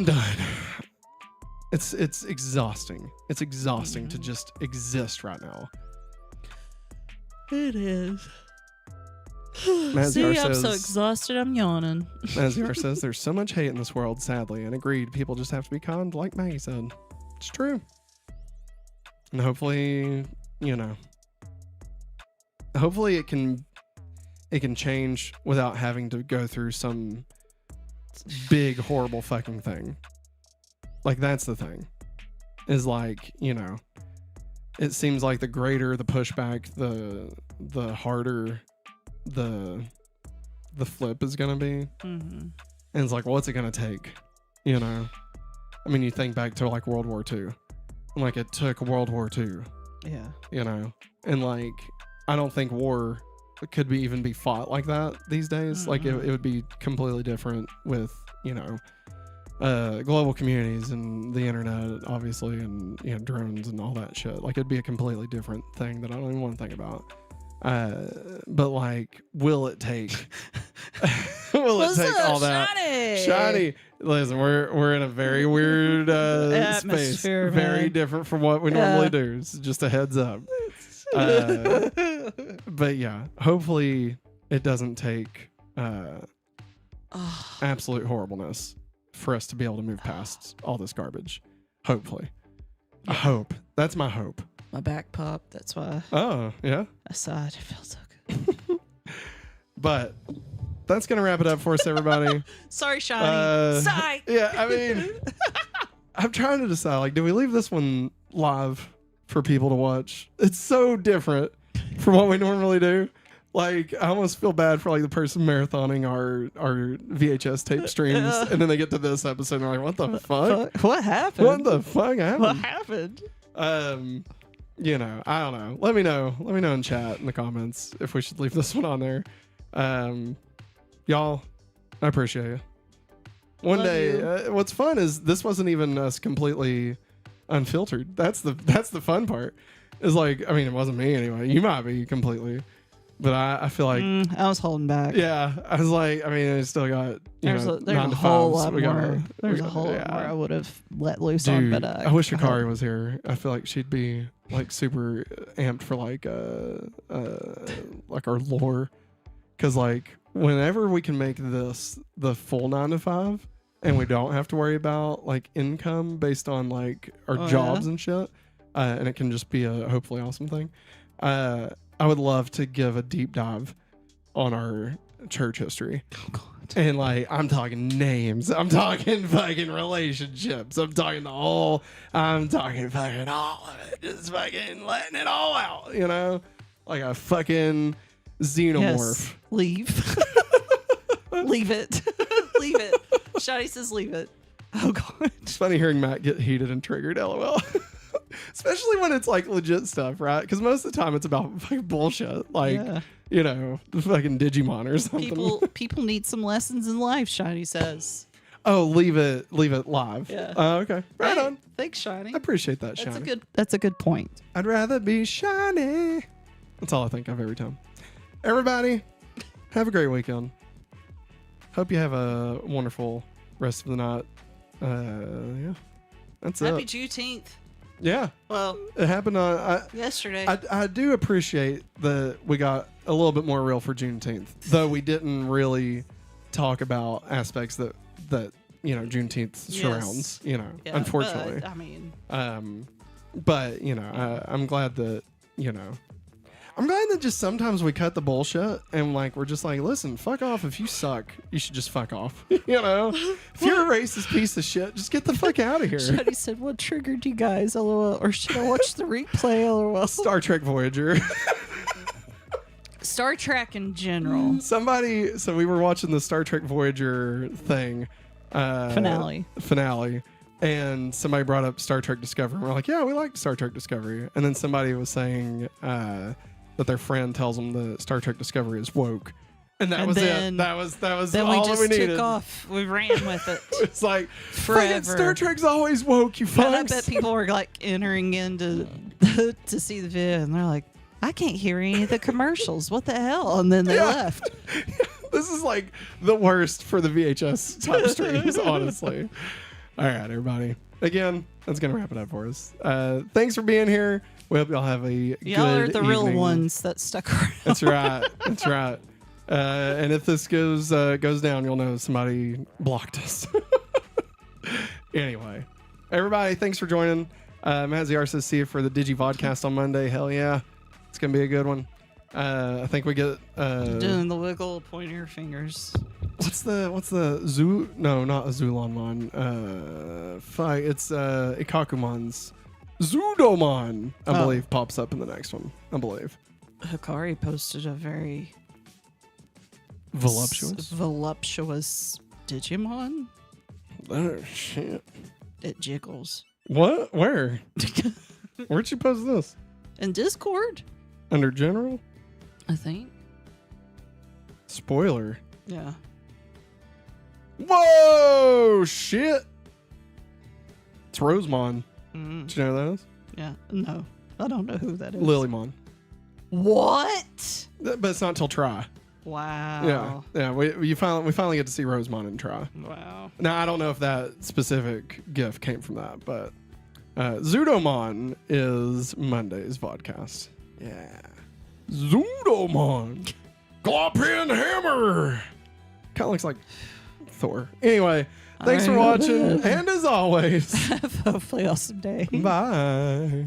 done. It's exhausting. It's exhausting to just exist right now. It is. Maziar See, I'm says, so exhausted, I'm yawning. Maziar says, there's so much hate in this world, sadly, and agreed, people just have to be kind, like Maggie said. It's true. And hopefully, hopefully it can change without having to go through some big, horrible fucking thing. Like, that's the thing. Is like, it seems like the greater the pushback, the harder the flip is gonna be. Mm-hmm. And it's like, what's it gonna take? I mean, you think back to like World War II, and like it took World War II. Yeah. And like, I don't think war could even be fought like that these days. Mm-hmm. Like, it would be completely different with global communities and the internet, obviously, and drones and all that shit. Like, it'd be a completely different thing that I don't even want to think about. But like, will it take? Will it take all that? Shiny. Listen, we're in a very weird space, very different from what we normally do. So just a heads up. But yeah, hopefully it doesn't take absolute horribleness for us to be able to move past all this garbage. Hopefully. I hope. That's my hope. My back popped. That's why. Oh, yeah? I saw it. It felt so good. But that's going to wrap it up for us, everybody. Sorry, Shiny. Psych. Yeah, I mean, I'm trying to decide, like, do we leave this one live for people to watch? It's so different from what we normally do. Like, I almost feel bad for like the person marathoning our VHS tape streams, and then they get to this episode and they're like, "What the fuck? What happened? What the fuck happened? What happened?" You know, I don't know. Let me know in chat in the comments if we should leave this one on there. Y'all, I appreciate you. One day, what's fun is this wasn't even us completely unfiltered. That's the fun part. Is like, I mean, it wasn't me anyway. You might be completely. But I feel like I was holding back. Yeah, I was like, I mean, I still got there's a whole lot more. There's a whole lot more I would have let loose on, but I wish Akari was here. I feel like she'd be like super amped for like our lore, because like whenever we can make this the full 9 to 5, and we don't have to worry about like income based on like our jobs and shit, and it can just be a hopefully awesome thing. I would love to give a deep dive on our church history. Oh, God. And like, I'm talking names. I'm talking fucking relationships. I'm talking fucking all of it. Just fucking letting it all out, you know? Like a fucking xenomorph. Yes. Leave. Leave it. Leave it. Shotty says leave it. Oh, God. It's funny hearing Matt get heated and triggered, LOL. Especially when it's like legit stuff, right? Because most of the time it's about fucking bullshit, like you know, the fucking Digimon or something. People need some lessons in life. Shiny says. Oh, leave it live. Yeah. Okay. Right on. Thanks, Shiny. I appreciate that, Shiny. That's a good point. I'd rather be shiny. That's all I think of every time. Everybody, have a great weekend. Hope you have a wonderful rest of the night. Yeah. That's Happy it. Juneteenth. Yeah. Well, it happened yesterday. I do appreciate that we got a little bit more real for Juneteenth, though we didn't really talk about aspects that you know Juneteenth surrounds. You know, unfortunately. But, I mean, but you know, I'm glad that I'm glad that just sometimes we cut the bullshit and like we're just like, listen, fuck off. If you suck, you should just fuck off. You know, if you're a racist piece of shit, just get the fuck out of here. Shuddy said, "What triggered you guys? LOL." Or should I watch the replay? LOL. Star Trek Voyager. Star Trek in general. So we were watching the Star Trek Voyager thing. Finale. And somebody brought up Star Trek Discovery. And we're like, yeah, we like Star Trek Discovery. And then somebody was saying that their friend tells them that Star Trek Discovery is woke. And that was it. That was then all we just we needed. took off. We ran with it. It's like, forever. Star Trek's always woke, you fucks. And I bet people were like entering into to see the video, and they're like, I can't hear any of the commercials. What the hell? And then they left. This is like the worst for the VHS top streams, honestly. All right, everybody. Again, that's going to wrap it up for us. Thanks for being here. We hope y'all have a good Y'all are the evening. real ones that stuck around. That's right. That's right. And if this goes down, you'll know somebody blocked us. Anyway, everybody, thanks for joining. Matt ZR says see you for the DigiVodcast on Monday. Hell yeah. It's going to be a good one. I think we get... doing the wiggle, pointing your fingers. What's the Zoo? No, not a Zulon one. It's Ikakumon's Zudomon, I believe, pops up in the next one. I believe. Hikari posted a very voluptuous Digimon. Oh shit! It jiggles. What? Where? Where'd you post this? In Discord. Under general? I think. Spoiler. Yeah. Whoa, shit. It's Rosemont. Mm. Did you know those? Yeah. No, I don't know who that is. Lilymon. What? But it's not till Try. Wow. Yeah. We finally get to see Rosemont in Try. Wow. Now I don't know if that specific GIF came from that, but Zudomon is Monday's vodcast. Yeah. Zudomon. Glopin Hammer. Kind of looks like Thor. Anyway, thanks for watching, and as always, have a hopefully awesome day. Bye.